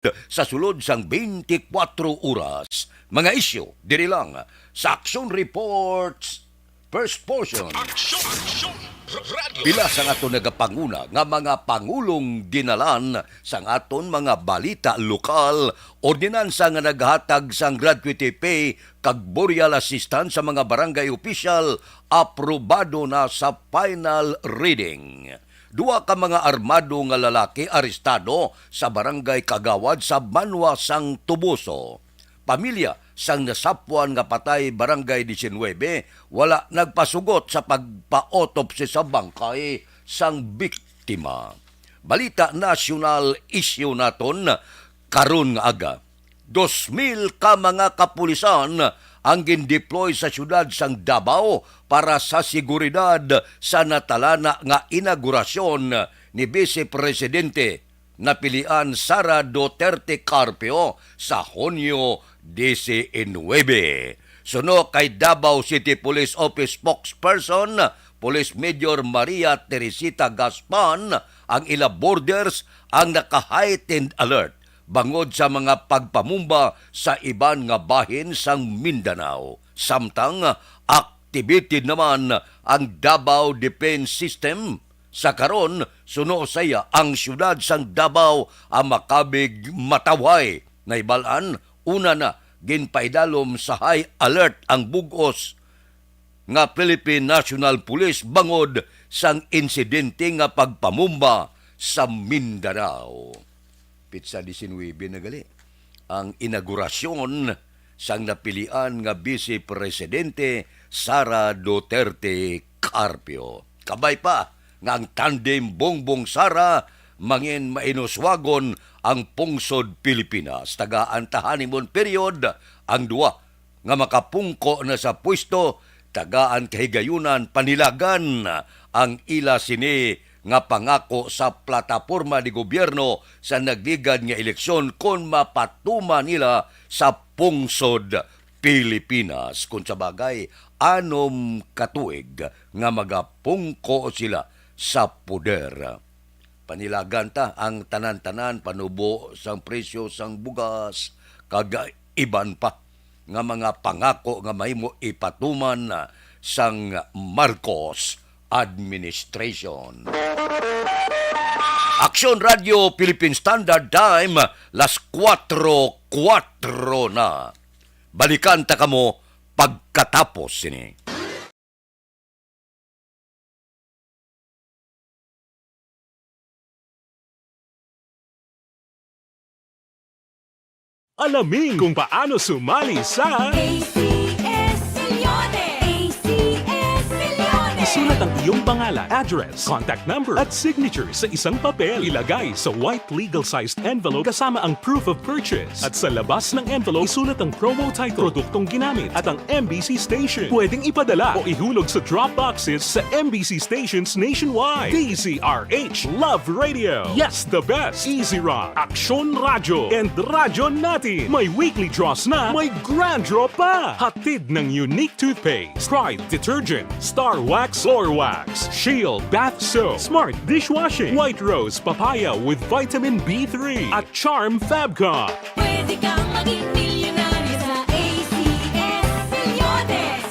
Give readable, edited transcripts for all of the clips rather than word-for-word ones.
sa sulod sang 24 oras. Mga isyo, diri lang sa Action Reports First Portion. Pila sa aton nagapanguna nga mga pangulong dinalan sang aton mga balita lokal, ordinansa nga naghatag sang gratuity pay kag burial assistance sa mga barangay official, aprobado na sa final reading. Duwa ka mga armado nga lalaki arestado sa barangay Kagawad sa Banwa sang Tubuso. Pamilya sang nasapwan nga patay barangay 19 wala nagpasugot sa pagpa-autopsy sa bangkay sang biktima. Balita national issue naton karon nga aga. 2,000 ka mga kapulisan ang gindeploy sa syudad sang Davao para sa seguridad sa natalana nga inaugurasyon ni Vice Presidente na pilian Sara Duterte Carpio sa Hunyo 19. Suno kay Davao City Police Office spokesperson, Police Major Maria Teresita Gaspan, ang ila borders ang naka-heightened alert bangod sa mga pagpamumba sa iban nga bahin sang Mindanao. Samtang activated naman ang Davao Defense System. Sa karon, suno saya ang syudad sang Davao ang makabig mataway. Naibalaan, una na, ginpaidalom sa high alert ang bugos nga Philippine National Police bangod sang insidente nga pagpamumba sa Mindanao. Pitsa 19 na gali. Ang inaugurasyon sang napilian nga Vice Presidente Sara Duterte Carpio. Kabay pa nga ang tandem Bongbong Sara mangin mainuswagon ang pungsod Pilipinas. Tagaan tahanimon period ang duwa nga makapungko na sa pwesto, tagaan kahigayunan panilagan ang ila sini nga pangako sa plataporma di gobyerno sa nagligad nga eleksyon kon mapatuma nila sa pungsod Pilipinas. Kung sa bagay, anom katuig nga magapungko sila sa poder. Panilagan ta ang tanan-tanan panubo sang presyo sang bugas kag iban pa nga mga pangako nga mahimo ipatuman sang Marcos administration. Action Radio Philippine Standard Time, las 4:04 na. Balikan ta kamo pagkatapos sini. Alamin kung paano sumali sa ACS Millones! ACS Millones! Isulat ang iyong pangalan, address, contact number at signature sa isang papel. Ilagay sa white legal-sized envelope kasama ang proof of purchase. At sa labas ng envelope, isulat ang promo title, produktong ginamit at ang MBC station. Pwedeng ipadala o ihulog sa drop boxes sa MBC stations nationwide. DZRH Love Radio. Yes, the best. Easy Rock, Action Radio, and Radyo Natin. May weekly draws na, may grand draw pa. Hatid ng unique toothpaste, Pride Detergent, Star Wax Floor Wax, Shield Bath Soap, Smart Dishwashing, White Rose Papaya with Vitamin B3, at Charm Fabcon. Pwede kang maging milyonaryo sa ACS Millones!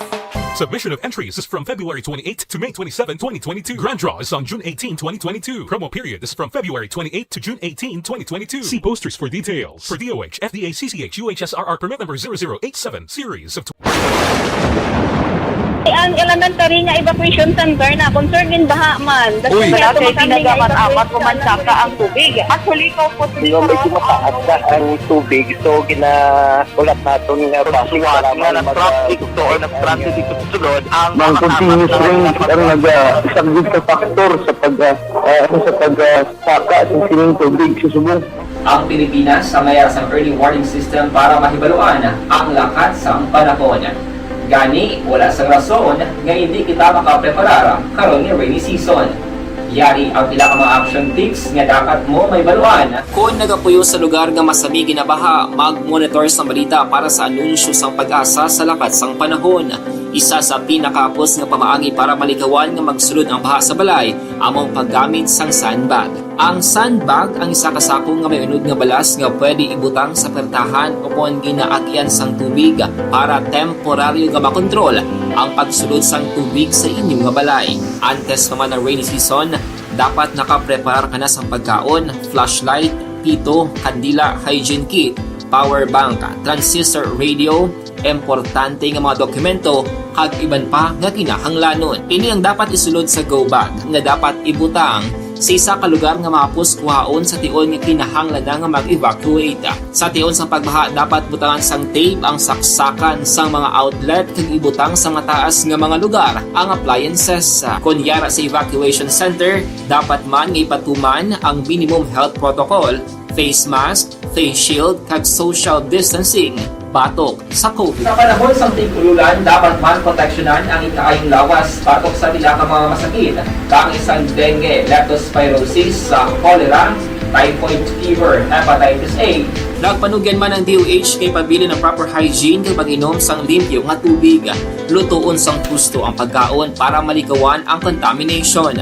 Submission of entries is from February 28 to May 27, 2022. Grand draw is on June 18, 2022. Promo period is from February 28 to June 18, 2022. See posters for details. For DOH, FDA, CCH, UHSRR permit number 0087, series of Ang elementary nga evacuation center na concern din baha man. Uy, kasi tinagaman amat kumansaka ang tubig. Actually, ko po Di ba medyo mataas na ang tubig, so ginaulat natin nga pasuwag nga nag-traffic to or nag-transit dito sa sulod ang ng continuous rain ang isang good na factor sa pagsaka sa sining tubig sa subong. Ang Pilipinas sa mayroon sa early warning system para mahibaluan ang lakat sa panahon. Gani, wala sa rason nga hindi kita makapreparara karon ni rainy season. Yari ang pila ka mga action tips nga dapat mo may baluan. Kung nagapuyo sa lugar nga masabi ginabaha, mag-monitor sa balita para sa anunsyo sang pag-asa sa lakat sang panahon. Isa sa pinakapos nga pamaagi para malikawan nga magsulod ang baha sa balay, among paggamit sang sandbag. Ang sandbag ang isa kasakong nga may unod nga balas nga pwede ibutang sa pertahan o kung ginaagyan sang tubig para temporaryo nga makontrol ang pagsulod sang tubig sa inyong nga balay. Antes naman ng rainy season, dapat nakapreparar ka na sa pagkaon, flashlight, pito, kandila, hygiene kit, power bank, transistor radio, importante nga mga dokumento kag iban pa nga kinahanglanon. Ini ang dapat isulod sa go bag nga dapat ibutang sa isa ka lugar nga mapus kuhaon sa tion nga kinahanglan nga mag-evacuate. Sa tion sa pagbaha dapat butangan sang tape ang saksakan sang mga outlet kag ibutang sa mataas nga mga lugar ang appliances. Kunyara sa evacuation center, dapat man nga ipatuman ang minimum health protocol, face mask, face shield kag social distancing batok sa COVID. Sa panahon sa tigululan, dapat man proteksyonan ang ikaayong lawas batok sa pila ka mga masakit, kang isang dengue, leptospirosis, cholera, typhoid fever, hepatitis A. Nagpanugyan man ang DOH kay pabili ng proper hygiene kay pag-inom sang limpyo nga tubig. Lutuon sang husto ang pagkaon para malikawan ang contamination.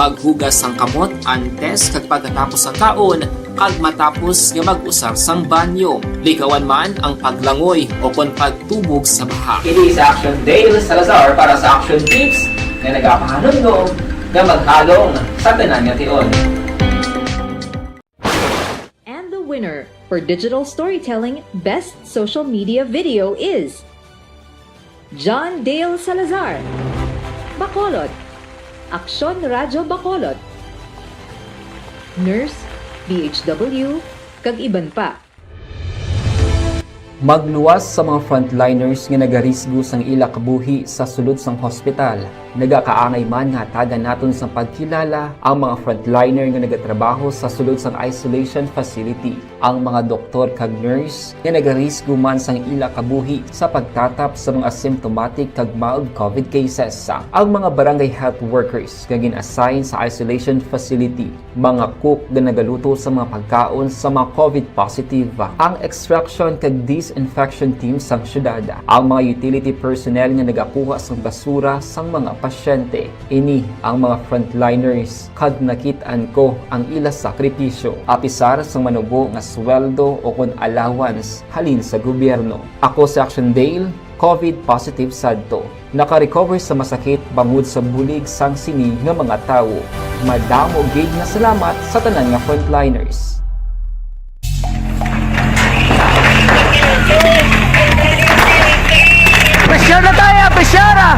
Maghugas sang kamot antes kag pagkatapos ang kaon kag matapos nga mag-usar sang banyo. Likawan man ang paglangoy o kon pagtubog sa baha. Kini sa Action Dale Salazar para sa Action Tips nga nagapahanumdum nga maghalong sa tanan nga tion. And the winner for Digital Storytelling Best Social Media Video is John Dale Salazar, Bacolod, Aksyon Radyo Bacolod, Nurse, BHW, kag iban pa. Magluwas sa mga frontliners nga nagarisgo sang ila kabuhi sa sulod sang hospital. Nagakaangay man nga tagan naton sa pagkilala ang mga frontliner nga nagatrabaho sa sulod sang isolation facility. Ang mga doktor kag nurse nga nagarisgo man sang ila kabuhi sa pagtatap sa mga symptomatic kag mild COVID cases. Ang mga barangay health workers nga gin-assign sa isolation facility, mga cook nga nagaluto sa mga pagkaon sa mga COVID positive, ang extraction kag disinfection team sang syudad, ang mga utility personnel nga nagakuha sang basura sang mga pasyente. Ini ang mga frontliners kag nakitaan ko ang ila sakripisyo apisar sang manubo nga sweldo o kon allowance halin sa gobyerno. Ako sa Action Dale, COVID positive sadto. Naka-recover sa masakit bangod sa bulig sang sini nga mga tawo. Madamo gid na salamat sa tanan nga frontliners. Pressure na tayo! Pressure na!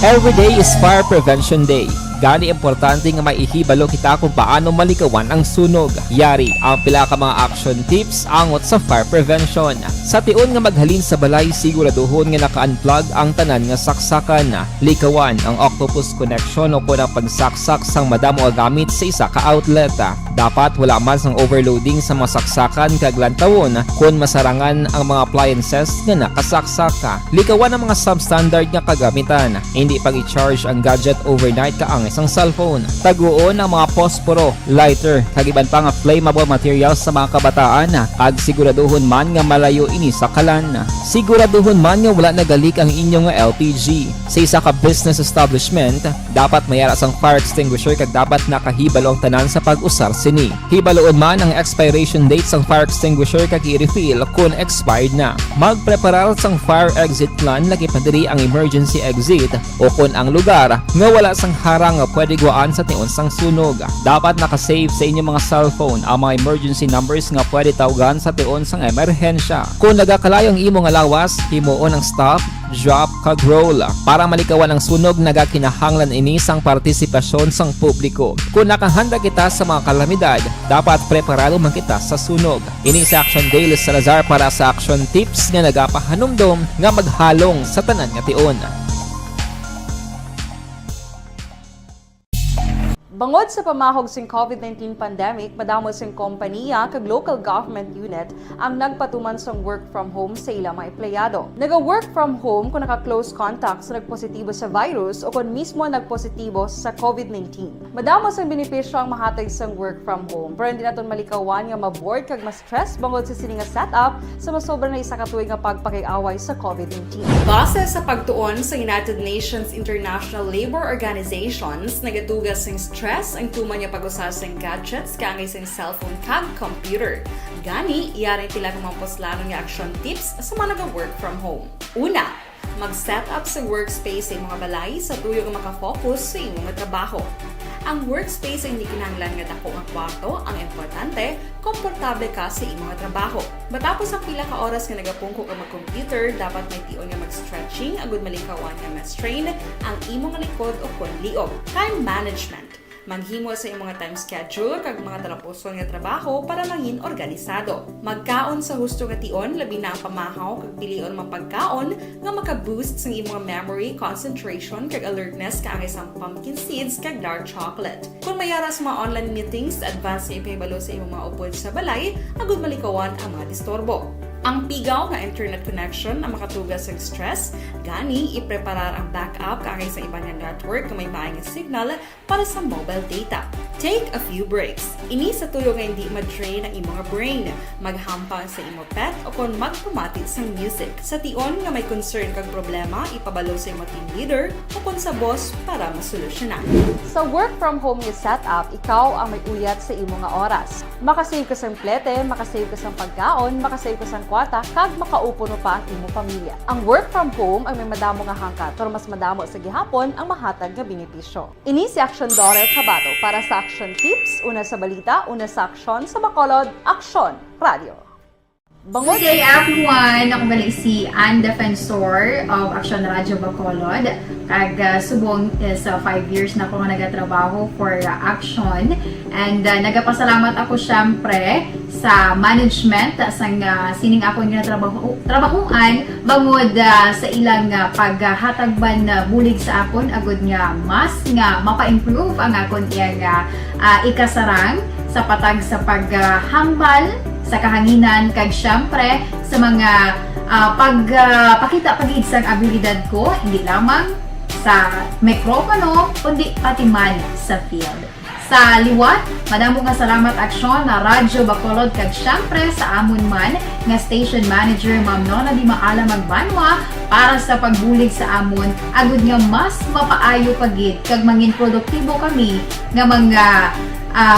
Every day is Fire Prevention Day. Gani importante nga maihibalo kita kung paano malikawan ang sunog. Yari ang pila ka mga action tips angot sa fire prevention. Sa tion nga maghalin sa balay, siguraduhon nga naka-unplug ang tanan nga saksakan. Likawan ang octopus connection o kung ang pagsaksak sang madamo nga gamit sa isa ka outlet. Dapat wala man sang overloading sa mga saksakan kag lantawon kung masarangan ang mga appliances nga nakasaksaka. Likawan ang mga substandard nga kagamitan. Hindi pag i-charge ang gadget overnight kaang isang cellphone. Taguon ang mga posporo, lighter, kag iban pa nga flammable materials sa mga kabataan. Kag siguraduhon man nga malayo ini sa kalan. Siguraduhon man nga wala nagalik ang inyong nga LPG. Sa isa ka business establishment, dapat mayara sang fire extinguisher kag dapat nakahibalo ang tanan sa pag-usar sini. Hibaloon man ang expiration date sang fire extinguisher kag i-refill kung expired na. Magpreparar sang fire exit plan laki padiri ang emergency exit o kung ang lugar nga wala sang harang nga pwede guwaan sa tion sang sunog. Dapat nakasave sa inyong mga cellphone ang mga emergency numbers nga pwede tawagan sa tion sang emerhensya. Kung nagakalayo ang imo nga lawas, himuon ang stop, drop kag roll para malikawan ang sunog. Nagakinahanglan ini sang partisipasyon sang publiko. Kung nakahanda kita sa mga kalamidad, dapat preparado man kita sa sunog. Ini sa Action Dale Salazar para sa Action Tips nga nagapahanumdum nga maghalong sa tanan nga tion. Bangod sa pamahog sing COVID-19 pandemic, madamo sing kompanya kag local government unit ang nagpatuman sang work from home sa ilang mga empleyado. Naga-work from home kung naka-close contact sa nagpositibo sa virus o kung mismo nagpositibo sa COVID-19. Madamo sang benepisyo ang mahatag sang work from home, pero hindi naton malikawan nga ma-bored kag ma-stress bangod sa sini nga setup sa masobra na isa ka tuig nga pagpakiaway sa COVID-19. Base sa pagtuon sa United Nations International Labour Organizations, nagatugas sing stress ang tuman nga pag-usar sing gadgets kangay sing cellphone kag computer. Gani, iyari tila kung maposlano nga action tips sa mga nag-work from home. Una, mag-set up sa workspace sa imong balay sa tuyo nga makafocus sa imong trabaho. Ang workspace ay hindi kinahanglan nga dako nga kwarto, ang importante, komportable ka sa imong trabaho. Matapos ang pila ka oras nga nagapungko ka mag-computer, dapat may tion nga mag-stretching agud malikawan nga ma-strain ang imong likod o kon liog. Time management. Maghimo sa imong time schedule kag mga talapuson nga trabaho para mangin organisado. Magkaon sa husto nga tion, labi na ang pamahaw kag pilion mang pagkaon nga maka-boost sa imong memory, concentration kag alertness kaangay sa pumpkin seeds kag dark chocolate. Kung mayara sa mga online meetings, advance sa ipahibalo sa imong mga upod sa balay, agud malikawan ang mga disturbo. Ang pigaw nga internet connection ang makatugas sa stress, gani ipreparar ang backup kaangay sa ibang nga network nga may maayong signal para sa mobile data. Take a few breaks. Ini sa tuyo nga hindi ma-drain ang imong brain, maghampang sa imong pet o kung magpamati sa music. Sa tion nga may concern kag problema, ipabalo sa imong team leader o kung sa boss para masolusyonan. Sa work from home nga setup, ikaw ang may uyat sa imong nga oras. Makasave ka sang plete, makasave ka sang pagkaon, makasave ka sang kwarta, kag makaupo no pa ang imong pamilya. Ang work from home ay may madamo nga hangkat, pero mas madamo sa gihapon ang mahatag nga benepisyo. Ini si Action Dorel Cabato para sa Action Tips, una sa balita, una sa aksyon sa Bacolod, Aksyon Radio. Good day everyone! Ako bali si Ann Defensor of Action Radio Bacolod. Kag subong sa 5 years na ako nga nagatrabaho for Action. And nagapasalamat ako syempre sa management sang sining ako nga trabahuan bangod sa ilang paghatagban bulig sa akon agud nga mas nga mapa-improve ang akon iyang ikasarang sa patag sa paghambal sa kahanginan kag syempre sa mga pagpakita pagid sang abilidad ko hindi lamang sa mikropono kundi pati man sa field. Sa liwat, madamo nga salamat Aksyon na Radyo Bacolod kag syempre sa amon man nga station manager Ma'am Nona Di Maala Magbanwa para sa pagbulig sa amon agud nga mas mapaayo pagid kag mangin produktibo kami nga mga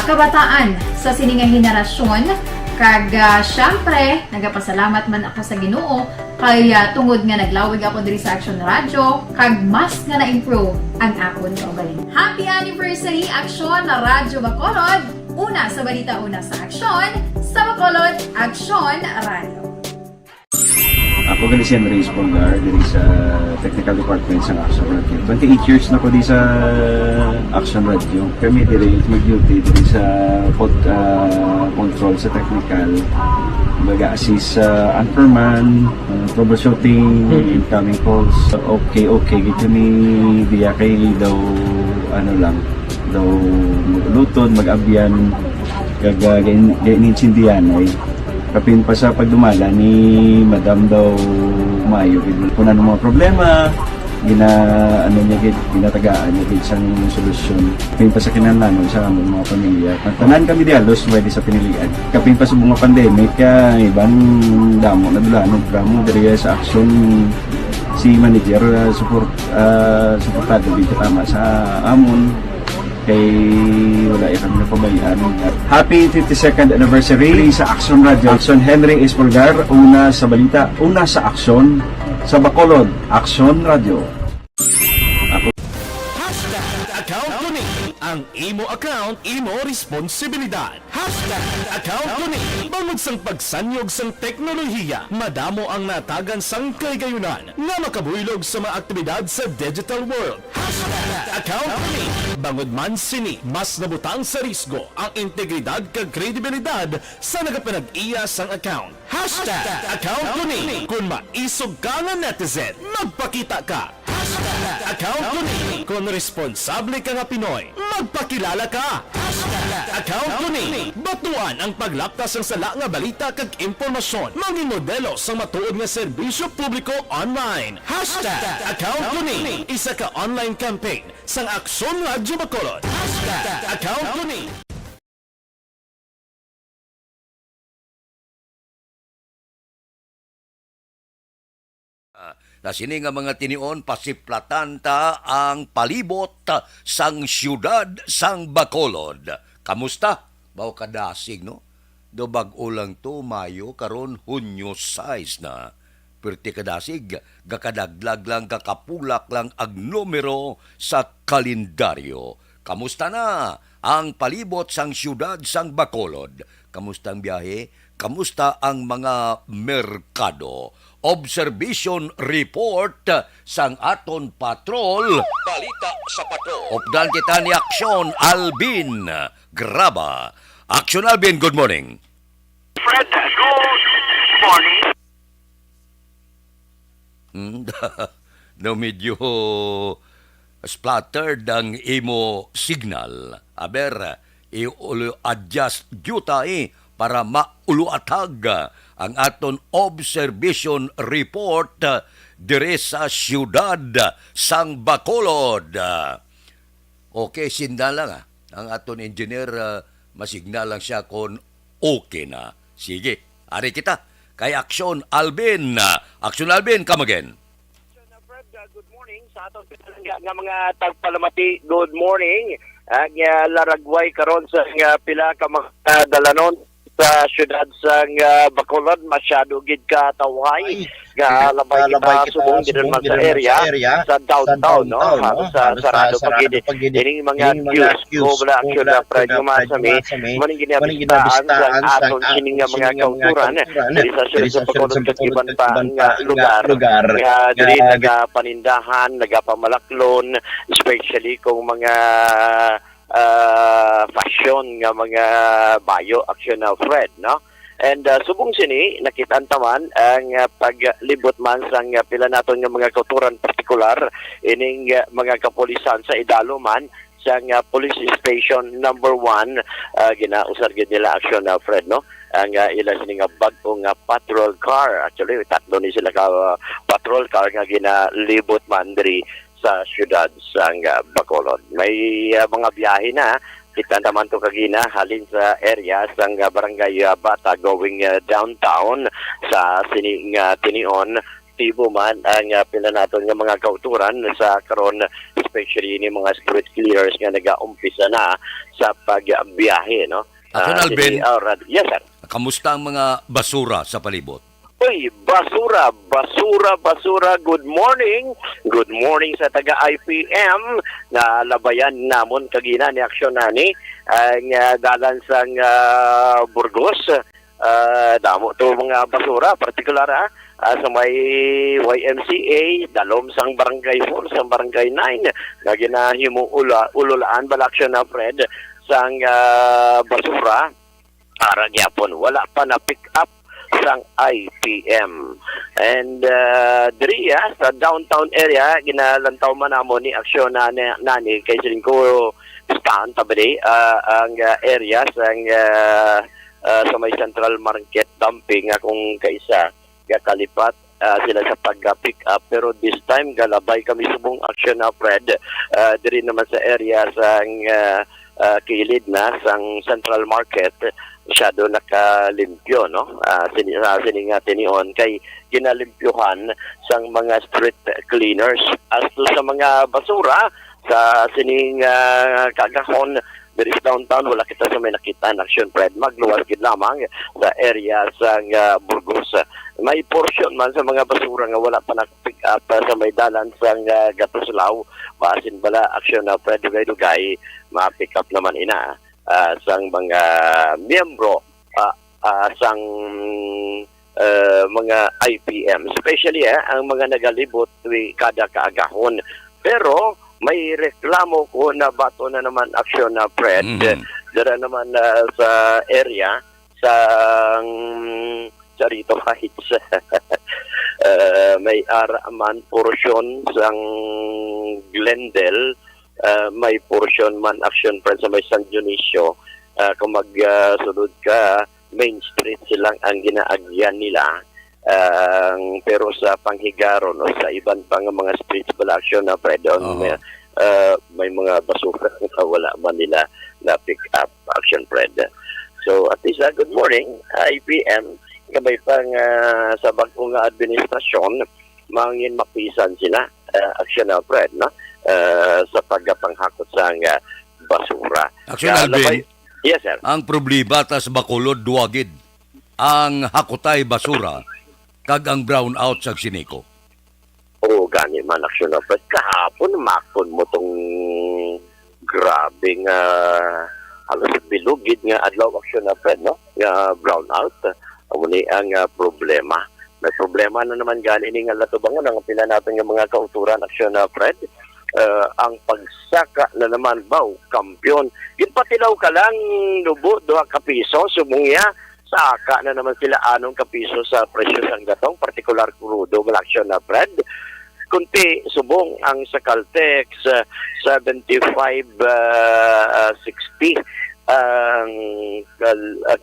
kabataan sa sininga henerasyon. Kag syempre, nagapasalamat man ako sa Ginoo kay tungod nga naglawig ako diri sa Action Radio kag mas nga na-improve ang akon kaugaling. Happy anniversary Action na Radyo Bacolod! Una sa balita, una sa aksyon sa Bacolod, Action Radio. Ako gali si Enrique Polgar diri sa Technical Department sa Action Radio. 28 years na ko di sa Action Radio. Kami diri mag-duty diri sa control sa technical. Mag-assist sa anchorman, troubleshooting, incoming calls. Okay, gito ni diya kay daw daw lutod, mag-abyan, ganinsindihan ay kapin pa sa pagdumala ni Madam daw Mayo kung ano mga problema ginatagaan niya isang solusyon kapin pa sa kinahanglan sa among mga pamilya tanan kami di halos pwede sa pinilian kapin pa sa mga pandemic ibang damo na dulanon programo diri sa action si manager suportado dito tama sa amon kay wala kami napabayaan. Happy 52nd anniversary sa Action Radio. Action Henry Espolgar, una sa balita, una sa aksyon sa Bacolod, Action Radio. Account ko ni ang imo account, imo responsibilidad. Account ko ni bangod sang pagsanyog sang teknolohiya, madamo ang natagan sang kaygayunan nga makabuylog sa mga aktibidad sa digital world. Account ko ni bangod man sini mas nabutang sa risgo ang integridad kag kredibilidad sa nagapanag-iya sang account. Account ko ni kung maisog ka nga netizen, magpakita ka. Account ko ni. Kung responsable ka nga Pinoy, magpakilala ka. Account ko ni. Batuan ang paglaptas ng sala nga balita kag impormasyon. Maging modelo sa matuod nga serbisyo publiko online. Account ko ni. Isa ka online campaign sang Aksyon Radyo Bacolod. Account ko ni. Na sini nga mga tinion pasiplatan ta ang palibot sang siyudad sang Bacolod. Kamusta? Baw kadasig no? Do bag-o lang to Mayo karon Hunyo 6 na. Perti kadasig gakadaglag lang kakapulak lang ag numero sa kalendaryo. Kamusta na ang palibot sang siyudad sang Bacolod? Kamusta ang biyahe? Kamusta ang mga merkado? Observation report sang aton patrol. Balita sa patrol. Opdan kita ni Aksyon Albin Graba. Aksyon Albin, good morning. Fred, good morning. No, medyo splattered ang imo signal. Aber, i-adjust juta para mauluatag ang aton observation report dire sa siyudad sang Bacolod. Okay, sinda lang ang aton engineer, masignal lang siya kung okay na. Sige, ari kita kay Aksyon Albin. Aksyon Albin, come again. Fred, good morning sa aton nga mga tagpalamati. Good morning. Laragway karon sa pila ka mga dalanon sa syudad sang Bacolod, masyado gid ka tawhay nga labay kita subong gid man sa area sa downtown no, sa sarado pagid ini mga queues ko wala aksyon na Fred masami maning ginabistaan sa aton sining nga mga kauturan diri sa syudad sa Bacolod ug iban pa nga lugar nga diri nagapanindahan, nagapamalaklon, especially kung mga fashion nga mga bayo aksyon na Fred no. And subong sini nakitaan taman ang paglibot man sang pila naton nga mga kauturan partikular ining mga kapulisan sa Idaloman sang police station number 1 ginausar gid nila aksyon na Fred no. Ang ila sini nga bag-ong patrol car, actually tatlo ni sila ka patrol car nga ginalibot man diri sa syudad sang Bacolod. May mga biyahe na kita naman to kagina halin sa area sang barangay Bata going downtown sa sining tinion tibo man ang pila naton nga mga kauturan sa karon, especially ni mga street clearers nga nagaumpisa na sa pagbiyahe no. Aton Albin, yes sir. Kamusta ang mga basura sa palibot? Uy, basura. Good morning. Good morning sa taga-IPM na labayan namon kagina ni aksyon nani ang dalan sang Burgos. Damo to mga basura, partikular sa may YMCA, dalom sang barangay 4, sang barangay 9 na ginahimo ululaan balaksyon na Fred sang basura. Para gyapon wala pa na pick up sang IPM. And diri sa downtown area ginalantaw man namon ni aksyon na nani kay siling ko stand tabali ang area sang sa may Central Market dumping kung kaisa gakalipat sila sa pag-pick up pero this time galabay kami subong aksyon na Fred diri naman sa area sang kilid na sang Central Market masyado nakalimpyo no. Sining tinion kay ginalimpyuhan sang mga street cleaners as to sa mga basura sa sining kagahon diri downtown wala kita sa may nakita na action Fred magluwas gid lamang sa area sang Burgos. May portion man sa mga basura nga wala pa na-pick up sa may dalan sang Gatuslaw basin bala action na Fred dugay-dugay ma-pick up naman ina sang mga miyembro sang mga IPM, especially ang mga nagalibot kada kaagahon. Pero may reklamo ko na bato na naman aksyon na Fred dara naman sa area sa Rito Heights may ara man portion sang Glendale, may portion man Action Friends sa may San Dionisio. Kung magsunod ka, Main Street silang ang ginaagyan nila. Pero sa Panghigaron o sa iban pang mga streets bala Action na Fred, may mga basura na wala man nila na pick up Action Fred. So at least good morning, IPM, kabay pang sa bagong administrasyon, mangin mapisan sila, Action na Fred, no? Sa pagpanghakot sa basura. Action Alvin, yes sir. ang problema tas Bacolod duwagid ang hakutay basura kag ang brown out sa Sineco. Oo, gani man Action na Fred. Kahapon, makon mo tong grabing halos bilugid nga adlaw Action na Fred, no? Nga brown out. Muni ang problema. May problema na naman gani ni nga latubangan ang pila natin nga mga kauturan Action na Fred. Ang pagsaka na naman baw kampiyon. Yun patilaw ka lang lubo 2 ka piso sumungya saka na naman sila anong ka piso sa presyo sang gatong particular crudo Action na Fred. Kunti subong ang sa Caltex 75.60 ang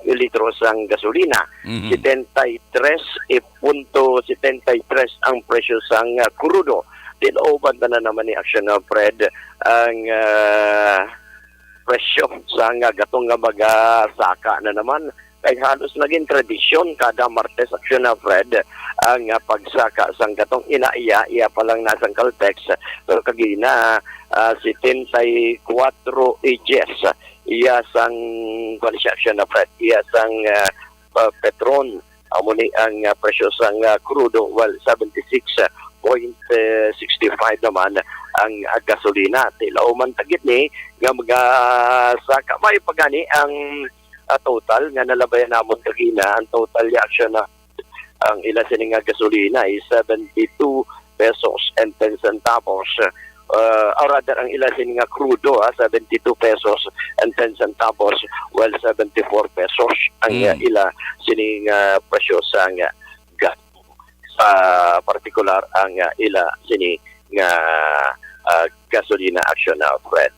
litro sang gasolina. 73.73 ang presyo sang crudo. Tinooban na naman ni Action na Fred ang presyo sang gatong nga magasaka na naman. Kay halos naging tradisyon kada Martes Action na Fred ang pagsaka sang gatong iya pa lang nasang Caltex. So kagina 74 ages iya sang Action na Fred, iya sang Petron. Amuni ang presyo sang crudo, well 76.65 naman ang gasolina. Tilaw man tagit ni nga magasaka may pagani ang total nga nalabayan namon kagina. Ang total Action na ang ila sining gasolina is 72 pesos and 10 centavos. Or rather, ang ila sining crudo 72 pesos and 10 centavos, well 74 pesos ang ila sining presyo sa gas. Sa partikular ang ila sining gasolina Action na Fred.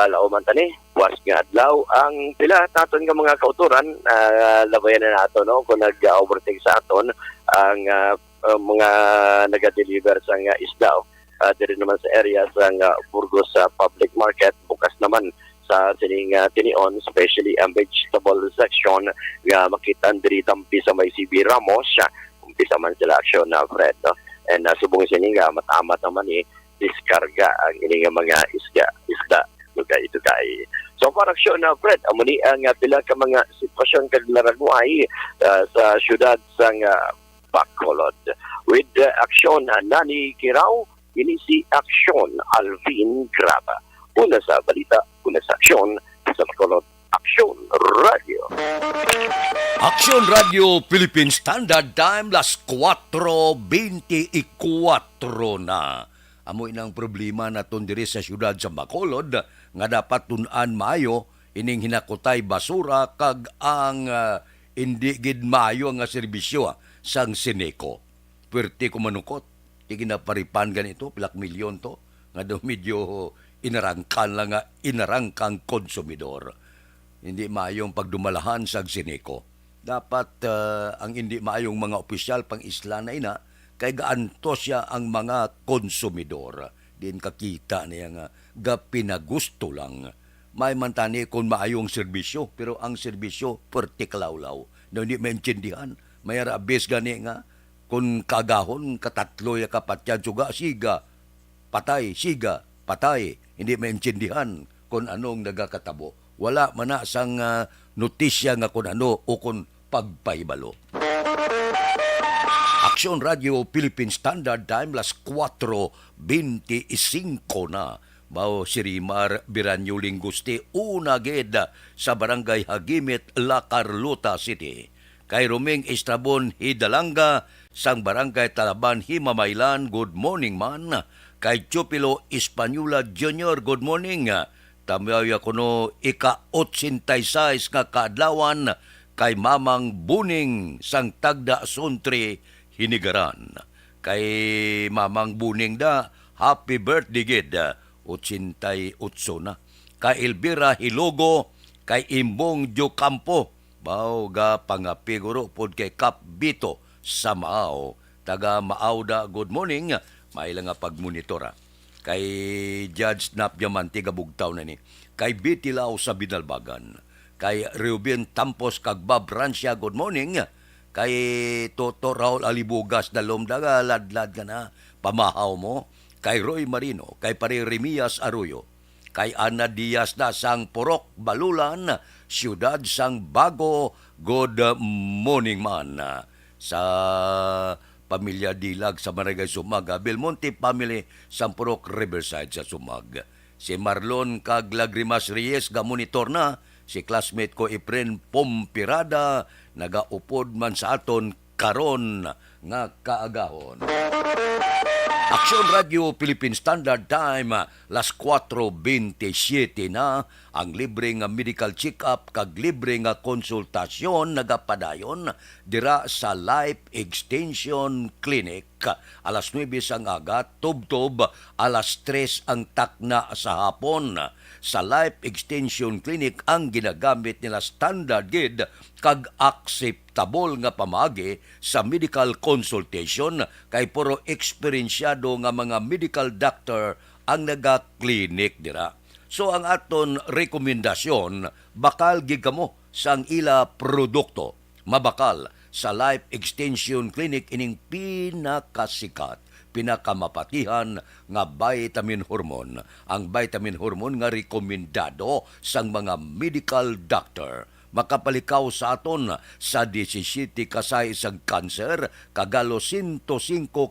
Lauman tani, buwas nga adlaw ang pila taton nga mga kauturan, labayan na nato no kung nag-overtake sa aton ang mga naga-deliver sa isda. Diri naman sa area sa Burgos sa public market, bukas naman sa sining tinion, especially ang vegetable section nga makita diri tampi sa may CB Ramos, umpisa man sila Action na Fred, no? And subong sining matamat naman diskarga ang ining mga isda ito kay. So para Action na Fred, amuni ang pila ka mga sitwasyon kag naragway sa syudad sang Bacolod. With Action Nani Kirao, ini si Action Alvin Graba. Una sa balita, una sa aksyon sa Bacolod. Action Radio. Action Radio Philippine Standard Time, las 4:24 na. Amoy ng problema naton diri sa syudad sa Bacolod nga dapat tun-an maayo ining hinakutay basura kag ang hindi gid maayo nga serbisyo sang Sineco. Puwerte ko manukot, di ginaparipan ganito, pilak milyon to, nga daw medyo inarangkan lang nga inarangkang konsumidor. Hindi maayong pagdumalahan sa Sineco. Dapat ang hindi maayong mga opisyal pang isla na ina, kay gaanto siya ang mga konsumidor. Din kakita niya nga pinagusto lang. May mantani kung maayong serbisyo, pero ang serbisyo pertiklawlaw. Na hindi maintindihan. May arabes gani nga, kung kagahon, katatlo ya kapatyan, suga, siga, patay, siga, patay. Hindi maintindihan kung anong nagakatabo. Wala man na sang notisya nga kung ano o kung pagpaibalo. Action Radio Philippine Standard Time, las 4:25 na. Bao si Rimar Biranyo Lingusti, unaged sa Barangay Hagimit, La Carlota City. Kay Romeng Estrabon Hidalanga, sang Barangay Talaban, Himamaylan, good morning man. Kay Chupilo Espanyula Jr., good morning. Tamaya kuno ika-86 nga kaadlawan kay Mamang Buning sang Tagda Suntri Hinigaran. Kay Mamang Buning da, happy birthday gid, 88 na. Kay Elvira Hilogo, kay Imbong Jocampo, bao ga pangapiguro pod kay Kap Bito sa Maaw. Taga Maaw da, good morning. May lang nga pagmonitora. Kay Judge Snap Diamante gabugtaw na ni. Kay Bitilaw sa Binalbagan. Kay Reuben Tampos kag Bob Rancia, good morning. Kay Toto Raul Alibugas dalom daga ladlad ka na pamahaw mo. Kay Roy Marino, kay Pare Remias Arroyo, kay Ana Diaz na sang Porok Balulan, siyudad sang Bago, good morning man. Sa pamilya Dilag sa Barangay Sumag, Belmonte family sang Porok Riverside sa Sumag. Si Marlon kag Lagrimas Reyes ga monitor na, si classmate ko Efren Pompirada nagaupod man sa aton karon nga kaagahon. Aksyon Radio Philippine Standard Time, las 4:27 na, ang libre nga medical check-up kag libre nga konsultasyon nagapadayon dira sa Life Extension Clinic. Alas 9 sang aga, tubtob, alas 3 ang takna sa hapon. Sa Life Extension Clinic ang ginagamit nila standard gid kag acceptable nga pamagi sa medical consultation kay puro eksperensyado nga mga medical doctor ang naga-clinic dira. So ang aton rekomendasyon, bakal gigamo sang ila produkto. Mabakal sa Life Extension Clinic ining pinakasikat, pinakamapatihan nga vitamin hormone. Ang vitamin hormone nga rekomendado sang mga medical doctor. Makapalikaw sa aton sa 17 kasay isang kanser, kagalo 105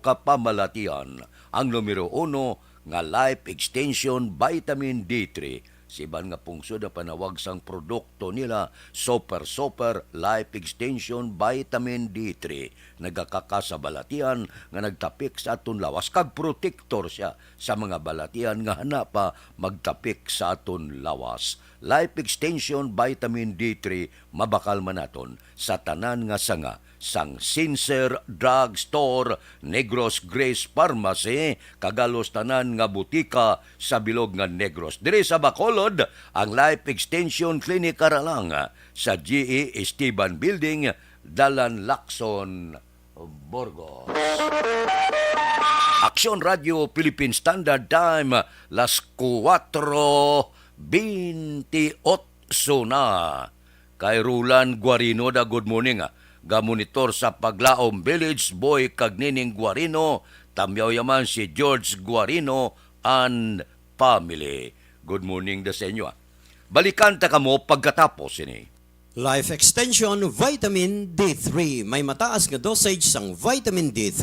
kapamalatian. Ang numero 1 nga Life Extension Vitamin D3. Siban nga pungsod na panawag sang produkto nila, Super Life Extension Vitamin D3. Nagakaka sa balatian nga nagtapik sa aton lawas. Kag protector siya sa mga balatian nga hanapa magtapik sa aton lawas. Life Extension Vitamin D3 mabakal manaton sa tanan nga sanga sang Sincere Drug Store, Negros Grace Pharmacy, kagalos tanan nga butika sa bilog nga Negros. Diri sa Bacolod, ang Life Extension Clinic aralang sa GE Esteban Building, Dalan Lacson, Burgos. Aksyon Radio Philippine Standard Time, las 4:28 na. Kay Rulan Guarino da good morning. Gamonitor sa Paglaom Village, Boy Kagnining Guarino, tamyaw yaman si George Guarino and family. Good morning da sa inyo. Balikan ta kamo pagkatapos ini. Life Extension Vitamin D3. May mataas nga dosage sang vitamin D3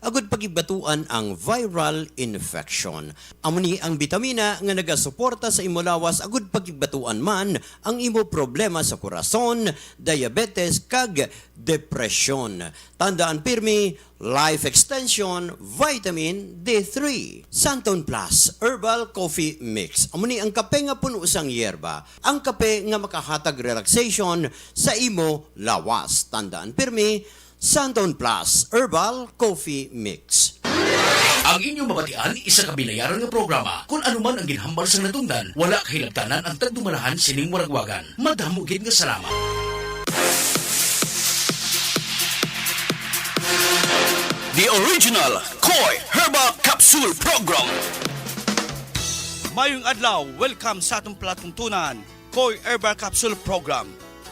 agud pagibatuan ang viral infection. Amuni ang bitamina nga nagasuporta sa imo lawas agud pagibatuan man ang imo problema sa korason, diabetes kag depression. Tandaan pirmi, Life Extension Vitamin D3. Santon Plus Herbal Coffee Mix. Amuni ang kape nga puno sang yerba. Ang kape nga makahatag relaxation sa imo lawas. Tandaan pirmi, Santon Plus Herbal Coffee Mix. Ang inyong mabatian, isa ka binayaran nga programa. Kung anuman ang ginhambal sa natungdan, wala kahilabtanan ang tagdumanahan sining waragwagan. Madamugid nga salamat. The original Koi Herbal Capsule Program. Mayong adlaw, welcome sa atong palatuntunan, Koi Herbal Capsule Program.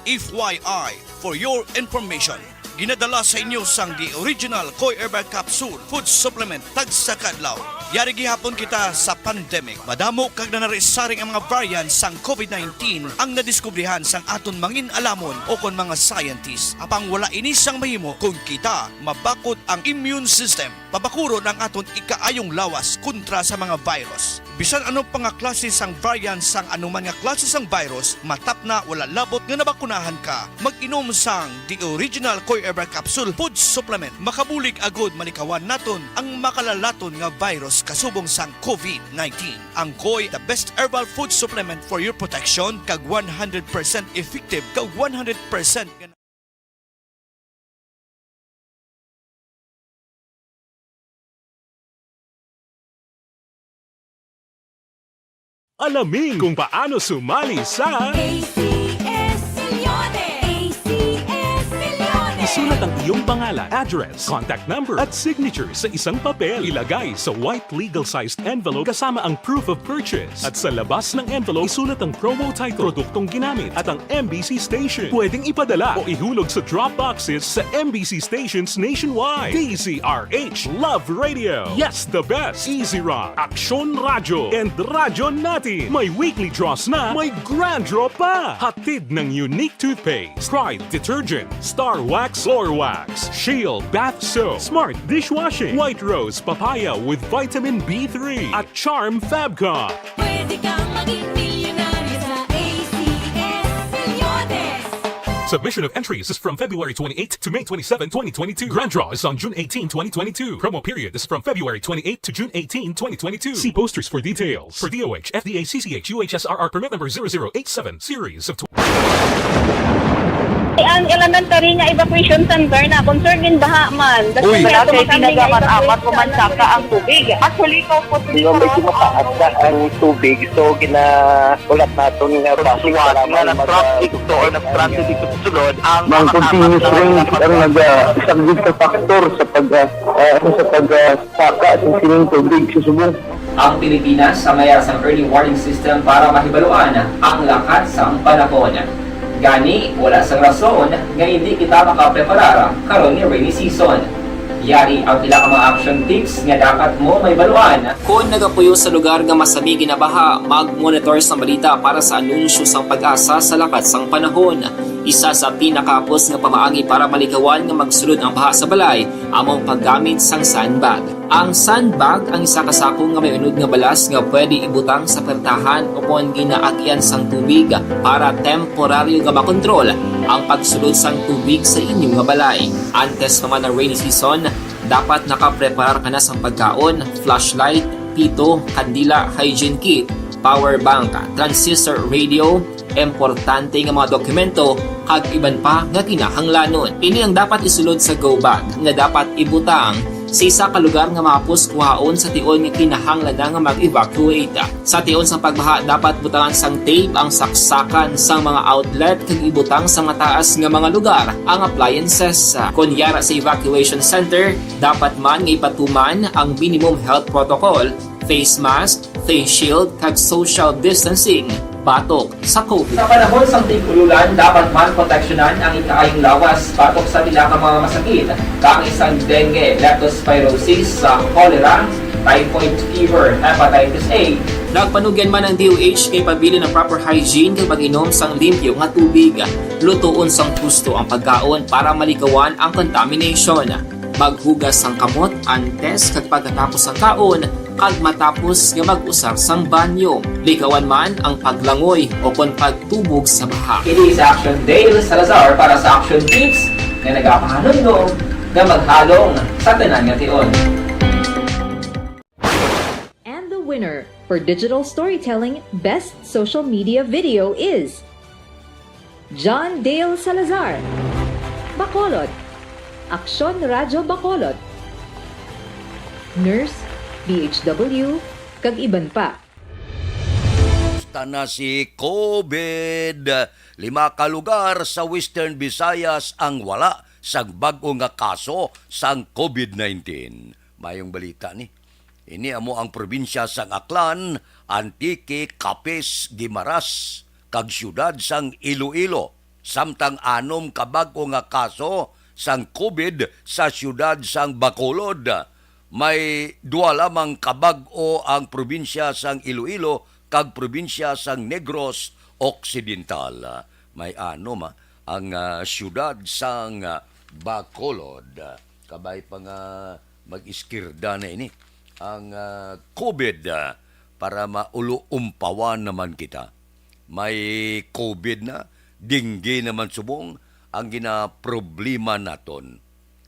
FYI, for your information, ginadala sa inyo sang the original Koi Herbal Capsule Food Supplement tagsa kadlaw. Yari gihapon kita sa pandemic. Madamo kag nanarisaring ang mga variants sang COVID-19 ang nadiskubrihan sang aton mangin alamon o kon mga scientists. Apang wala ini sang mahimo kung kita mabakod ang immune system. Pabakuron ang aton ikaayong lawas kontra sa mga virus. Bisan ano pa nga klase sang variants sang anuman nga klase sang virus, matap na wala labot nga nabakunahan ka, mag-inom sang the original Koi Herbal Capsule Food Supplement. Makabulig agod manikawan naton ang makalalaton nga virus kasubong sang COVID-19. Ang Koi, the best herbal food supplement for your protection, kag 100% effective, kag 100% Alamin kung paano sumali sa ACS Milyones! ACS Milyones! isulat ang iyong pangalan, address, contact number at signature sa isang papel. Ilagay sa white legal-sized envelope kasama ang proof of purchase. At sa labas ng envelope, isulat ang promo title, produktong ginamit at ang MBC station. Pwedeng ipadala o ihulog sa drop boxes sa MBC stations nationwide. DZRH Love Radio. Yes, the best. Easy Rock, Aksyon Radyo, and Radyo Natin. May weekly draws na, may grand draw pa. Hatid ng unique toothpaste, Pride Detergent, Star Wax Floor Wax, Shield Bath Soap, Smart Dishwashing, White Rose Papaya with Vitamin B3 at Charm Fabcon. Pwede kang maging milyonaryo sa ACS Milyones! Submission of entries is from February 28 to May 27, 2022. Grand draw is on June 18, 2022. Promo period is from February 28 to June 18, 2022. See posters for details. For DOH, FDA, CCH, UHSRR permit number 0087, series of Ang elementary nga evacuation center na concern din baha man. Uy, Kasi apat pumansaka ang tubig. Actually, ikaw po hindi mo medyo mataas na ang tubig. So, ulat natin nga basuhan na nag-traffic to or nag-transit dito sa sunod. Ang continuous rain ang nag-subject sa factor sa pagsaka sa sining tubig sa subong. Ang Pilipinas sa mayas ang early warning system para mahibaluan ang lakat sang panahon. Gani, wala sang rason nga hindi kita makapreparar karon ni rainy season. Yari ang pila ka mga action tips nga dapat mo may baluan. Kung nagapuyo sa lugar nga masabi ginabaha, mag-monitor sa balita para sa anunsyo sang pag-asa sa lakat sang panahon. Isa sa pinakapos nga pamaagi para malikawan nga magsulod ang baha sa balay, among paggamit sang sandbag. Ang sandbag ang isa kasakong nga may unod nga balas nga pwede ibutang sa pertahan upon ginaagyan sang tubig para temporaryo nga makontrol ang pagsulod sang tubig sa inyong nga balay. Antes naman ng rainy season, dapat nakapreparar ka na sang pagkaon, flashlight, pito, kandila, hygiene kit, power bank, transistor radio, importante nga mga dokumento kag iban pa nga kinahanglanon. Ini ang dapat isulod sa go bag nga dapat ibutang sa isa ka lugar nga mapos kuhaon sa tion nga kinahanglan nga mag-evacuate. Sa tion sa pagbaha dapat butangan sang tape ang saksakan sang mga outlet kag ibutang sa mataas nga mga lugar ang appliances. Kunyara sa evacuation center, dapat man nga ipatuman ang minimum health protocol, face mask, face shield kag social distancing batok sa COVID. Sa panahon sang tig-ululan, dapat man proteksyonan ang ikaayong lawas batok sa pila ka mga masakit, kang isang dengue, leptospirosis, cholera, typhoid fever, hepatitis A. Nagpanugyan man ang DOH kay pabili ng proper hygiene kay pag-inom sang limpyo nga tubig. Lutuon sang gusto ang pagkaon para malikawan ang contamination. Maghugas sang kamot antes kag pagkatapos ang kaon kag matapos nga mag-usar sang banyo. Likawan man ang paglangoy o kon pagtubog sa baha. It is Action Dale Salazar para sa Action Tips na nagapahanong nga maghalong sa tanan nga tion. And the winner for Digital Storytelling Best Social Media Video is John Dale Salazar, Bacolod, Aksyon Radyo Bacolod, Nurse, DHW, kag iban pa. Na si COVID. 5 ka lugar sa Western Visayas ang wala sang bag-o nga kaso sang COVID-19. Mayong balita ni. Ini amo ang probinsya sang Aklan, Antique, Capiz, Guimaras, kag syudad sang Iloilo. Samtang 6 ka bag-o nga kaso sang COVID sa syudad sang Bacolod. May 2 lamang kabag-o ang probinsya sang Iloilo kag probinsya sang Negros Occidental. May ang syudad sang Bacolod. Kabay pa nga mag-iskirda na ini ang COVID para maulo-umpawan naman kita. May COVID na, dinggi naman subong ang ginaproblema naton.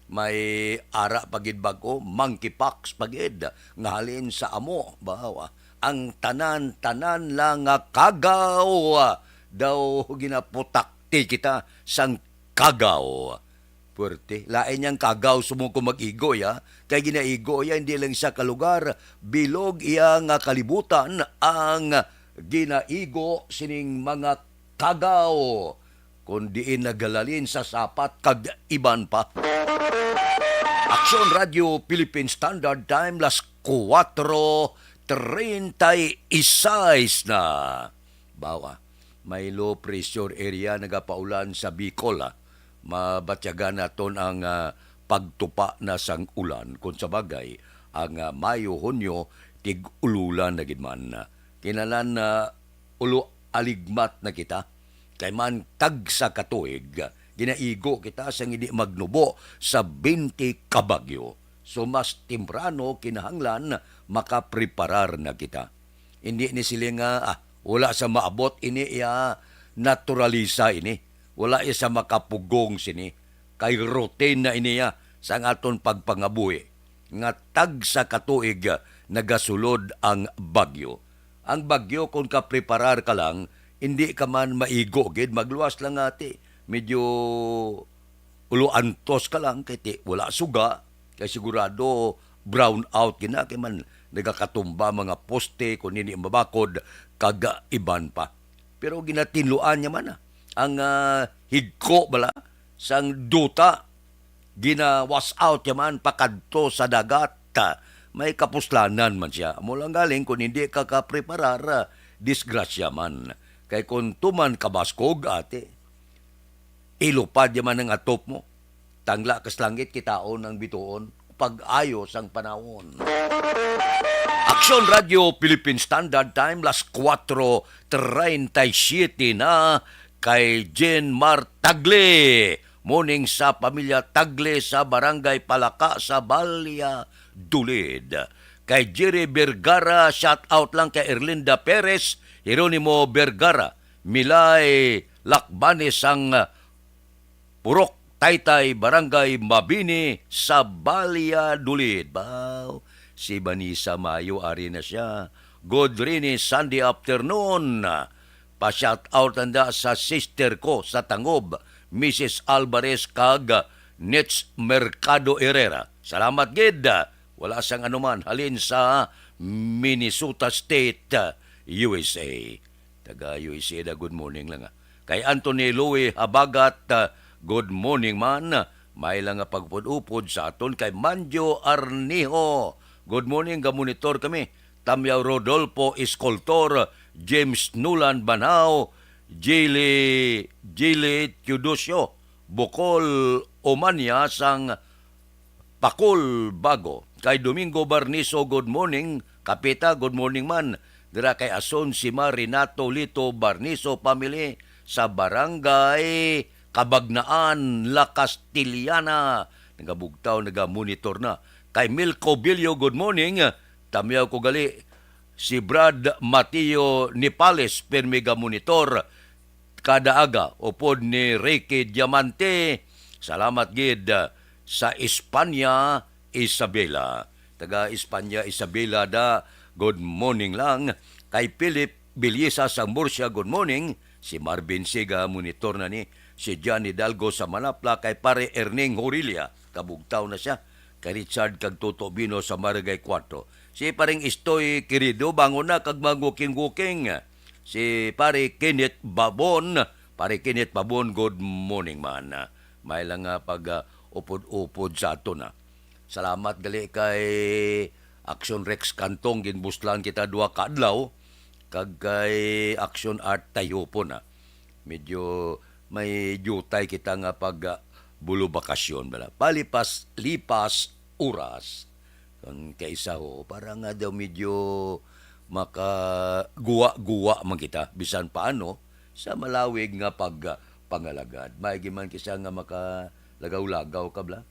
May ara pagid bago, monkeypox pagid nga halin sa amo bawa. Ang tanan-tanan lang nga kagaw daw ginaputakti kita sang kagaw. Puerte, lain niyang kagaw sumuko mag-igoy ha. Kay ginaigoy hindi lang sa kalugar, bilog iya nga kalibutan ang ginaigo sining mga kagaw kundi nagalalin sa sapat kag iban pa. Aksyon Radio Philippine Standard Time las 4:36 na. Bawa, may low pressure area nagapaulan sa Bicol. Mabatyagan naton ang pagtupa na sang ulan. Kung sa bagay, ang Mayo, Hunyo, tig-ululan na gidman. Kinalan na ulo aligmat na kita. Kay man tag sa katuig, ginaigo kita sa hindi magnubo sa 20 kabagyo. So mas timbrano kinahanglan makapreparar na kita. Hindi ni sila nga, wala sa maabot ini naturalisa ini. Wala sa makapugong sini. Kay routine na iniya sa aton pagpangabuhi. Nga tag sa katuig nagasulod ang bagyo. Ang bagyo kung kapreparar ka lang, hindi ka man maigo gid, magluwas lang ati. Medyo uluantos ka lang kay wala suga, kay sigurado brown out gina kay man nagakatumba mga poste kung hindi mabakod kag iban pa. Pero ginatinluan niya man ang higko bala sang duta gina-wash out yaman pakadto sa dagat. May kapuslanan man siya. Amo lang galing kung hindi ka kapreparar, disgrasya man. Kay kung tuman kabaskog ate, ilupad yaman ang atop mo. Tangla kas langit kitaon ang bituon pag-ayos ang panahon. Aksyon Radio Philippine Standard Time las 4:37 na kay Jen Mar Tagle. Morning sa pamilya Tagle sa Barangay Palaka sa Balya, Dulid. Kay Jerry Vergara, shout out lang kay Erlinda Perez, Jeronimo Vergara, Milay Lakbanes ang Purok Taytay, Barangay Mabini sa Balya, Dulid. Wow, si Banisa Mayo, ari na siya. Good rini Sunday afternoon. Pa-shout out anda sa sister ko sa Tangob, Mrs. Alvarez kag Nets Mercado Herrera. Salamat gid. Wala sang anuman halin sa Minnesota State, USA. Taga USA da good morning lang. Kay Anthony Louie Habagat, good morning man. May lang nga pagpud-upod sa aton kay Manjo Arnijo. Good morning, gamonitor kami. Tamyaw Rodolfo Escoltor, James Nulan Banao, Jili Teodosio, Bukol Omania sang Pakul Bago. Kay Domingo Barniso, good morning. Kapita, good morning man. Dira kay Ason Sima Renato Lito Barniso family sa Barangay Kabagnaan, La Castillana. Nagabugtaw, nagamonitor na. Kay Milko Bilyo, good morning. Tamyaw ko gali si Brad Mateo Nipales, permiga monitor. Kada aga, upod ni Ricky Diamante. Salamat gid sa Espanya, Isabela. Taga Espanya, Isabela da, good morning lang. Kay Philip Bilyesa sa Murcia, good morning. Si Marvin Siga, monitor na ni. Si Johnny Dalgo sa Manapla. Kay pare Erning Horilia, kabugtaw na siya. Kay Richard Kagtuto Bino sa Maragay 4. Si paring Istoy Querido, bangon na kag maguking-guking. Si pare Kenneth Babon. Pare Kenneth Babon, good morning man. May lang upod-upod sa ato na. Salamat gali kay Action Rex Kantong, ginbuslan kita 2 kaadlaw. Kag kay Action Art tayo po na. Medyo may jutay kita nga pag bulo bakasyon. Palipas-lipas oras. Kung kaisa ho, parang nga daw medyo makaguwa-guwa man kita. Bisan paano, sa malawig nga pangalagad. Maigi man kisa nga makalagaw-lagaw ka bla.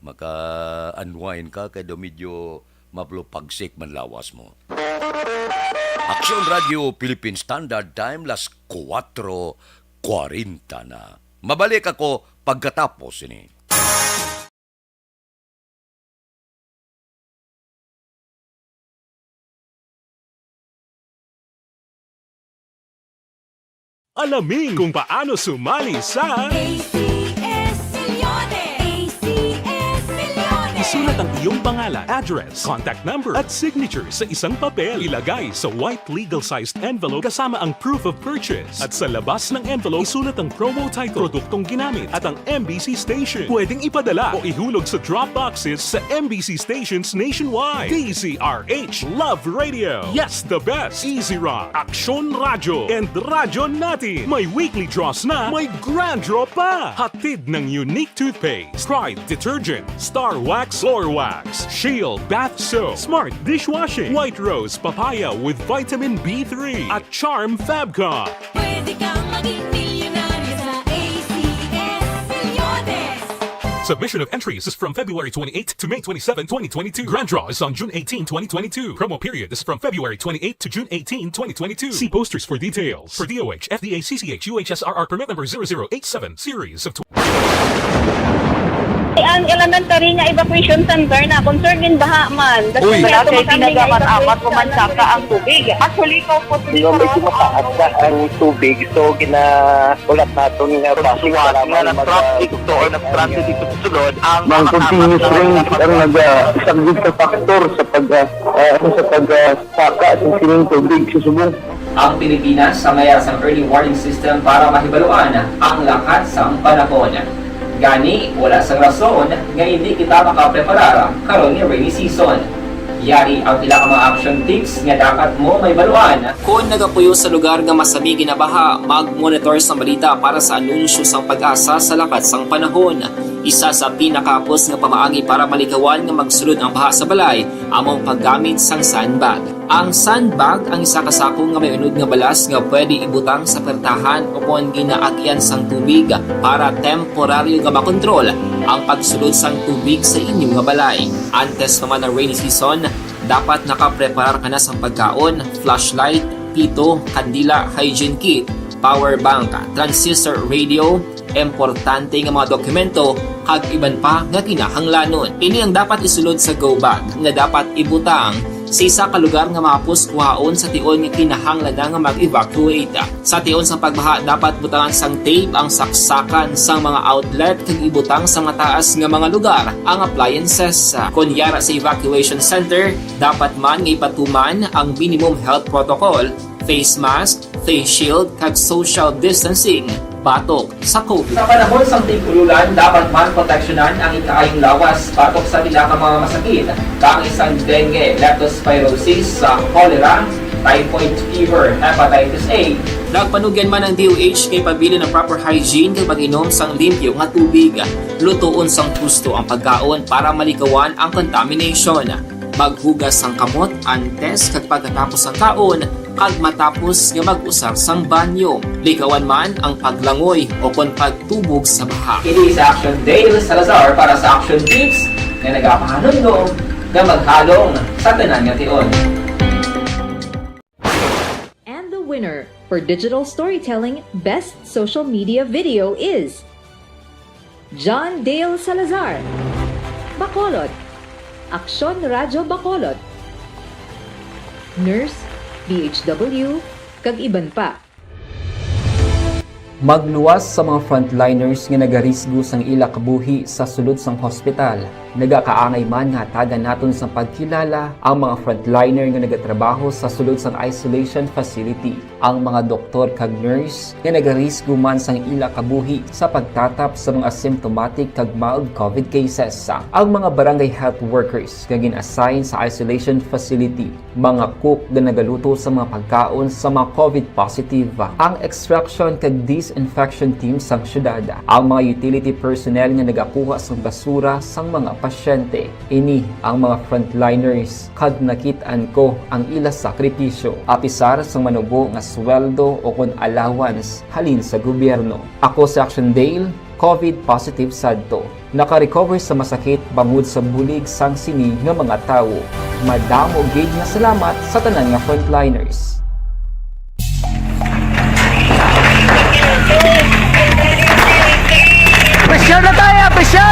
Maka-unwind ka, kaya daw medyo maplupagsik man lawas mo. Aksyon Radio Philippine Standard Time, las 4:40 na. Mabalik ako pagkatapos ini. Alamin kung paano sumali sa ACS Milyones! ACS Milyones! isulat ang iyong pangalan, address, contact number at signature sa isang papel. Ilagay sa white legal-sized envelope kasama ang proof of purchase. At sa labas ng envelope, isulat ang promo title, produktong ginamit at ang MBC station. Pwedeng ipadala o ihulog sa drop boxes sa MBC stations nationwide. DZRH Love Radio. Yes, the best. Easy Rock, Aksyon Radyo, and Radyo Natin. May weekly draws na, may grand draw pa. Hatid ng unique toothpaste, Pride Detergent, Star Wax Floor Wax, Shield Bath Soap, Smart Dishwashing, White Rose Papaya with Vitamin B3, at Charm Fabcon. Pwede kang maging milyonaryo sa ACS Milyones. Submission of entries is from February 28 to May 27, 2022. Grand draw is on June 18, 2022. Promo period is from February 28 to June 18, 2022. See posters for details. For DOH, FDA, CCH, UHSRR permit number 0087, series of Ang elementary nga evacuation center na concern din baha man. Uy, kay pinagamat-amat kumansaka ang tubig. Actually, ikaw po medyo mataas na ang tubig. So, ginaulat natin nga basuhan nga ng traffic to or nag-transit dito sa sulod. Ang continuous rain ang isang good factor sa pagsaka sa sining tubig sa subong. Ang Pilipinas sa mayas ng early warning system para mahibaluan ang lakas ng panahon. Gani, wala sang rason nga hindi kita makapreparar karon ni rainy season. Yari ang pila ka mga action tips nga dapat mo may baluan. Kung nagapuyo sa lugar nga masabi ginabaha, mag-monitor sa balita para sa anunsyo sang pag-asa sa lakas sang panahon. Isa sa pinakapos nga pamaagi para malikawan nga magsulod ang baha sa balay, among paggamit sang sandbag. Ang sandbag ang isa ka sako nga may unod nga balas nga pwede ibutang sa pertahan upon ginaagyan sang tubig para temporaryo nga makontrol ang pagsulod sang tubig sa inyong nga balay. Antes naman ng rainy season, dapat nakapreparar ka na sang pagkaon, flashlight, pito, kandila, hygiene kit, power bank, transistor radio, importante nga mga dokumento kag iban pa nga kinahanglanon. Ini ang dapat isulod sa go bag nga dapat ibutang sa isa ka lugar nga mapus kuhaon sa tion nga kinahanglan nga mag-evacuate. Sa tion sa pagbaha dapat butangan sang tape ang saksakan sang mga outlet kag ibutang sa mataas nga mga lugar ang appliances. Kunyara sa evacuation center, dapat man nga ipatuman ang minimum health protocol, face mask, face shield kag social distancing batok sa COVID. Sa panahon sa tig-ululan, dapat man proteksyonan ang ikaayong lawas batok sa pila ka mga masakit. Kang isang dengue, leptospirosis, cholera, typhoid fever, hepatitis A. Nagpanugyan man ang DOH kay pabili ng proper hygiene kay pag-inom sang limpyo nga tubig. Lutuon sang gusto ang pagkaon para malikawan ang contamination. Maghugas sang kamot antes kag pagkatapos ang kaon kag matapos nga mag-usar sang banyo. Likawan man ang paglangoy o kon pagtubog sa baha. Kini sa Action Dale Salazar para sa action tips nga nagapahanundong nga maghalong sa tanan nga tion. And the winner for Digital Storytelling Best Social Media Video is John Dale Salazar, Bacolod, Aksyon Radyo Bacolod, Nurse, DHW, kag iban pa. Magluwas sa mga frontliners nga nagarisgo sang ila kabuhi sa sulod sang hospital. Nagakaangay man nga tagan naton sa pagkilala ang mga frontliner nga nagatrabaho sa sulod sang isolation facility. Ang mga doktor kag nurse nga nagarisgo man sang ila kabuhi sa pagtatap sa mga asymptomatic kag mild COVID cases. Ang mga barangay health workers nga gin-assign sa isolation facility, mga cook nga nagaluto sa mga pagkaon sa mga COVID positive. Ang extraction kag disinfection team sang syudad, ang mga utility personnel nga nagakuha sang basura sang mga pasyente. Ini ang mga frontliners kag nakit-an ko ang ila sakripisyo apisar sang manubo nga sweldo o kon allowance halin sa gobyerno. Ako sa Action Dale, COVID positive sadto. Naka-recover sa masakit bangod sa bulig sang sini nga mga tawo. Madamo gid nga salamat sa tanan nga frontliners. Pressure na tayo! Pressure!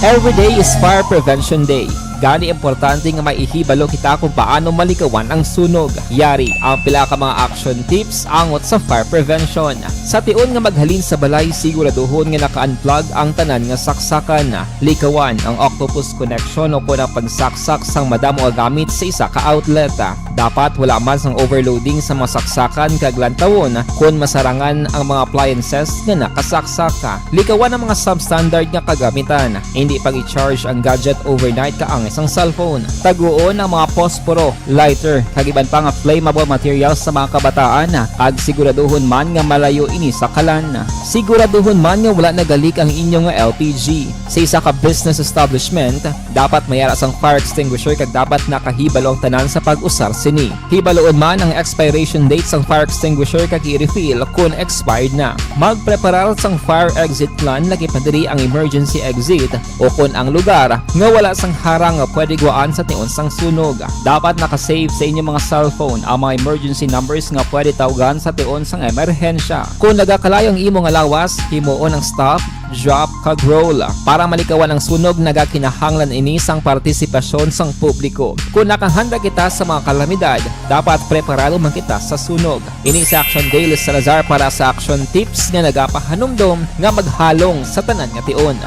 Every day is Fire Prevention Day. Gani importante nga maihibalo kita kung paano malikawan ang sunog. Yari ang pila ka mga action tips angot sa fire prevention. Sa tion nga maghalin sa balay, siguraduhon nga naka-unplug ang tanan nga saksakan. Likawan ang octopus connection o kung ang pagsaksak sang madamo nga gamit sa isa ka outlet. Dapat wala man sang overloading sa mga saksakan kag lantawon kung masarangan ang mga appliances nga nakasaksaka. Likawan ang mga substandard nga kagamitan. Hindi pag i-charge ang gadget overnight kaang isang cellphone. Taguon ang mga posporo, lighter, kag iban pa nga flammable materials sa mga kabataan. Ag siguraduhon man nga malayo ini sa kalan. Siguraduhon man nga wala nagalik ang inyong nga LPG. Sa isa ka business establishment, dapat mayara sang fire extinguisher kag dapat nakahibalo ang tanan sa pag-usar sini. Hibaloon man ang expiration date sang fire extinguisher kag i-refill kung expired na. Magpreparar sang fire exit plan lagi pa diri ang emergency exit o kung ang lugar nga wala sang harang nga pwede guaan sa tion sang sunog. Dapat nakasave sa inyong mga cellphone ang mga emergency numbers nga pwede tawagan sa tion sang emerhensya. Kung nagakalayo ang imong alawas, himuon ang stop, drop, kag roll. Para malikawan ang sunog, nagakinahanglan ini sang partisipasyon sang publiko. Kung nakahanda kita sa mga kalamidad, dapat preparado man kita sa sunog. Ini sa Action Daily Salazar para sa action tips nga nagapahanumdom nga maghalong sa tanan nga tion.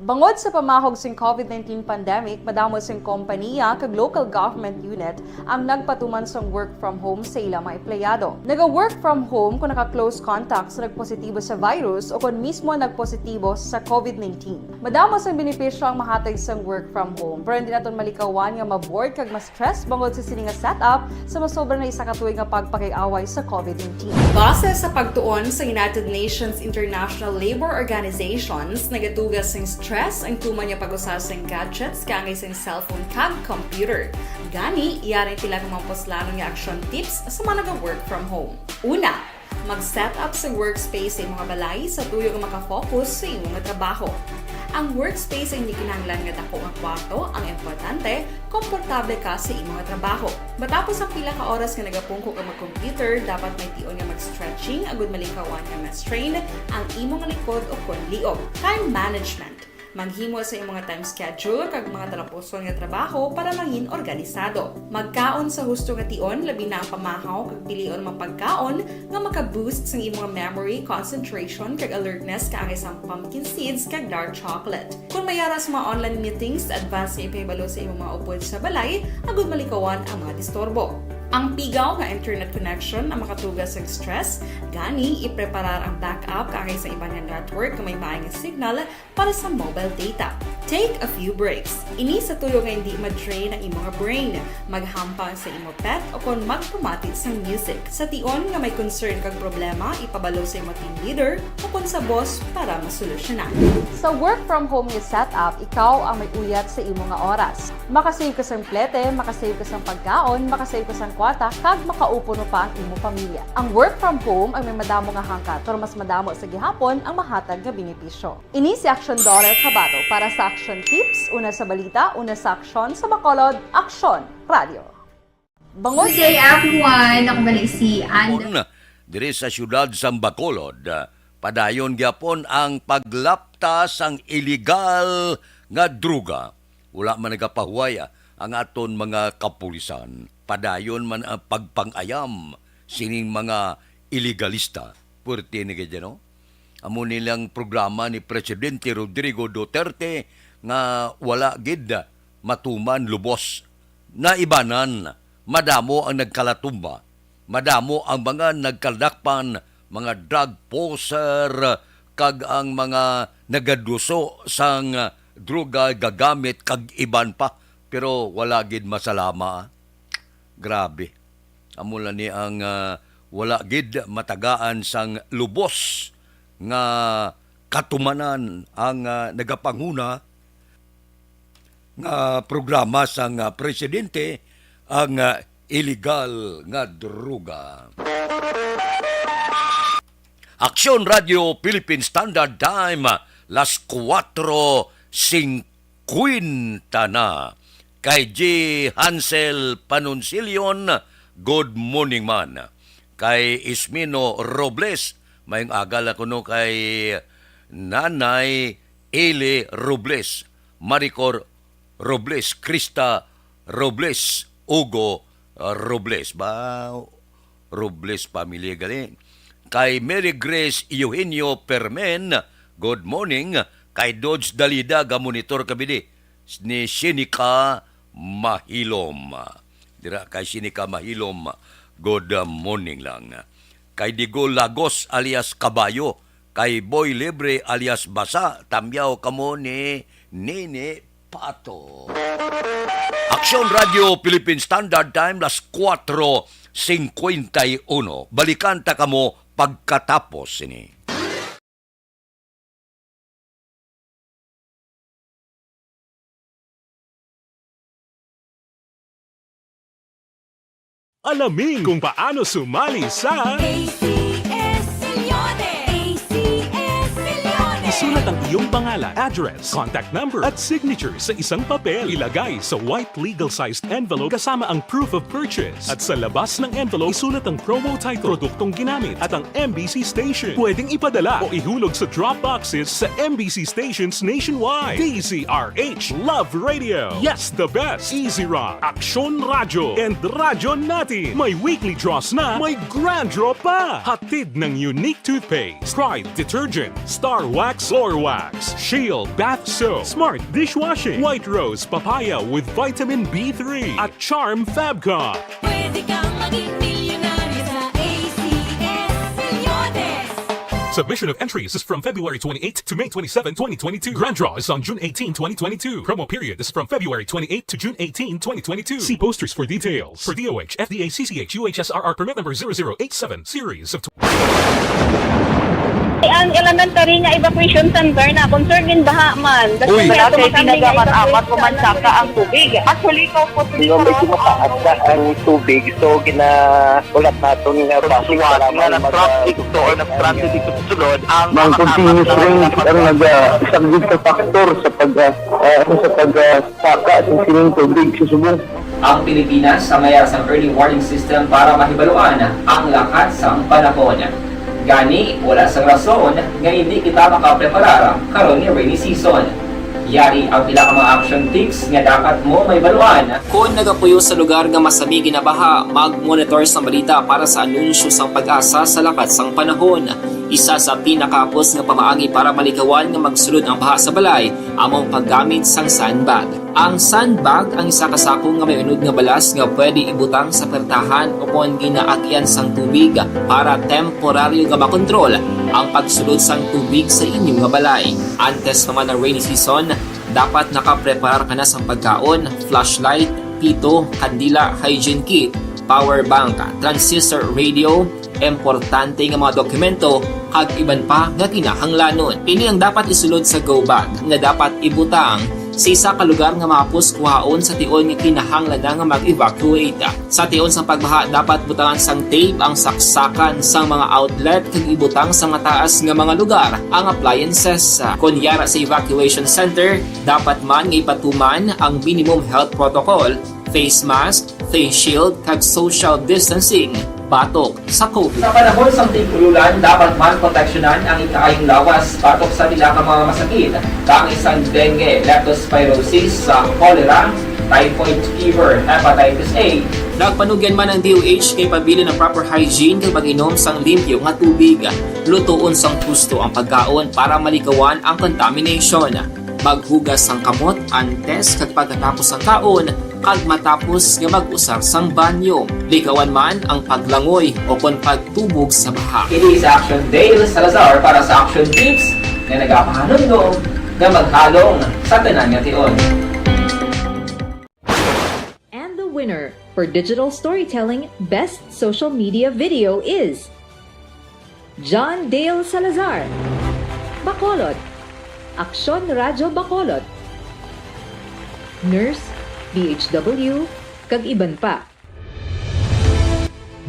Bangod sa pamahog sing COVID-19 pandemic, madamo sing kompanya kag local government unit ang nagpatuman sang work from home sa ilang mga empleyado. Naga-work from home kung naka-close contact sa nagpositibo sa virus o kung mismo nagpositibo sa COVID-19. Madamo sang benepisyo ang mahatag sang work from home, pero hindi naton malikawan nga ma-bored kag ma-stress bangod sa sini nga setup sa masobra na isa ka tuig nga pagpakiaway sa COVID-19. Base sa pagtuon sa United Nations International Labour Organizations, nagatugas sing stress ang tuman niya pag-usar sa gadgets kangay sa cellphone kag computer. Gani, iyaring tila ng mga poslanong nga action tips sa mga nag-work from home. Una, mag-set up sa workspace sa mga balay sa tuyo nga makafocus sa imong trabaho. Ang workspace ay hindi kinahanglan nga dako ang kwarto, ang importante, komportable ka sa imong trabaho. Matapos ang pila ka oras nga nagapungko ka mag-computer, dapat may tion nga mag-stretching agud malikawan nga ma-strain ang imong likod o kon liog. Time management. Maghimo sa imong time schedule kag mga talapuson nga trabaho para maging organisado. Magkaon sa husto nga tion, labi na ang pamahaw kag pilion mang pagkaon nga maka-boost sa imong memory, concentration kag alertness kaangay sang pumpkin seeds kag dark chocolate. Kung mayaras mga online meetings, advance nga ipahibalo sa imong mga upod sa balay, agud malikawan ang mga disturbo. Ang pigaw nga internet connection ang makatugas sa stress, gani ipreparar ang backup kaangay sa ibang network nga may maayong signal para sa mobile data. Take a few breaks. Ini sa tuyo nga hindi ma-drain ang imong brain, maghampang sa imong pet o kung magpumatid sa music. Sa tion nga may concern kag problema, ipabalo sa imong team leader o kung sa boss para masolusyonan. Sa work from home nga setup, ikaw ang may uyat sa imong nga oras. Makasave ka sa plete, makasave ka sa pagkaon, makasave ka sa kwata, kag makaupo no pa ang imong pamilya. Ang work from home ay may madamo nga hangkat, pero mas madamo sa gihapon ang mahatag nga benepisyo. Ini si Action Dollar Kabato para sa action tips, una sa balita, una sa aksyon sa Bacolod, Aksyon Radio. Good day everyone! Ako balik si Ann. Diri sa syudad sa Bacolod, padayon gyapon ang paglaptas ang illegal nga druga. Wala man nagapahuwaya ang aton mga kapulisan. Padayon man ang pagpangayam sining mga illegalista. Puwerte ni kaya, no? Amo nilang programa ni Presidente Rodrigo Duterte nga wala gid matuman lubos. Naibanan, madamo ang nagkalatumba. Madamo ang mga nagkaldakpan, mga drug poser, kag ang mga nagaduso sang druga gagamit kag iban pa. Pero wala gid masalama. Grabe. Amula ni ang wala gid matagaan sang lubos nga katumanan ang nagapanguna nga programa sang presidente ang illegal nga druga. Aksyon Radio Philippine Standard Time las 4:50 na. Kay G. Hansel Panunsilion, good morning man. Kay Ismino Robles, mayong agal ako no kay Nanay Ele Robles, Maricor Robles, Krista Robles, Ugo Robles. Robles pamilya galing. Kay Mary Grace Eugenio Permen, good morning. Kay Dodge Dalida, gamonitor kabidi. Ni Sinika Mahilom. Dira kay Sinika Mahilom, good morning lang. Kay Digo Lagos alias Kabayo. Kay Boy Libre alias Basa. Tamyaw kamo ni Nene Pato. Aksyon Radio Philippine Standard Time, las 4:51. Balikan ta kamo pagkatapos ini. Alamin kung paano sumali sa ACS Milyones! ACS Milyones! Isulat ang iyong pangalan, address, contact number at signature sa isang papel. Ilagay sa white legal-sized envelope kasama ang proof of purchase. At sa labas ng envelope, isulat ang promo title, produktong ginamit at ang MBC station. Pwedeng ipadala o ihulog sa drop boxes sa MBC stations nationwide. DZRH, Love Radio. Yes, the best. Easy Rock, Aksyon Radio, and Radyo Natin. May weekly draws na, may grand draw pa. Hatid ng unique toothpaste, Pride Detergent, Star Wax Floor Wax, Shield Bath Soap, Smart Dishwashing, White Rose Papaya with Vitamin B3, at Charm Fabcon. Pwede kang maging milyonaryo sa ACS Milyones! Submission of entries is from February 28 to May 27, 2022. Grand draw is on June 18, 2022. Promo period is from February 28 to June 18, 2022. See posters for details. For DOH, FDA, CCH, UHSRR permit number 0087, series of... Ang elementary nga evacuation center na concern din baha man. Uy, kaya kasi tumakami nga pinagamat-amat kumansaka ang tubig. Actually, ikaw po medyo mataas na ang tubig. So, ulat natin nga basuwag nga ng traffic to or nag-transit dito sa sulod. Ang continuous rain ang isang good factor sa pagsaka ng sining tubig sa subong. Ang Pilipinas sa mayas ang early warning system para mahibaluan ang lakas ng panahon. Gani, wala sang rason nga hindi kita makapreparar karon ni rainy season. Yari ang pila ka mga action tips nga dapat mo may baluan. Kung nagapuyo sa lugar nga masabi ginabaha, mag-monitor sa balita para sa anunsyo sang pag-asa sa lakat sang panahon. Isa sa pinakapos nga pamaagi para malikawan nga magsulod ang baha sa balay, among paggamit sang sandbag. Ang sandbag ang isa ka sako nga may unod nga balas nga pwede ibutang sa pertahan upon ginaagyan sang tubig para temporaryo nga makontrol ang pagsulod sang tubig sa inyong nga balay. Antes naman ng rainy season, dapat nakapreparar ka na sang pagkaon, flashlight, pito, kandila, hygiene kit, power bank, transistor radio, importante nga mga dokumento kag iban pa nga kinahanglanon. Ini ang dapat isulod sa go bag nga dapat ibutang sa isa ka lugar nga mapos kuhaon sa tion nga kinahanglan nga mag-evacuate. Sa tion sa pagbaha dapat butangan sang tape ang saksakan sang mga outlet kag ibutang sa mataas nga mga lugar ang appliances. Kunyara sa evacuation center, dapat man nga ipatuman ang minimum health protocol, face mask, face shield kag social distancing. Batok sa COVID. Sa panahon sa tigululan, dapat man proteksyonan ang ikaayong lawas batok sa pila ka mga masakit. Kang isang dengue, leptospirosis, cholera, typhoid fever, hepatitis A. Nagpanugyan man ang DOH kay pabili ng proper hygiene kay pag-inom sang limpyo nga tubig. Lutuon sang gusto ang pagkaon para malikawan ang contamination. Maghugas sang kamot antes kag pagkatapos ang kaon kag matapos nga mag-usar sang banyo. Likawan man ang paglangoy o kon pagtubog sa baha. Kini sa Action Dale Salazar para sa Action Tips na nagapahanundong nga maghalong sa tanan nga tion. And the winner for Digital Storytelling Best Social Media Video is John Dale Salazar, Bacolod, Aksyon Radio Bacolod, Nurse, DHW, kag iban pa.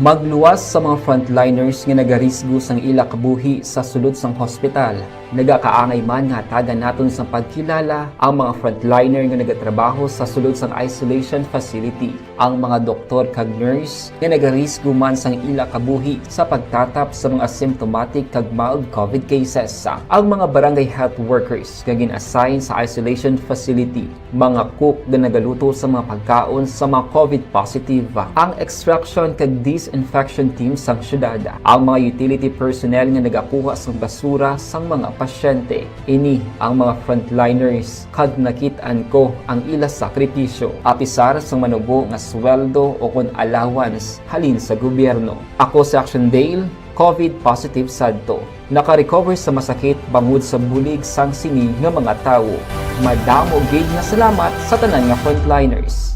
Magluwas sa mga frontliners nga nagarisgo sang ila kabuhi sa sulod sang hospital. Nagakaangay man nga tagan naton sa pagkilala ang mga frontliner nga nagatrabaho sa sulod sang isolation facility, ang mga doktor kag nurse nga nagarisgo man sang ila kabuhi sa pagtatap sa mga symptomatic kag mild COVID cases. Ang mga barangay health workers nga gin-assign sa isolation facility, mga cook nga nagaluto sa mga pagkaon sa mga COVID positive, ang extraction kag disinfection team sang syudad, ang mga utility personnel nga nagakuha sang basura sang mga pasyente. Ini ang mga frontliners kag nakit-an ko ang ila sakripisyo apisar sang manubo nga sweldo o kun allowance halin sa gobyerno. Ako si Action Dale, COVID positive sadto. Naka-recover sa masakit bangod sa bulig sang sini nga mga tawo. Madamo gid nga salamat sa tanan nga frontliners.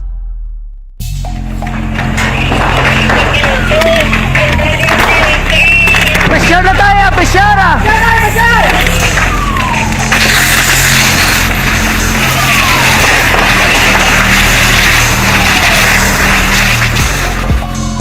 Presyara tayo! Presyara!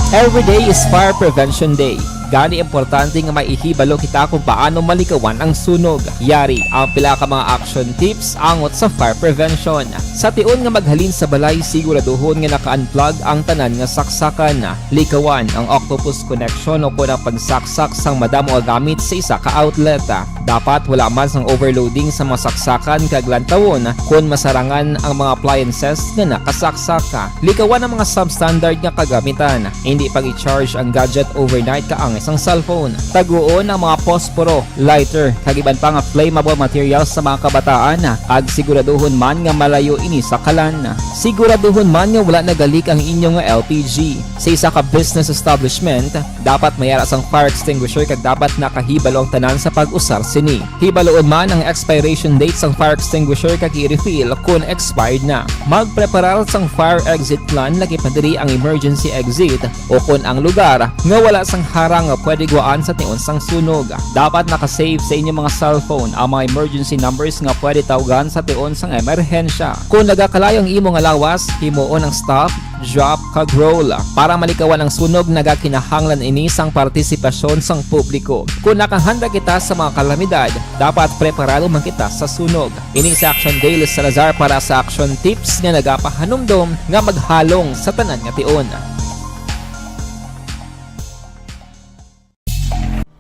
Every day is Fire Prevention Day. Gani importante nga maihibalo kita kung paano malikawan ang sunog. Yari ang pila ka mga action tips angot sa fire prevention. Sa tion nga maghalin sa balay, siguraduhon nga naka-unplug ang tanan nga saksakan. Likawan ang octopus connection o kung ang pagsaksak sang madamo gamit sa isa ka outlet. Dapat wala man sang overloading sa mga saksakan kag lantawon kung masarangan ang mga appliances nga nakasaksaka. Likawan ang mga substandard nga kagamitan. Hindi pag i-charge ang gadget overnight kaang isang cellphone. Taguon ang mga posporo, lighter, kag iban pa nga flammable materials sa mga kabataan. Ag siguraduhon man nga malayo ini sa kalan. Siguraduhon man nga wala nagalik ang inyong nga LPG. Sa isa ka business establishment, dapat mayara sang fire extinguisher kag dapat nakahibalo ang tanan sa pag-usar sini. Hibaloon man ang expiration date sang fire extinguisher kag i-refill kung expired na. Magpreparar sang fire exit plan lagi pa diri ang emergency exit o kung ang lugar nga wala sang harang nga pwede guaan sa tion sang sunog. Dapat nakasave sa inyong mga cellphone ang mga emergency numbers nga pwede tawagan sa tion sang emerhensya. Kung nagakalayo ang imong lawas, himuon ang stop, drop, kag roll. Para malikawan ang sunog, nagakinahanglan ini sang partisipasyon sang publiko. Kung nakahanda kita sa mga kalamidad, dapat preparado man kita sa sunog. Ini sa Action Dale Salazar para sa action tips nga nagapahanumdom nga maghalong sa tanan nga tion.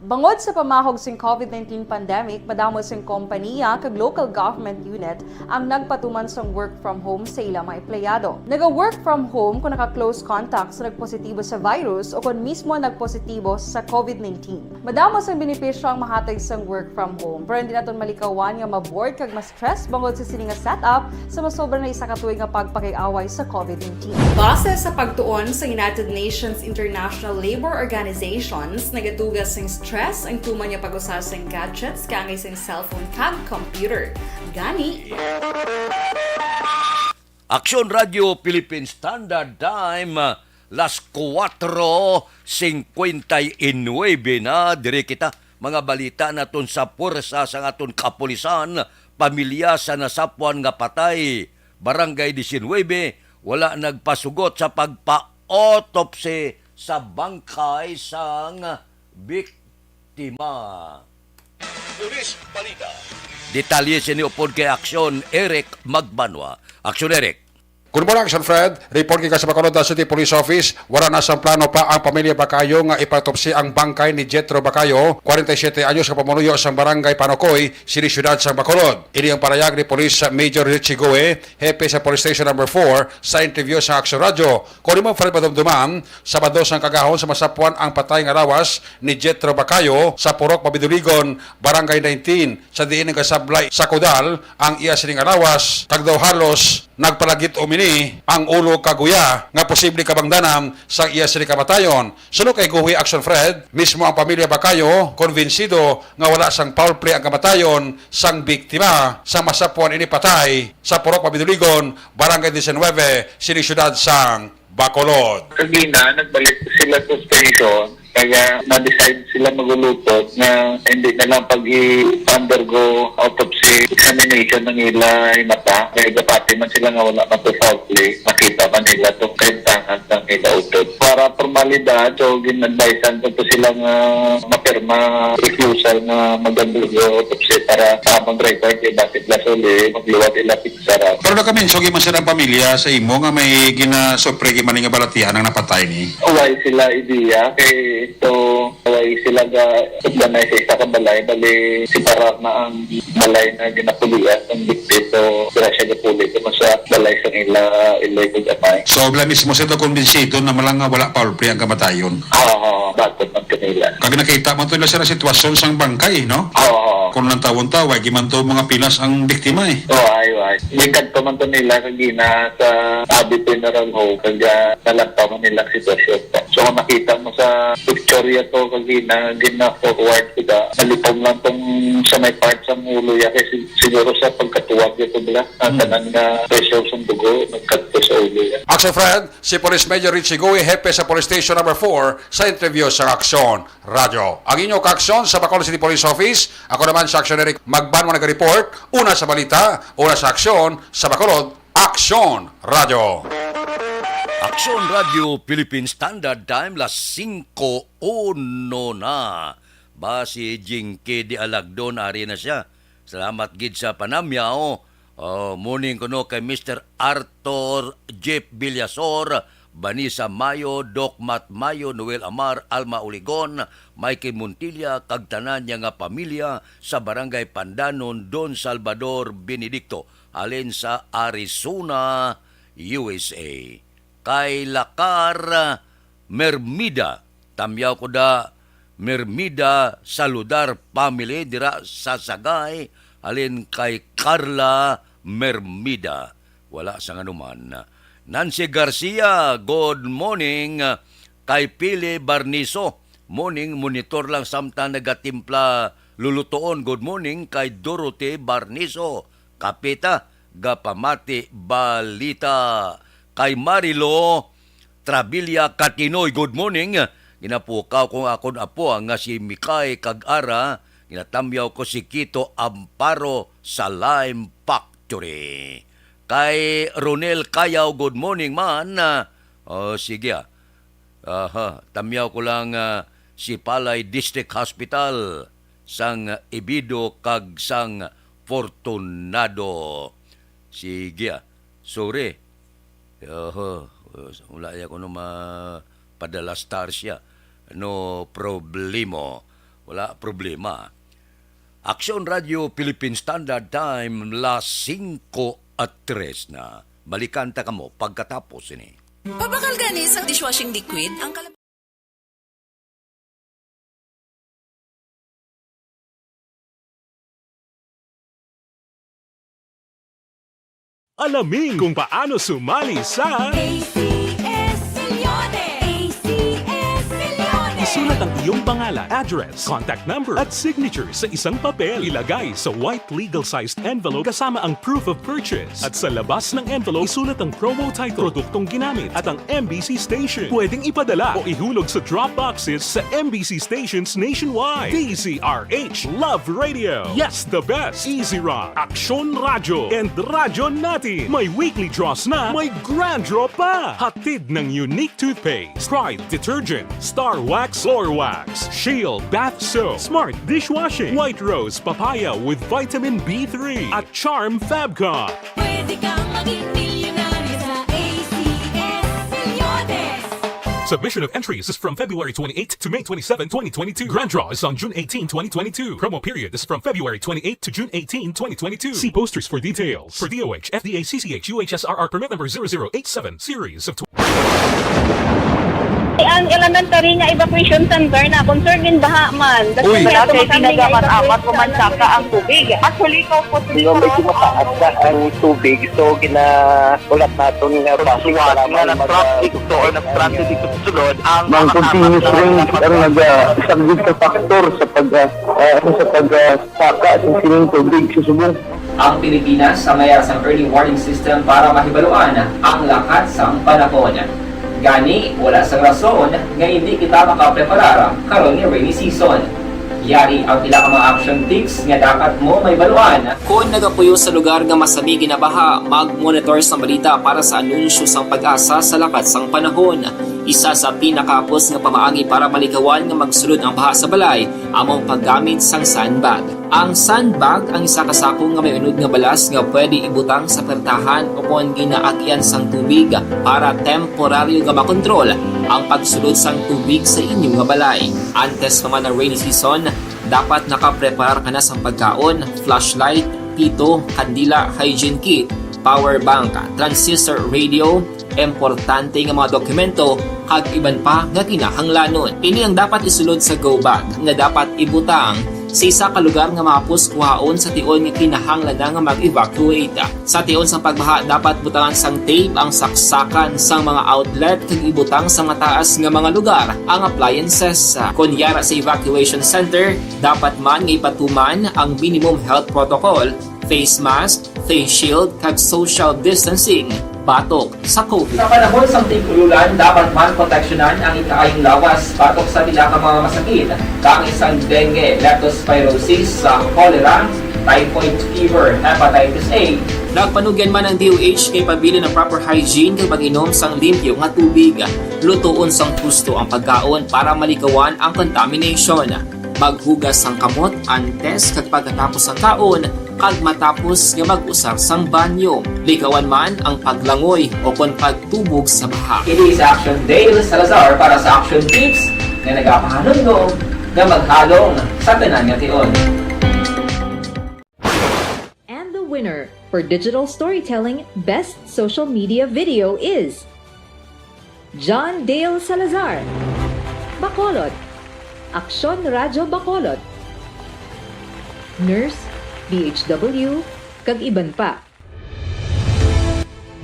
Bangod sa pamahog sing COVID-19 pandemic, madamo sing kompanya kag local government unit ang nagpatuman sang work from home sa ilang mga empleyado. Naga-work from home kung naka-close contact sa nagpositibo sa virus o kung mismo nagpositibo sa COVID-19. Madamo sang benepisyo ang mahatag sang work from home, pero hindi naton malikawan nga ma-bored kag ma-stress bangod sa sini nga setup sa masobra na isa ka tuig nga pagpakiaway sa COVID-19. Base sa pagtuon sa United Nations International Labour Organizations, nagatugas sing stress ang tuman niya pag-usar sa gadgets kangay sa cellphone kag computer. Gani. Aksyon Radio Philippine Standard Time, las 4:59 na dire kita mga balita naton sa puwersa sa aton kapulisan, pamilya sa nasapuan nga patay, Barangay 19 wala nagpasugot sa pagpa-autopsy sa bangkay sang biktima. Pulis Balita. Detalye siniupod kay Aksyon Eric Magbanwa. Aksyon Eric. Good morning, Action Fred. Report kay sa Bacolod City Police Office. Wala na sa plano pa ang pamilya Bacayo nga ipatopsi ang bangkay ni Jetro Bacayo, 47 anyos ka pamunuyo sa barangay Panocoy, City Ciudad sa Bacolod. Ini ang parayag ni Police Major Richie Goe, hepe sa Police Station number 4 sa interview sa Action Radio. Kung mo Fred Padumduman, Sabado sang kagahon sa masapuan ang patay nga rawas ni Jetro Bacayo sa Purok Mabiduligon, Barangay 19 sa diin ng kasablay sa Kudal. Ang iya sining rawas tagdaw halos nagpalagit umini ang ulo kaguya nga posible kabangdanam sa iya sini kamatayon. Sunod kay Guhi Action Fred, mismo ang pamilya Bacayo konbensido nga wala sang foul play ang kamatayon sang biktima sa masapuan ini patay sa Purok Mabiduligon, Barangay 19, City Ciudad sang Bacolod. Kagina, nagbalik sila sa station kaya na-decide sila magulutot na hindi na lang pag-i-undergo autopsy examination ng ilay mata. Kaya dapati man sila nga wala na to foul play. Makita man nila to kenta lahat ng idautot. Para formalidad, so ginadvisean ko po silang mapirma refusal na mag-undergo autopsy para mag-record bakit lasuli, magluwat ilapit sarap. Pero kami, so giman sa pamilya sa imo nga may ginasopre giman nga balatian ang napatay ni. Away sila ideya kay ito away sila ga ganay sa isa ka balay bali separat na ang balay na ginapulian ang biktim so sila siya gapuli kung sa balay sa ila ko gamay. So bla mismo sa kumbinsido na malang nga wala foul play ang kamatayon. Oo, bakit man kanila. Kag nakita man to sa sitwasyon sang bangkay, no? Oo. Kung nang tawon-tawa giman to mga pilas ang biktima eh. Oo, ay. Likat pa man to nila kagina sa Abbey Funeral Home kaya nalagpaw man nilang sitwasyon. So kung nakita mo sa picture to kagina gina-forward ko da nalipong lang tong sa may part sa mulo ya kasi siguro sa pagkatuwag ito bala tanan na pressure sa dugo nagkadto sa ulo ya. Action friend, si Police Major Richie Gui, hepe sa Police Station number 4 sa interview sa Aksyon Radio. Ang inyong ka-aksyon sa Bacolod City Police Office, ako naman si Action Eric Magban mo nag-report, una sa balita, una sa aksyon sa Bacolod, Aksyon Radio. Aksyon Radio Philippine Standard Time las 5:01 na. Basi Jinky di Alagdon ari na siya. Salamat gid sa panamyaw. Morning ko no kay Mr. Arthur Jeff Villasor, Vanessa Mayo, Doc Matt Mayo, Noel Amar, Alma Uligon, Mikey Montilla, kag tanan niya nga pamilya sa Barangay Pandanon, Don Salvador Benedicto, alin sa Arizona, USA. Kay Lakar Mermida, tamyaw ko da Mermida Saludar Family dira sa Sagay, alin kay Carla Mermida. Wala sa nganuman. Nancy Garcia, good morning. Kay Pili Barniso, morning, monitor lang samtang nagatimpla lulutoon. Good morning kay Dorothy Barniso, Kapita, Gapamati Balita. Kay Marilo Trabilia Katinoy, good morning. Ginapukaw kong akon apo nga si Mikay Kag-ara, ginatamyaw ko si Kito Amparo sa Lime Factory. Kay Ronel Kayaw, good morning man. Sige tamyaw ko lang si Palay District Hospital sang Ibido kag sang Fortunado. Sige sorry. Wala ko no padala star siya. No problemo. Wala problema. Aksyon Radio Philippine Standard Time las 5:03 na. Balikan ta kamo pagkatapos ini. Pabakal gani sa dishwashing liquid ang Alamin kung paano sumali sa ACS Milyones! ACS Milyones! Isulat ang iyong pangalan, address, contact number at signature sa isang papel. Ilagay sa white legal-sized envelope kasama ang proof of purchase. At sa labas ng envelope, isulat ang promo title, produktong ginamit at ang MBC station. Pwedeng ipadala o ihulog sa drop boxes sa MBC stations nationwide. DZRH, Love Radio. Yes, the best. Easy Rock, Aksyon Radio, and Radyo Natin. May weekly draws na, may grand draw pa. Hatid ng unique toothpaste, Pride Detergent, Star Wax Floor Wax, Shield Bath Soap, Smart Dishwashing, White Rose Papaya with Vitamin B3, at Charm Fabcon. Pwede kang maging milyonaryo sa ACS Milyones! Submission of entries is from February 28 to May 27, 2022. Grand draw is on June 18, 2022. Promo period is from February 28 to June 18, 2022. See posters for details. For DOH, FDA, CCH, UHSRR permit number 0087, series of Ang elementary nga evacuation center na concern din baha man. Uy, kay ginagamat-amat kumansaka ang tubig. Actually, ikaw po medyo mataas na ang tubig. So, ulat natin nga basuhan nga ng traffic to or nag-transit dito sa sulod. Ang continuous rain ang isang good factor sa pagsaka at sining tubig sa subong. Ang Pilipinas sa mayroon ng early warning system para mahibaluan ang lakat sang panahon. Gani, wala sa rason nga hindi kita makapreparara karon ni rainy season. Yari ang pila ka mga action tips nga dapat mo may baluan. Kung nagapuyo sa lugar nga masami ginabaha, mag-monitor sa balita para sa anunsyo sang pag-asa sa lakat sang panahon. Isa sa pinakapos nga pamaagi para malikawan nga magsulod ang baha sa balay, among paggamit sang sandbag. Ang sandbag ang isa kasakong nga may unod nga balas nga pwede ibutang sa pertahan upon ginaagyan sang tubig para temporaryo nga makontrol ang pagsulod sang tubig sa inyong nga balay. Antes naman ng rainy season, dapat nakapreparar ka na sa pagkaon, flashlight, pito, kandila, hygiene kit, power bank, transistor radio, importante nga mga dokumento kag iban pa nga kinahanglanon. Ini ang dapat isulod sa go bag nga dapat ibutang sa isa ka lugar nga mapus kuhaon sa tion nga kinahanglan nga mag-evacuate. Sa tion sa pagbaha dapat butangan sang tape ang saksakan sang mga outlet kag ibutang sa mataas nga mga lugar ang appliances. Kunyara sa evacuation center, dapat man nga ipatuman ang minimum health protocol, face mask, face shield kag social distancing batok sa COVID. Sa panahon sa tig-ululan, dapat man proteksyonan ang ikaayong lawas batok sa pila ka mga masakit, kang isang dengue, leptospirosis, cholera, typhoid fever, hepatitis A. Nagpanugyan man ang DOH kay pabili ng proper hygiene kay pag-inom sang limpyo nga tubig. Lutuon sang gusto ang pagkaon para malikawan ang contamination. Maghugas sang kamot antes kag pagkatapos ang kaon kag matapos nga mag-usar sang banyo. Likawan man ang paglangoy o kon pagtubog sa baha. Kini sa Action Dale Salazar para sa action tips nga nagapahanundong nga maghalong sa tanan nga tion. And the winner for Digital Storytelling Best Social Media Video is John Dale Salazar, Bacolod, Aksyon Radyo Bacolod, Nurse, DHW, kag iban pa.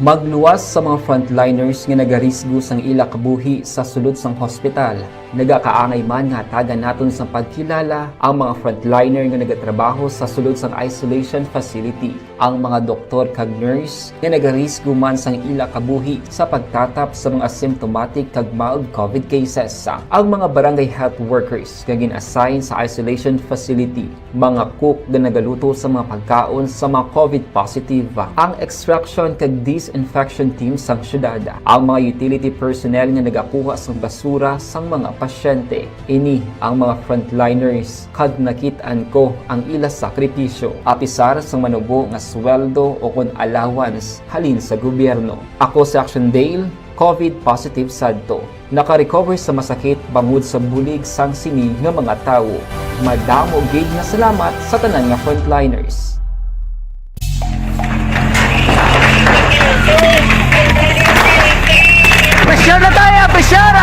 Magluwas sa mga frontliners nga nagarisgo sang ila kabuhi sa sulod sang hospital. Nagakaangay man nga tagan naton sa pagkilala ang mga frontliner nga nagatrabaho sa sulod sang isolation facility. Ang mga doktor kag nurse nga nagarisgo man sang ila kabuhi sa pagtatap sa mga asymptomatic kag mild COVID cases. Ang mga barangay health workers nga gin-assign sa isolation facility, mga cook nga nagaluto sa mga pagkaon sa mga COVID positive. Ang extraction kag disinfection team sang syudad, ang mga utility personnel nga nagakuha sang basura sang mga pasyente. Ini ang mga frontliners kag nakit-an ko ang ila sakripisyo apisar sang manubo nga sweldo o kon allowance halin sa gobyerno. Ako sa Action Dale, COVID positive sadto. Naka-recover sa masakit bangod sa bulig sang sini nga mga tawo. Madamo gid nga salamat sa tanan nga frontliners. Pressure na tayo! Pressure!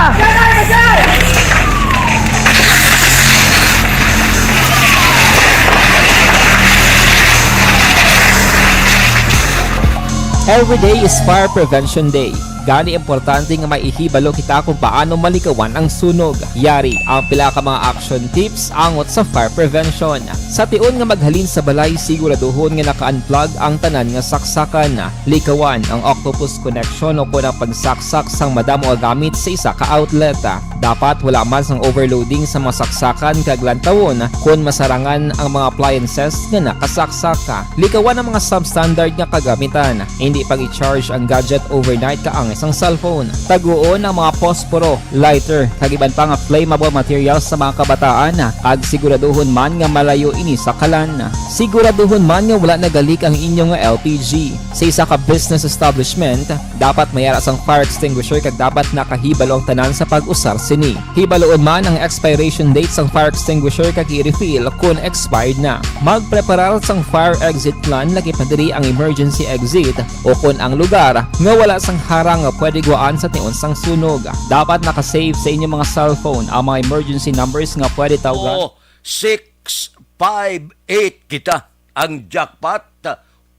Every day is Fire Prevention Day. Gani importante nga maihibalo kita kung paano malikawan ang sunog. Yari ang pila ka mga action tips angot sa fire prevention. Sa tion nga maghalin sa balay, siguraduhon nga naka-unplug ang tanan nga saksakan. Likawan ang octopus connection o kung ang pagsaksak sang madamo nga gamit sa isa ka outlet. Dapat wala man sang overloading sa mga saksakan kag lantawon kung masarangan ang mga appliances nga nakasaksaka. Likawan ang mga substandard nga kagamitan. Hindi pag i-charge ang gadget overnight kaang isang cellphone. Taguon ang mga posporo, lighter, kag iban pa nga flammable materials sa mga kabataan. Ag siguraduhon man nga malayo ini sa kalan. Siguraduhon man nga wala nagalik ang inyong LPG. Sa isa ka business establishment, dapat mayara sang fire extinguisher kag dapat nakahibalo ang tanan sa pag-usar sini. Hibaloon man ang expiration date sang fire extinguisher kag i-refill kung expired na. Magpreparar sang fire exit plan lagi pa diri ang emergency exit o kung ang lugar nga wala sang harang nga pwede guaan sa tion sang sunog. Dapat nakasave sa inyong mga cellphone ang mga emergency numbers nga pwede tawagan. 658 kita ang jackpot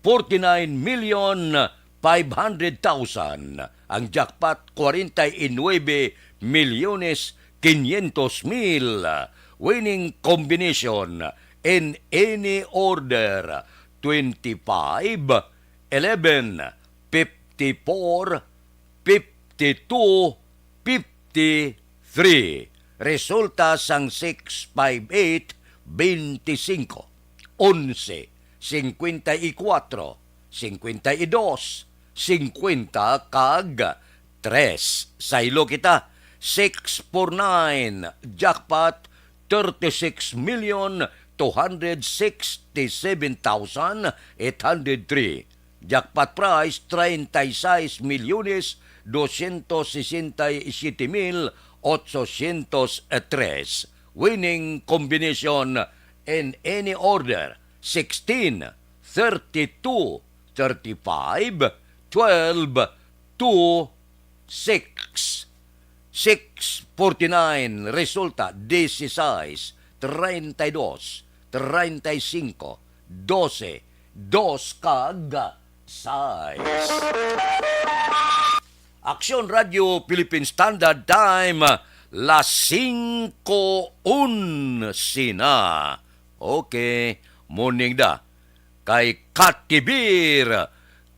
49,500,000. Ang jackpot 49,500,500,000. Winning combination in any order 25, 11, 54, 52, 53. Resulta sang 658 25, 11, 54, 52, 50 kag 3. Saylo kita 649 jackpot 36,267,803. Jackpot prize 36,267,803. Winning combination in any order 16, 32, 35, 12, 2, 6. 649 resulta 16, 32, 35, 12, 2 kag 6. Aksyon Radio Philippine Standard Time las 5:11 na. Okay, morning da. Kay Katibir,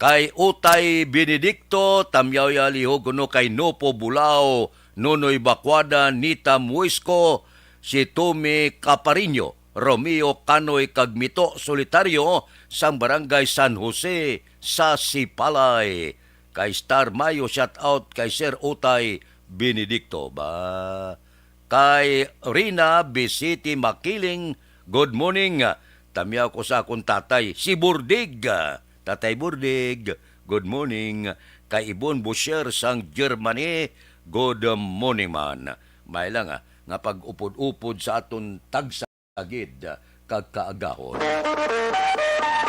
kay Utay Benedicto, Tamyaya Lihogono, kay Nopo Bulao, Nonoy Bakwada, Nita Muisco, si Tome Caparino, Romeo Canoy Kagmito Solitario, sang Barangay San Jose, sa Sipalay. Kay Star Mayo, shout out kay Sir Utay Benedicto ba. Kay Rina Bisiti Makiling, good morning. Tamyaw ko sa akong tatay, si Burdig. Tatay Burdig, good morning. Kay Ibon Busher sang Germany, good morning man. May lang nga pag-upod-upod sa aton tagsagid kag kaagahon.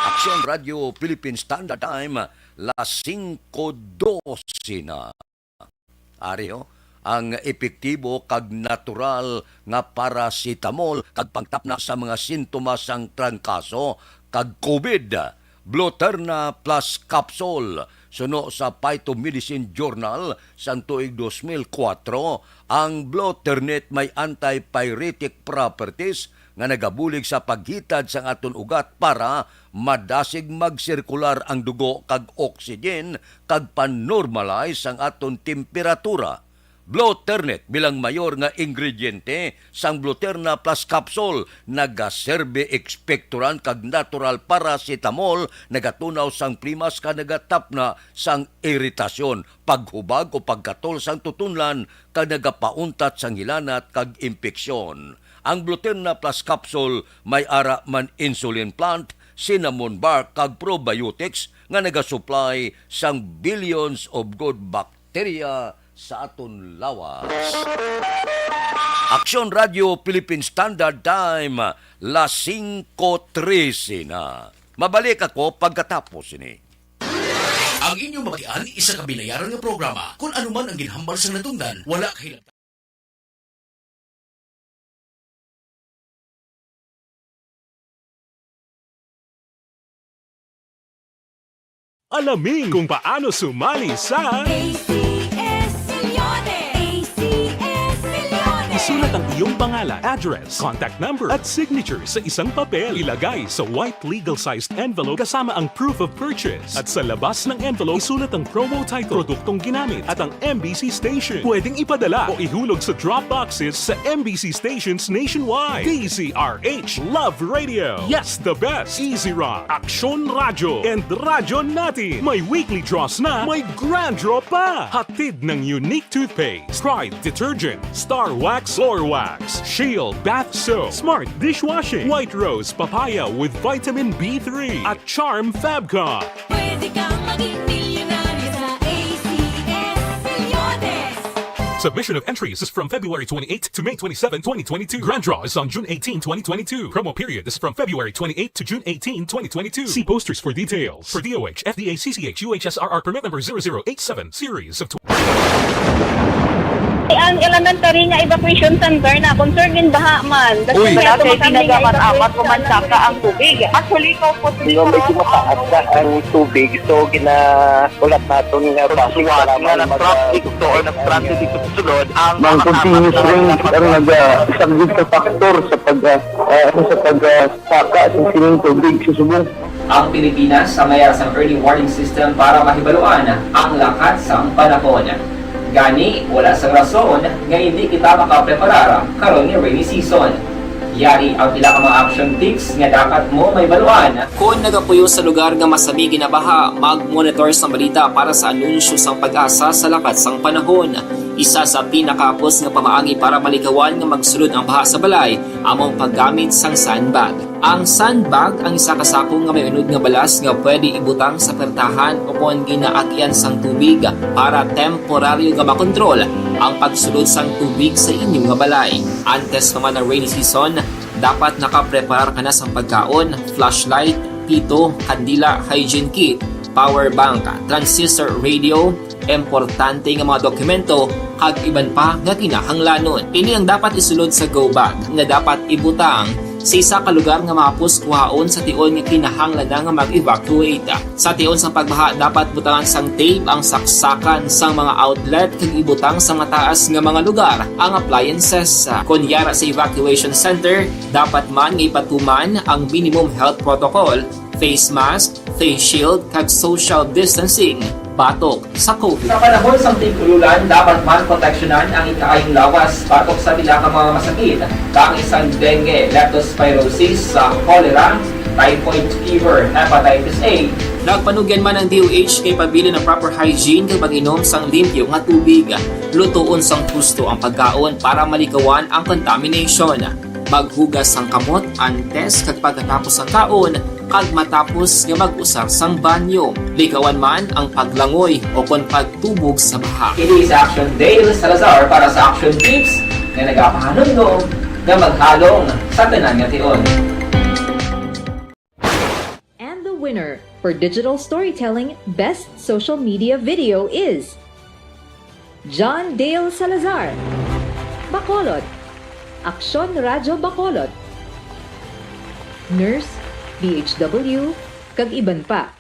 Aksyon Radio Philippine Standard Time, las 5:12 na. Ari ang epektibo kag natural nga paracetamol kag pagtapna sa mga sintomas sang trangkaso kag COVID. Bloterna Plus Capsule suno sa Phytomedicine Journal sang tuig 2004, ang Bloternet may antipyretic properties nga nagabulig sa paghitad sang aton ugat para madasig magsirkular ang dugo kag oxygen kag panormalize ang aton temperatura. Bloternet bilang mayor nga ingrediente sang Bloterna Plus Capsule nagaserbe expectorant kag natural paracetamol nagatunaw sang primas ka nagatapna sang iritasyon, paghubag o pagkatol sang tutunlan kag nagapauntat sang hilanat kag impeksyon. Ang Bloterna Plus Capsule may ara man insulin plant, cinnamon bark kag probiotics nga nagasupply sang billions of good bacteria sa aton lawas. Aksyon Radio Philippine Standard Time, las 5:13 na. Mabalik ako pagkatapos ini. Ang inyong magian, isa ka binayaran nga programa. Kung ano man ang ginhambal sa natungdan, wala kahilang. Alamin kung paano sumali sa isulat ang iyong pangalan, address, contact number at signature sa isang papel. Ilagay sa white legal-sized envelope kasama ang proof of purchase. At sa labas ng envelope, isulat ang promo title, produktong ginamit at ang MBC station. Pwedeng ipadala o ihulog sa drop boxes sa MBC stations nationwide. DZRH Love Radio. Yes, the best. Easy Rock, Aksyon Radio, and Radyo Natin. May weekly draws na, may grand draw pa. Hatid ng unique toothpaste, Pride Detergent, Star Wax Floor Wax, Shield Bath Soap, Smart Dishwashing, White Rose Papaya with Vitamin B3 at Charm Fabcon. Pwede kang maging milyonaryo sa ACS Milyones. Submission of entries is from February 28 to May 27, 2022. Grand draw is on June 18, 2022. Promo period is from February 28 to June 18, 2022. See posters for details. For DOH, FDA, CCH, UHSRR permit number 0087, series of Ang elementary nga evacuation center na concern din baha man. Uy, kasi pinagamat-amat kumansaka ang tubig. Actually, po medyo mataas na ang tubig. So, ginaulat natin nga basuhan nga nag-traffic to or nag-transit dito sa sunod. Ang continuous rain ang nag-sagbit sa factor sa pagsaka sa sining tubig sa subong. Ang Pilipinas sa mayroon sa early warning system para mahibaluan ang lakat sang panahon. Gani, wala sa rason nga hindi kita makapreparar karon ni rainy season. Yari ang pila ka mga action tips nga dapat mo may baluan. Kung nagapuyo sa lugar nga masabi ginabaha, mag-monitor sa balita para sa anunsyo sang pag-asa sa lakat sang panahon. Isa sa pinakapos nga pamaagi para malikawan nga magsulod ang baha sa balay, among paggamit sang sandbag. Ang sandbag ang isa kasakong nga may unod nga balas nga pwede ibutang sa pertahan upon ginaagyan sang tubig para temporaryo nga makontrol ang pagsulod sang tubig sa inyong nga balay. Antes naman ng rainy season, dapat nakapreparar ka na sa pagkaon, flashlight, pito, kandila, hygiene kit, power bank, transistor radio, importante nga mga dokumento, kag iban pa nga kinahanglanon. Ini ang dapat isulod sa go bag nga dapat ibutang sa isa ka lugar nga mapus kuhaon sa tion nga kinahanglan nga mag-evacuate. Sa tion sa pagbaha dapat butangan sang tape ang saksakan sang mga outlet kag ibutang sa mataas nga mga lugar ang appliances. Kunyara sa evacuation center, dapat man nga ipatuman ang minimum health protocol, face mask, face shield kag social distancing batok sa COVID. Sa panahon sa tig-ululan, dapat man proteksyonan ang ikaayong lawas batok sa pila ka mga masakit. Kang isang dengue, leptospirosis, cholera, typhoid fever, hepatitis A. Nagpanugyan man ang DOH kay pabili ng proper hygiene kay pag-inom sang limpyo nga tubig. Lutuon sang husto ang pagkaon para malikawan ang contamination. Maghugas sang kamot antes kag pagkatapos ang kaon kag matapos nga mag-usar sang banyo. Likawan man ang paglangoy o kon pagtubog sa baha. Kini sa Action Dale Salazar para sa action tips nga nagapahanong nga maghalong sa tanan nga tion. And the winner for Digital Storytelling Best Social Media Video is John Dale Salazar, Bacolod, Aksyon Radyo Bacolod, Nurse, DHW, kag iban pa.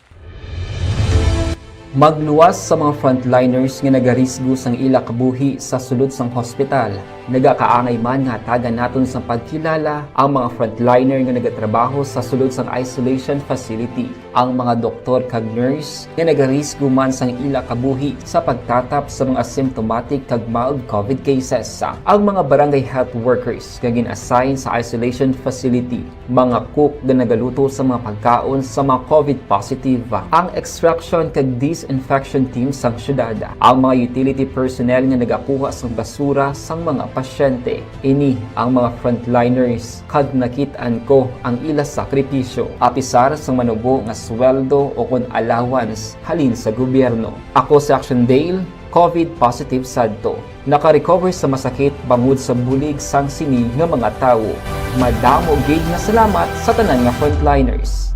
Magluwas sa mga frontliners nga nagarisgo sang ila kabuhi sa sulod sang hospital. Nagakaangay man nga tagan naton sa pagkilala ang mga frontliner nga nagatrabaho sa sulod sang isolation facility. Ang mga doktor kag nurse nga nagarisgo man sang ila kabuhi sa pagtatap sa mga symptomatic kag mild COVID cases. Ang mga barangay health workers nga gin-assign sa isolation facility, mga cook nga nagaluto sa mga pagkaon sa mga COVID positive, ang extraction kag disinfection team sang syudad, ang mga utility personnel nga nagakuha sang basura sang mga pasyente. Ini ang mga frontliners kag nakitaan ko ang ila sakripisyo apisar sang manubo nga sweldo o kon allowance halin sa gobyerno. Ako si Action Dale, COVID positive sadto. Naka-recover sa masakit bangod sa bulig sang sini nga mga tawo. Madamo gid nga salamat sa tanan nga frontliners.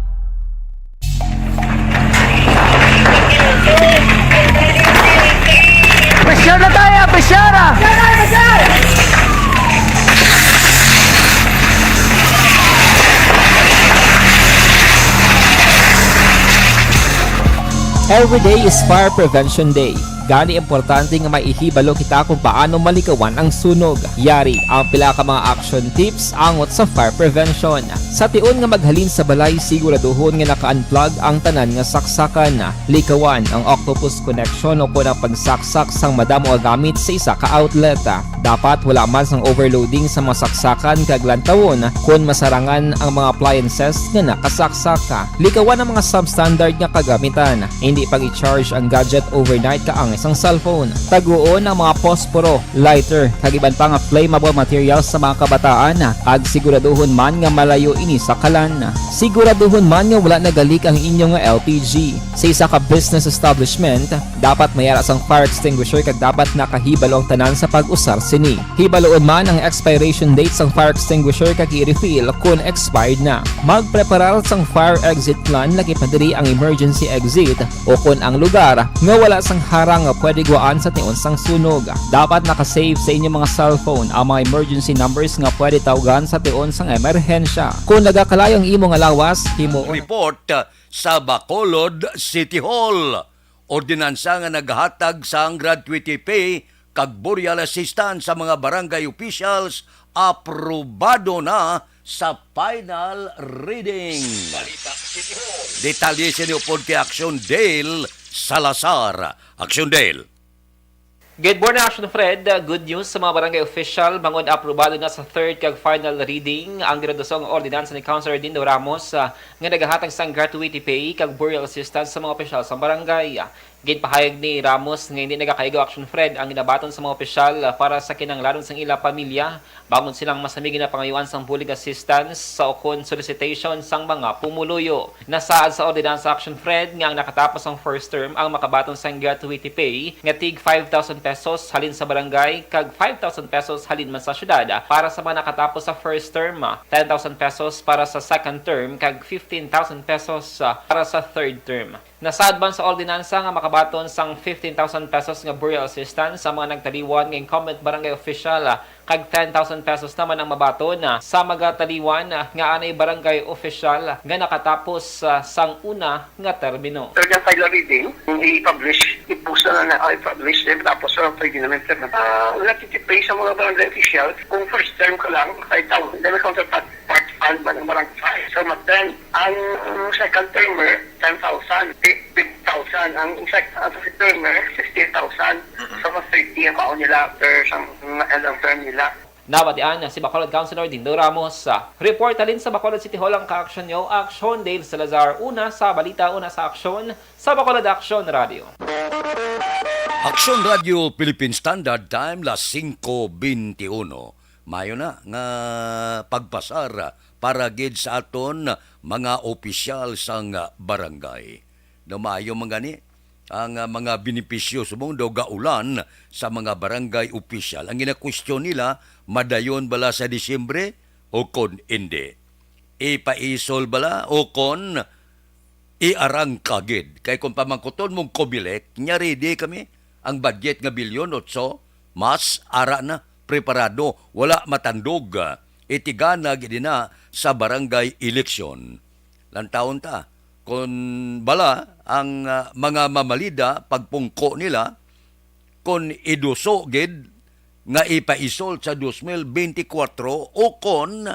Presyar na tayo! Presyara! Every day is Fire Prevention Day. Gani importante nga maihibalo kita kung paano malikawan ang sunog. Yari ang pila ka mga action tips angot sa fire prevention. Sa tion nga maghalin sa balay, siguraduhon nga naka-unplug ang tanan nga saksakan. Likawan ang octopus connection o kung ang pagsaksak sang madamo nga gamit sa isa ka outlet. Dapat wala man sang overloading sa mga saksakan kag lantawon kung masarangan ang mga appliances nga nakasaksaka. Likawan ang mga substandard nga kagamitan. Hindi pag i-charge ang gadget overnight kaang isang cellphone. Taguon ang mga posporo, lighter, kag iban pa nga flammable materials sa mga kabataan. Ag siguraduhon man nga malayo ini sa kalan. Siguraduhon man nga wala nagalik ang inyong LPG. Sa isa ka business establishment, dapat mayara sang fire extinguisher kag dapat nakahibalo ang tanan sa pag-usar sini. Hibaloon man ang expiration date sang fire extinguisher kag i-refill kung expired na. Magpreparar sang fire exit plan lagi padiri ang emergency exit o kung ang lugar nga wala sang harang nga pwede guaan sa tion sang sunog. Dapat nakasave sa inyong mga cellphone ang mga emergency numbers nga pwede tawagan sa tion sang emerhensya. Kung nagakalayo ang imong alawas, himuon. Report sa Bacolod City Hall. Ordinansa nga naghatag sang gratuity pay kag burial assistance sa mga barangay officials aprobado na sa final reading. Detalye sa niyo pod kay Action Dale Salazar. Action Dale. Good morning, Action Fred. Good news sa mga barangay official. Bangod aprobado na sa third kag final reading ang dinadosong ordinansa ni Councilor Dindo Ramos nga nagahatag sang gratuity pay kag burial assistance sa mga opisyal sa barangay. Ginpahayag ni Ramos nga hindi nagakaigo, Action Fred, ang ginabaton sa mga opisyal para sa kinanglanon sang ila pamilya bangon silang masamig na pangayuan sang bulig assistance sa ukon solicitation sang mga pumuluyo. Nasaad sa ordinansa, Action Fred, nga ang nakatapos ang first term ang makabaton sang gratuity pay nga tig 5,000 pesos halin sa barangay kag 5,000 pesos halin man sa syudad. Para sa mga nakatapos sa first term, 10,000 pesos para sa second term kag 15,000 pesos para sa third term. Nasaad ban sa ordinansa nga makabaton sang 15,000 pesos nga burial assistance sa mga nagtaliwan nga incumbent barangay official kag 10,000 pesos naman ang mabaton sa magataliwan nga anay barangay official nga nakatapos sang una nga termino. Third and final reading, i-publish, i-post na i-publish, tapos pwede naman sir na natitipay sa mga barangay official. Kung first term ka lang, 5,000, then may counterpart fund ba ng barangay. So then, ang second termer, 10,000, 8,000. Ang second termer, 16,000. So mas 30 ang baon nila after sa end of term nila. Nabatian si Bacolod Councilor Dindo Ramos. Report alin sa Bacolod City Hall ang ka-action nyo, Action Dale Salazar. Una sa balita, una sa aksyon, sa Bacolod Action Radio. Action Radio Philippine Standard Time, las 5:21. Mayo na nga pagpasar para gid sa aton mga opisyal sang barangay. Mayo mga ni ang mga benepisyo subong daw gaulan sa mga barangay opisyal. Ang gina-question nila, madayon bala sa Disyembre o kon hindi. Ipaisol bala o kon iarang kagid. Kay kung pamangkuton mong kobilek, nyari di kami ang budget nga bilyon 8, mas ara na, preparado, wala matandog. Itigana gid na sa barangay eleksyon. Lantaon ta, kung bala ang mga mamalida pagpungko nila, kung iduso gid nga ipaisol sa 2024 o kung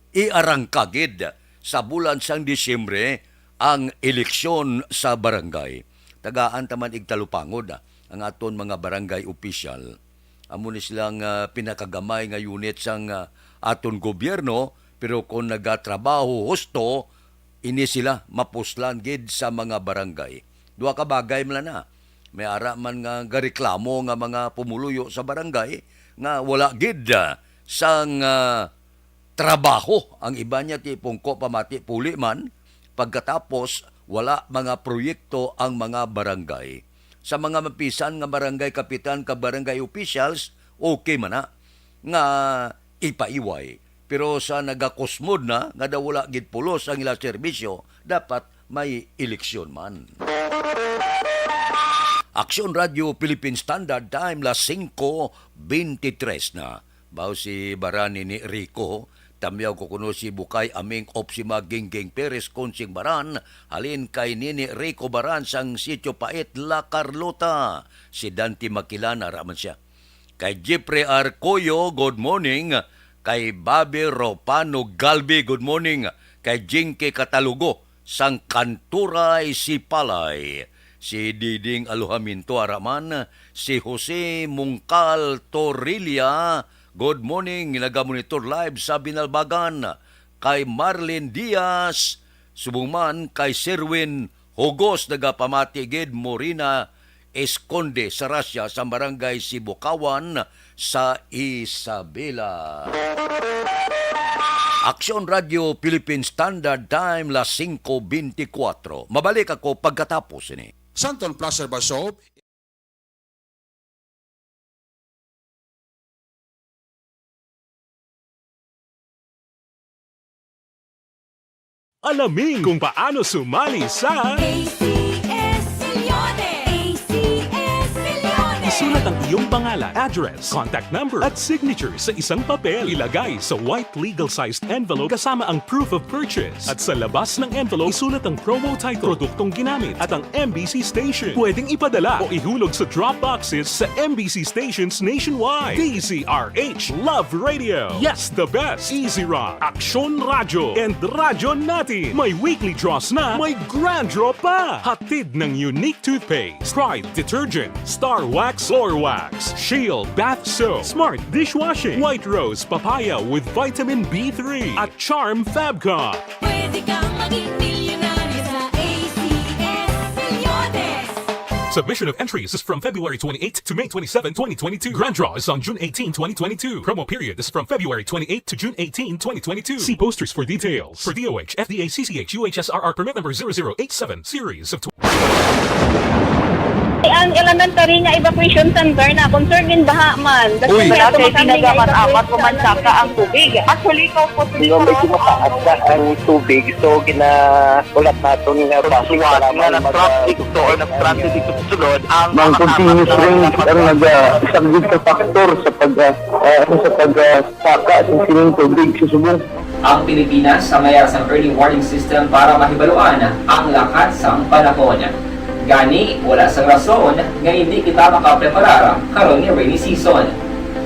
iarangka gid sa bulan sang Disyembre ang eleksyon sa barangay. Tagaan taman igtalupangod ang aton mga barangay official. Amo ni silang pinakagamay nga unit sang aton gobyerno, pero kung nagatrabaho husto, ini sila mapuslan gid sa mga barangay. Duha ka bagay man na. May ara man nga gareklamo nga mga pumuluyo sa barangay nga wala gid sang trabaho. Ang iba niya ti pungko pamati puli man, pagkatapos wala mga proyekto ang mga barangay. Sa mga mapisan nga barangay kapitan ka barangay officials, okay man na nga ipaiway. Pero sa nagakosmod na, nga daw wala gid pulos ang ilang serbisyo, dapat may eleksyon man. Action Radio Philippine Standard Time, las 5:23 na. Baw si Barani ni Rico, tamyaw ko kuno si Bukay Aming Opsima Gingging Perez Konsing Baran, halin kay Nini Rico Baran sang Sitio Pait, La Carlota. Si Dante Makilana, raman siya. Kay Jeffrey Arcoyo, good morning. Kay Bobby Ropano Galbi, good morning. Kay Jinky Katalugo, sang Kanturay Sipalay. Si Diding Aluhaminto Araman, si Jose Mungkal Torilla, good morning. Nagamonitor live sa Binalbagan. Kay Marlene Diaz, subungman kay Sherwin Hugos, nagapamatigid Morina Esconde sa Rasya sa barangay Sibukawan sa Isabela. Action Radio Philippine Standard Time, las 5:24. Mabalik ako pagkatapos ini. Santon Placer Basov, Alamin kung paano sumali sa ACS Milyones! ACS Milyones! Isulat ang iyong pangalan, address, contact number at signature sa isang papel. Ilagay sa white legal-sized envelope kasama ang proof of purchase. At sa labas ng envelope, isulat ang promo title, produktong ginamit at ang MBC station. Pwedeng ipadala o ihulog sa drop boxes sa MBC stations nationwide. DZRH Love Radio. Yes, the best. Easy Rock, Action Radio, and Radyo Natin. May weekly draws na, may grand draw pa. Hatid ng unique toothpaste, Pride Detergent, Star Wax Floor Wax, Shield Bath Soap, Smart Dishwashing, White Rose Papaya with Vitamin B3 at Charm Fabcon. Pwede kang maging milyonaryo sa ACS Milyones. Submission of entries is from February 28 to May 27, 2022. Grand draw is on June 18, 2022. Promo period is from February 28 to June 18, 2022. See posters for details. For DOH, FDA, CCH, UHSRR permit number 0087, series of Ang elementary nga evacuation center na concern din baha man. Uy, kasi pinagamat-amat pumansaka ang tubig. Actually, ikaw po medyo mataas na ang tubig. So, ginaulat natin nga basuhan nga nag-trap dito or nag-transit dito sa sulod. Ang continuous rain ang nag-isang sa factor sa pagsaka sa sining tubig sa subong. Ang Pilipinas sa mayroon ng early warning system para mahibaluan ang lakat sang panahon. Gani, wala sang rason nga hindi kita makapreparar karon ni rainy season.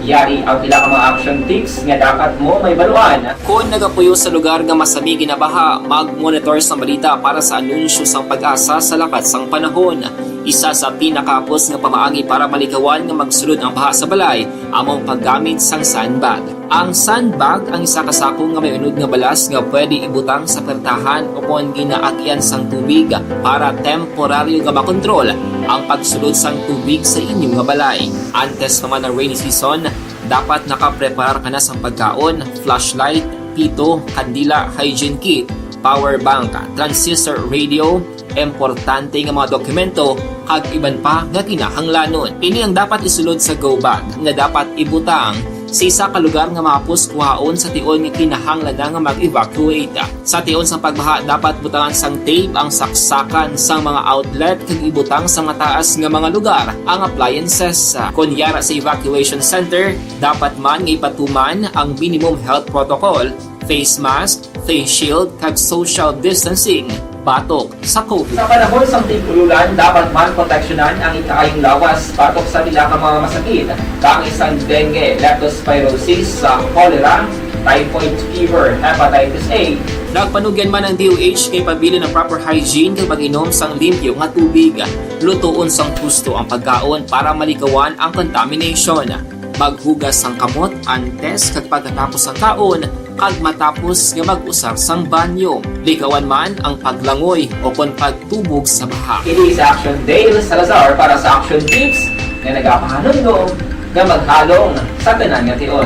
Yari ang pila ka mga action tips nga dapat mo may baluan. Kung nagapuyo sa lugar nga masabi ginabaha, mag-monitor sa balita para sa anunsyo sang pag-asa sa lakat sang panahon. Isa sa pinakapos nga pamaagi para malikawan nga magsulod ang baha sa balay, among paggamit sang sandbag. Ang sandbag ang isa kasakong nga may unod nga balas nga pwede ibutang sa pertahan upon ginaagyan sang tubig para temporaryo nga makontrol ang pagsulod sang tubig sa inyong nga balay. Antes naman ng rainy season, dapat nakapreparar ka na sang pagkaon, flashlight, pito, kandila, hygiene kit, power bank, transistor radio, importante nga mga dokumento kag iban pa nga kinahanglanon. Ini ang dapat isulod sa go bag nga dapat ibutang sa isa ka lugar nga mapos kuhaon sa tion nga kinahanglan nga mag-evacuate. Sa tion sa pagbaha dapat butangan sang tape ang saksakan sang mga outlet kag ibutang sa mataas nga mga lugar ang appliances. Kunyara sa evacuation center, dapat man nga ipatuman ang minimum health protocol, face mask, face shield kag social distancing batok sa COVID. Sa panahon sa tigululan, dapat man proteksyonan ang ikaayong lawas batok sa nila ka mga masakit. Kang isang dengue, leptospirosis, cholera, typhoid fever, hepatitis A. Nagpanugyan man ang DOH kay pabili ng proper hygiene kay pag-inom sang limpyo nga tubig. Lutuon sang gusto ang pagkaon para malikawan ang contamination. Maghugas sang kamot antes kag pagkatapos ang kaon kag matapos nga mag-usar sang banyo. Likawan man ang paglangoy o kon pagtubog sa baha. It is Action Dale Salazar para sa Action Tips na nagapahanong nga maghalong sa tanan nga tion.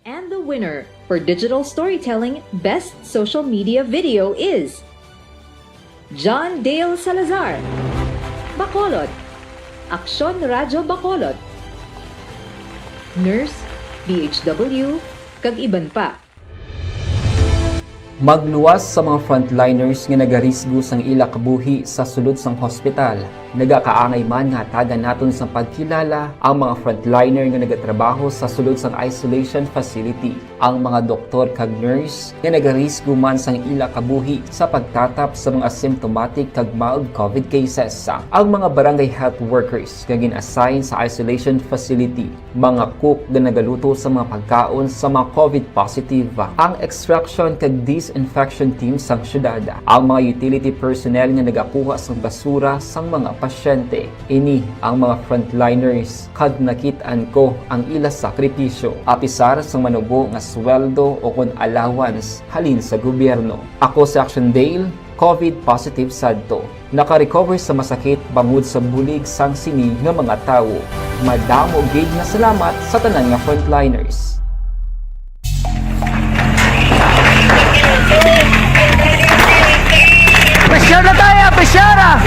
And the winner for Digital Storytelling Best Social Media Video is John Dale Salazar, Bacolod, Aksyon Radyo Bacolod, Nurse, DHW, kag iban pa. Magluwas sa mga frontliners nga nagarisgo sang ila kabuhi sa sulod sang hospital. Nagakaangay man nga hatagan naton sa pagkilala ang mga frontliner nga nagatrabaho sa sulod sang isolation facility. Ang mga doktor kag nurse nga nagarisgo man sang ila kabuhi sa pagtatap sa mga symptomatic kag mild COVID cases. Ang mga barangay health workers nga gin-assign sa isolation facility, mga cook nga nagaluto sa mga pagkaon sa mga COVID positive, ang extraction kag disinfection team sang syudad, ang mga utility personnel nga nagakuha sang basura sang mga pasyente. Ini ang mga frontliners kag nakit-an ko ang ila sakripisyo apisar sang manubo nga sweldo o kon allowance halin sa gobyerno. Ako si Action Dale, COVID positive sadto. Naka-recover sa masakit bangod sa bulig sang sini nga mga tawo. Madamo gid nga salamat sa tanan nga frontliners. Presyar na tayo! Presyara!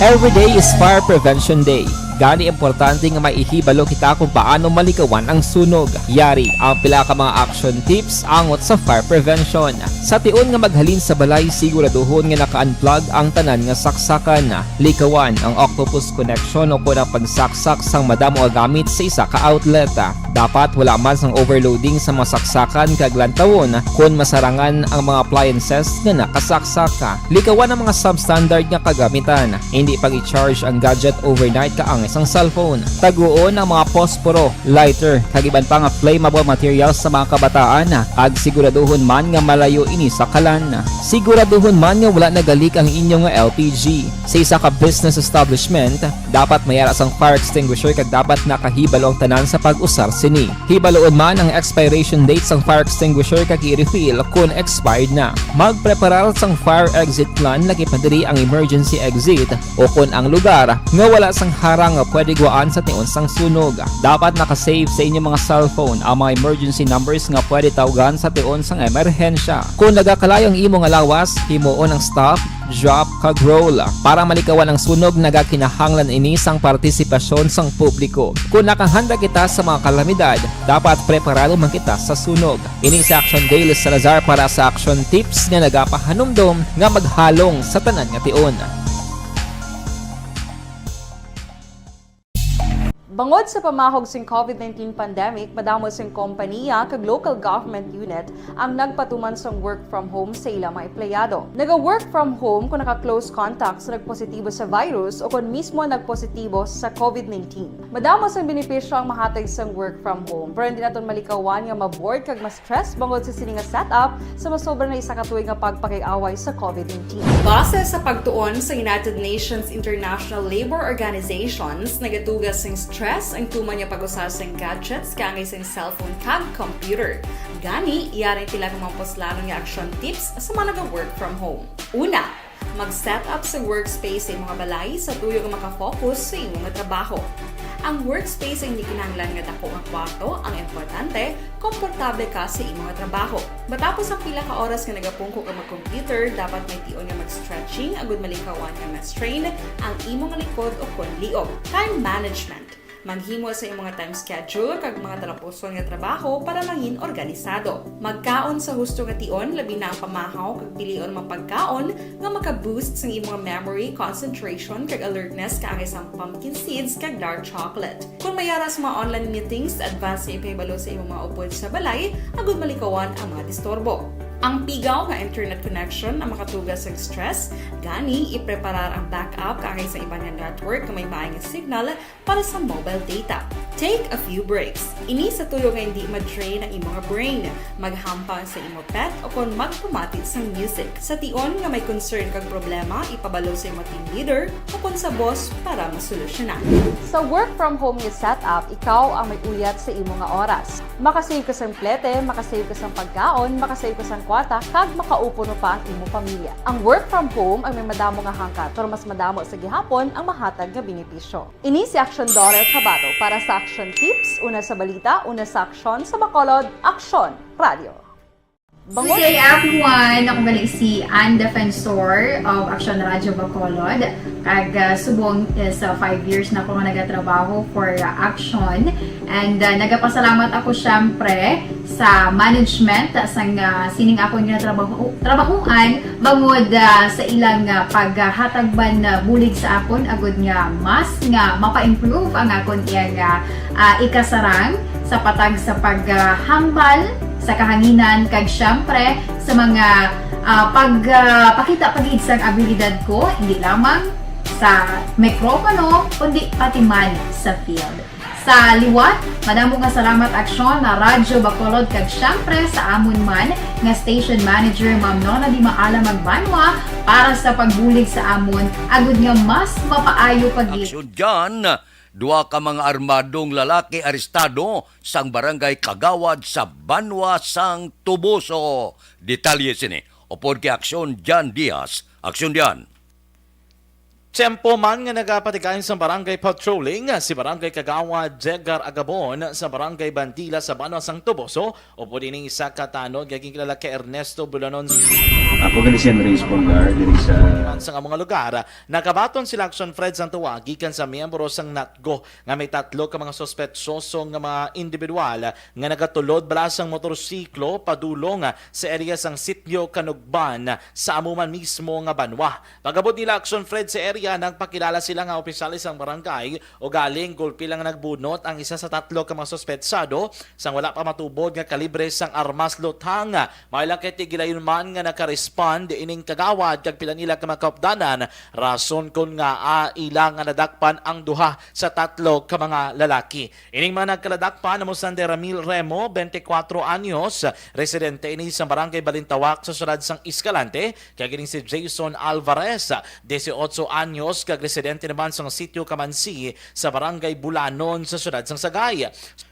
Every day is Fire Prevention Day. Gani importante nga maihibalo kita kung paano malikawan ang sunog. Yari ang pila ka mga action tips angot sa fire prevention. Sa tion nga maghalin sa balay, siguraduhon nga naka-unplug ang tanan nga saksakan. Likawan ang octopus connection o kung ang pagsaksak sang madamo nga gamit sa isa ka outlet. Dapat wala man sang overloading sa mga saksakan kag lantawon kung masarangan ang mga appliances nga nakasaksaka. Likawan ang mga substandard nga kagamitan. Hindi pag i-charge ang gadget overnight kaang sang cellphone. Taguon ang mga posporo, lighter, kag iban pa nga flammable materials sa mga kabataan ag siguraduhon man nga malayo ini sa kalan. Siguraduhon man nga wala nagalik ang inyong nga LPG. Sa isa ka business establishment, dapat mayara sang fire extinguisher kag dapat nakahibalo ang tanan sa pag-usar sini. Hibaloon man ang expiration date sang fire extinguisher kag i-refill kung expired na. Magpreparar sang fire exit plan lagi padiri ang emergency exit o kung ang lugar nga wala sang harang nga pwede guaan sa tion sang sunog. Dapat nakasave sa inyong mga cellphone ang mga emergency numbers nga pwede tawagan sa tion sang emerhensya. Kung nagakalayo ang imo nga lawas, himuon ang stop, drop kag roll para malikawan ang sunog nagakinahanglan ini sang partisipasyon sang publiko. Kung nakahanda kita sa mga kalamidad, dapat preparado man kita sa sunog. Ini sa Action Daily Salazar para sa action tips nga nagapahanumdom nga maghalong sa tanan nga tion. Bangod sa pamahog sing COVID-19 pandemic, madamo sing kompanya kag local government unit ang nagpatuman sang work from home sa ilang mga empleyado. Naga-work from home kung naka-close contacts na nagpositibo sa virus o kung mismo nagpositibo sa COVID-19. Madamo sang benepisyo ang mahatag sang work from home, pero hindi naton malikawan nga maboard kag ma-stress bangod sa sini nga setup sa masobra na isa ka tuig nga pagpakiaway sa COVID-19. Base sa pagtuon sa United Nations International Labour Organizations, nagatugas sing stress ang tuman niya pag-usar sa gadgets kangay sa cellphone kag computer. Gani, iyarin tila ng mga poslano nga action tips sa mga nag-work from home. Una, mag-set up sa workspace sa mga balay sa tuyo nga makafocus sa imong nga trabaho. Ang workspace ay hindi kinahanglan nga dako nga kwarto, ang importante, komportable ka sa imong nga trabaho. Matapos ang pila ka oras nga nagapungko ka mag-computer, dapat may tion nga mag-stretching agud malikawan nga ma-strain ang imong likod o kon liog. Time management. Maghimo sa imong mga time schedule kag mga talapuson nga trabaho para mangin organisado. Magkaon sa husto nga tion, labi na ang pamahaw kag pilion mga pagkaon nga maka-boost sa imong memory, concentration kag alertness kaangay sa pumpkin seeds kag dark chocolate. Kung mayara sa mga online meetings, advance sa ipahibalo sa imong mga upod sa balay, agud malikawan ang mga disturbo. Ang pigaw nga internet connection ang makatugas sa stress, gani ipreparar ang backup kaangay sa ibang nga network nga may maayong signal para sa mobile data. Take a few breaks. Ini sa tuyo nga hindi ma-drain ang imong brain, maghampang sa imong pet o kung magpamatit sa music. Sa tion nga may concern kag problema, ipabalo sa imong team leader o kung sa boss para masolusyonan. Sa work from home nga setup, ikaw ang may uyat sa imong nga oras. Makasave ka sa plete, makasave ka sa pagkaon, makasave ka sa kwata, kag makaupo no pa ang imong pamilya. Ang work from home ay may madamo nga hangkat, pero mas madamo sa gihapon ang mahatag nga benepisyo. Ini si Action Dorel Cabato para sa Action Tips, una sa balita, una sa aksyon sa Bacolod, Aksyon Radio. Good day everyone! Ako gali si Ann Defensor of Action Radio Bacolod. Kag subong sa 5 years na ako nga nagatrabaho for Action. And nagapasalamat ako syempre sa management sang sining ako nga trabahuan bangod sa ilang paghatagban bulig sa akon agud nga mas nga mapa-improve ang akon iyang ikasarang sa patag sa paghambal sa kahanginan kag syempre sa mga pagpakita pagid sang abilidad ko hindi lamang sa mikropono kundi pati man sa field. Sa liwat, madamo nga salamat Aksyon na Radyo Bacolod kag syempre sa amon man nga station manager Ma'am Nona Di Maala Magbanwa para sa pagbulig sa amon agud nga mas mapaayo pagid. Aksyon dyan, duwa ka mga armadong lalaki arestado sang barangay Kagawad sa Banwa sang Tubuso. Detalye sini. Opod kay Aksyon Jan Diaz. Aksyon Jan. Tiyempo man nga nagapatigayon sa barangay patrolling si barangay Kagawad Jegar Agabon sa barangay Bandila sa Banwa sang Tubuso o po din isa katanod gaging kilala kay Ernesto Bulanon. Ako gali si Henry Espolgar diri sa mga lugar. Nakabaton sila Action Fred sang tuwagi kan sa miyembro sang NATGO nga may tatlo ka mga sospetsoso nga mga individual nga nagatulod bala sang motorsiklo padulong sa area sang Sitio Kanugban sa amuman mismo nga Banwa. Pagabot nila Action Fred sa area nagpakilala sila nga opisyalis ang barangay o galing gulpi lang nagbunot ang isa sa tatlo ka mga sospetsado sang wala pa matubod nga kalibre sang armas lutang. Mailang kay tigilayon man nga nakares respond ining kagawad kag pila nila ka makaupdanan rason kon nga ilang nga nadakpan ang duha sa tatlo ka mga lalaki. Ining mga nagkaladakpan namo San Ramil Remo, 24 anyos, residente ini sa barangay Balintawak sa syudad sang Escalante, kag ining si Jason Alvarez, 18 anyos, kag residente naman sa sitio Kamansi sa barangay Bulanon sa syudad sang Sagay.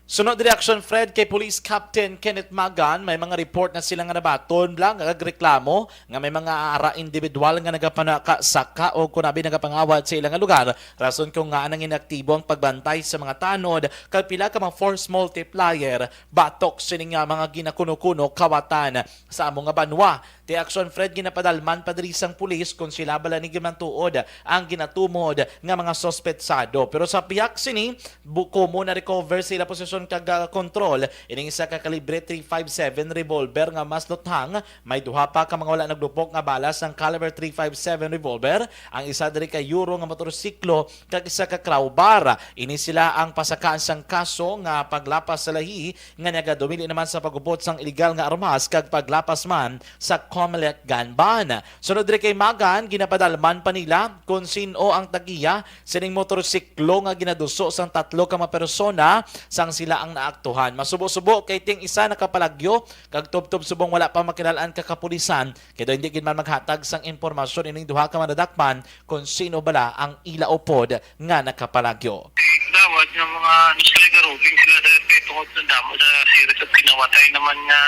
Sunod reaction Fred kay Police Captain Kenneth Magan, may mga report na sila nga nabaton lang nagreklamo nga may mga ara individual nga nagapanakasaka o kunabi nagapangawat sa ilang lugar rason kung nga nang inaktibo ang pagbantay sa mga tanod kag pila ka mga force multiplier batok sining nga mga ginakuno-kuno kawatan sa among nga banwa. Ti action Fred ginapadalman padri sang pulis kung sila bala ni gimantuod ang ginatumod nga mga sospetsado, pero sa piyak sini buko mo na recover sila posisyon kag kontrol ining isa ka kalibre .357 revolver nga mas luthang, may duha pa ka mga wala naglupok nga balas ng caliber .357 revolver, ang isa diri ka euro nga motorsiklo kag isa ka crowbar. Ini sila ang pasakaan sang kaso nga paglapas sa lahi nga nagadumili naman sa pagubot sang illegal nga armas kag paglapas man sa Comelec gun ban. Sunod diri kay Magan, ginapadalman pa nila kung sino ang tagiya sining motorsiklo nga ginaduso sang tatlo ka mga persona sang sila ang naaktuhan. Masubo-subo kay ting isa nakapalagyo kag tub-tub subong wala pa makilalaan ka kapulisan kay do hindi gid man maghatag sang impormasyon ining duha ka madadakpan kung sino bala ang ilaupod nga nakapalagyo. Dawat ng mga nagsaligaro sila sa tungkol sa damo sa series of kinawatay naman nga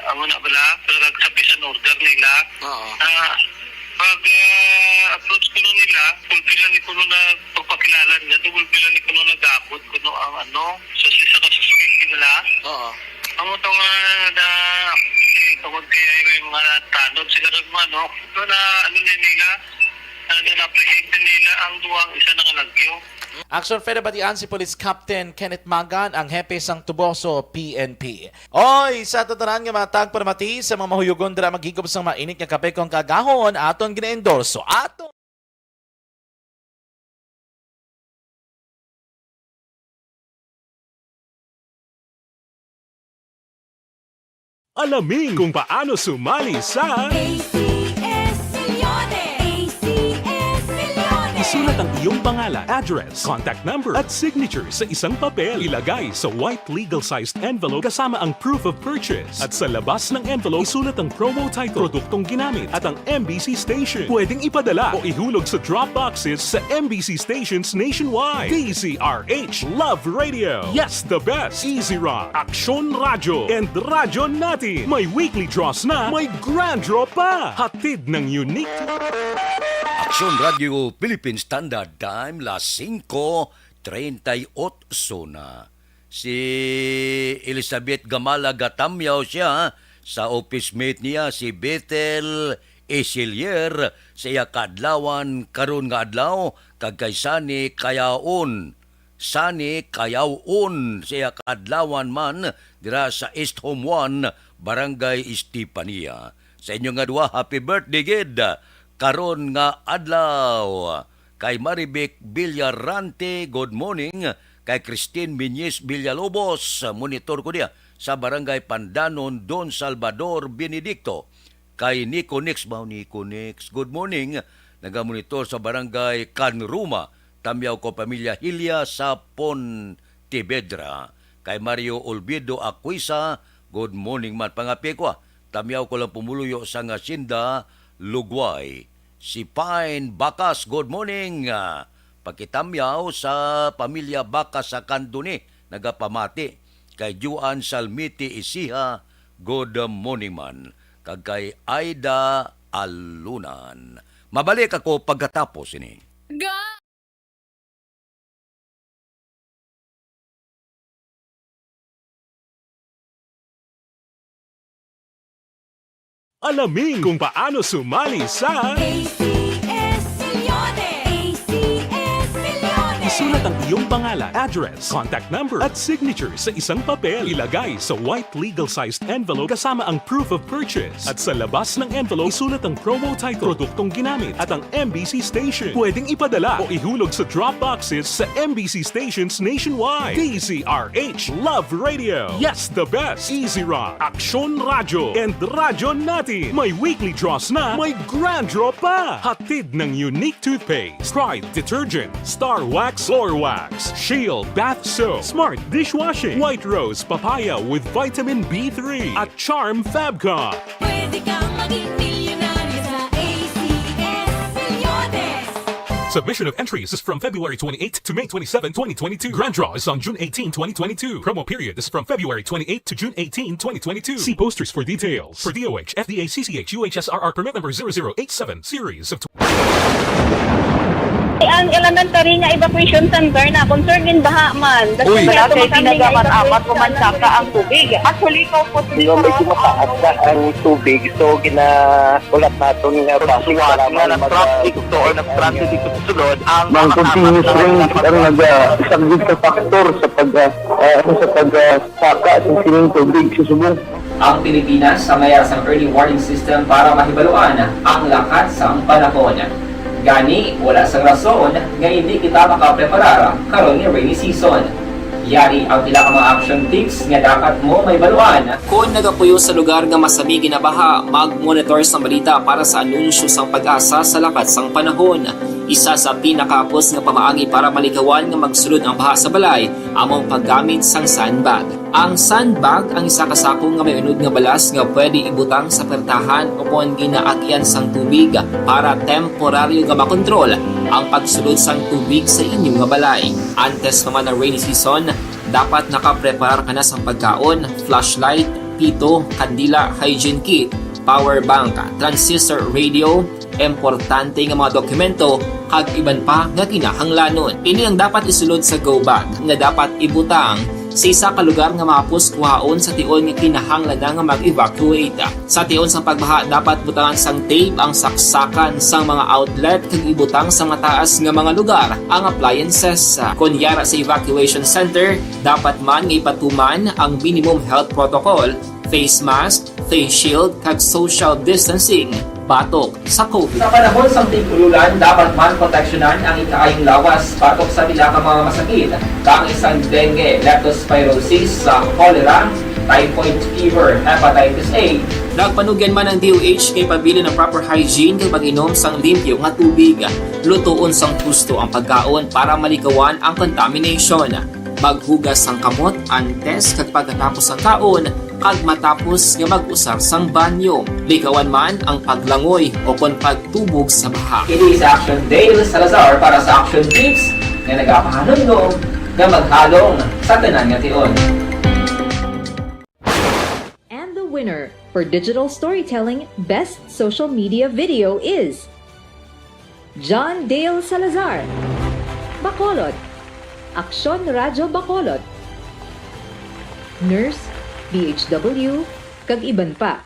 ang una bala pero sa pisan order nila pag approach ko nila pulpilan ni kuno na pagpakilalan niya pulpilan ni kuno nagabot kuno ang sa sisa ka suspect nila ang utong na tungkol kaya may mga tanod siguro na nila na-apprehend nila ang duwang isa na kalagyo. Action Fed batian si Police Captain Kenneth Magan, ang hepe sang Tuboso PNP. Oy, sa tatanan nga matag permati sa mga mahuyugon dira maghigop sang mainit nga kape kong kagahon aton gina-endorso aton. Alamin kung paano sumali sa Isulat ang iyong pangalan, address, contact number at signature sa isang papel. Ilagay sa white legal-sized envelope kasama ang proof of purchase. At sa labas ng envelope, isulat ang promo title, produktong ginamit at ang MBC station. Pwedeng ipadala o ihulog sa drop boxes sa MBC stations nationwide. DZRH, Love Radio, Yes the Best, Easy Rock, Aksyon Radyo, and Radyo Natin. May weekly draws na, may grand draw pa. Hatid ng unique... Aksyon Radio Philippine Standard Time, las 5:38 na. Si Elizabeth Gamala gatamyaw siya sa office mate niya si Bethel Esilier sa iya kadlawan karon nga adlaw kag kay Sani Kayaon sa iya kadlawan man dira sa East Home 1 Barangay Estipania. Sa inyo nga duha, happy birthday gid karon nga adlaw kay Maribek Villarante, good morning. Kay Christine Miñez Villalobos, monitor ko diya sa Barangay Pandanon, Don Salvador Benedicto. Kay Nico Nix, good morning. Nagamonitor sa Barangay Canruma, tamyaw ko pamilya Hilya sa Pontevedra. Kay Mario Olvido Aquisa, good morning man pangapi ko. Tamyaw ko lang pumuluyo sa Ngasinda, Lugway. Si Pine Bakas, good morning. Pakitamyaw sa pamilya Bakas sa Kanduni, nagapamati. Kay Juan Salmiti Isiha, good morning man. Kag kay Aida Alunan. Mabalik ako pagkatapos ini. Alamin kung paano sumali sa isulat ang iyong pangalan, address, contact number at signature sa isang papel. Ilagay sa white legal-sized envelope kasama ang proof of purchase. At sa labas ng envelope, isulat ang promo title, produktong ginamit at ang MBC station. Pwedeng ipadala o ihulog sa drop boxes sa MBC stations nationwide. DZRH Love Radio. Yes, the best. Easy Rock, Aksyon Radyo, and Radyo Natin. May weekly draws na, may grand draw pa. Hatid ng unique toothpaste, Pride Detergent, Star Wax Floor Wax, Shield Bath Soap, Smart Dishwashing, White Rose Papaya with Vitamin B3 at Charm Fabcon. Pwede kang maging milyonaryo sa ACS Milyones. Submission of entries is from February 28 to May 27, 2022. Grand draw is on June 18, 2022. Promo period is from February 28 to June 18, 2022. See posters for details. For DOH, FDA, CCH, UHSRR permit number 0087, series of Ang elementary nga evacuation center na concern din baha man. Uy, Kasi kasi pinagaman-apat pumansaka ang tubig. Actually, ikaw po medyo mataas na ang tubig. So, ulat natin nga basuhan na nag-traffic to or nag-transit dito sa sunod. Ang continuous rain ang nag-subject sa factor sa pagsaka sa sining tubig sa subong. Ang Pilipinas sa mayroon ng early warning system para mahibaluan ang lakat sa panahon. Gani, wala sa rason nga hindi kita makapreparar karon ni rainy season. Yari ang pila ka mga action tips nga dapat mo may baluan. Kung nagapuyo sa lugar nga masabi ginabaha, mag-monitor sa balita para sa anunsyo sang pag-asa sa lakat sang panahon. Isa sa pinakapos nga pamaagi para malikawan nga magsulod ang baha sa balay, among paggamit sang sandbag. Ang sandbag ang isa kasakong nga may unod nga balas nga pwede ibutang sa pertahan upon ginaagyan sang tubig para temporaryo nga makontrol ang pagsulod sang tubig sa inyong nga balay. Antes naman ng rainy season, dapat nakapreparar ka na sang pagkaon, flashlight, pito, kandila, hygiene kit, power bank, transistor radio, importante nga mga dokumento kag iban pa nga kinahanglanon. Ini ang dapat isulod sa go bag nga dapat ibutang sa isa ka lugar nga mapos kuhaon sa tion nga kinahanglan nga mag-evacuate. Sa tion sang pagbaha dapat butangan sang tape ang saksakan sang mga outlet kag ibutang sa mataas nga mga lugar ang appliances. Kunyara sa evacuation center, dapat man nga ipatuman ang minimum health protocol, face mask, face shield kag social distancing batok sa COVID. Sa panahon sa tigululan, dapat man proteksyonan ang ikaayong lawas batok sa pila ka mga masakit. Kang isang dengue, leptospirosis, cholera, typhoid fever, hepatitis A. Nagpanugyan man ang DOH kay pabili ng proper hygiene kay pag-inom sang limpyo nga tubig. Lutuon sang gusto ang pagkaon para malikawan ang contamination. Maghugas sang kamot antes kag pagkatapos ang kaon kag matapos nga mag-usar sang banyo. Likawan man ang paglangoy o kon pagtubog sa baha. Kini sa Action Dale Salazar para sa Action Tips nga nagapahanong nga maghalong sa tanan nga tion. And the winner for Digital Storytelling Best Social Media Video is John Dale Salazar, Bacolod, Aksyon Radyo Bacolod, Nurse, DHW, kag iban pa.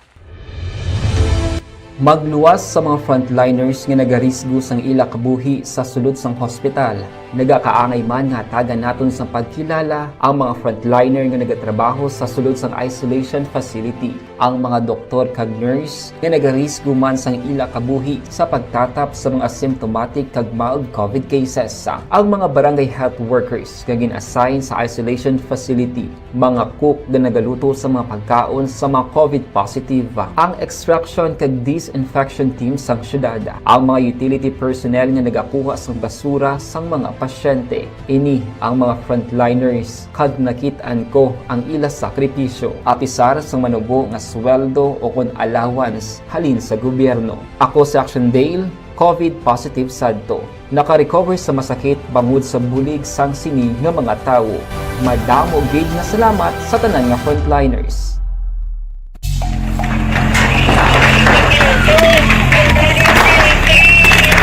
Magluwas sa mga frontliners nga nagarisgo sang ila kabuhi sa sulod sang hospital. Nagakaangay man nga tagan naton sa pagkilala ang mga frontliner nga nagatrabaho sa sulod sang isolation facility. Ang mga doktor kag nurse nga nagarisgo man sang ila kabuhi sa pagtatap sa mga asymptomatic kag mild COVID cases. Ang mga barangay health workers nga gin-assign sa isolation facility, mga cook nga nagaluto sa mga pagkaon sa mga COVID positive. Ang extraction kag disinfection team sang syudad, ang mga utility personnel nga nagakuha sang basura sang mga pasyente. Ini ang mga frontliners kag nakitaan ko ang ila sakripisyo apisar sang manubo nga sweldo o kon allowance halin sa gobyerno. Ako si Action Dale, COVID positive sadto. Naka-recover sa masakit bangod sa bulig sang sini nga mga tawo. Madamo gid nga salamat sa tanan nga frontliners.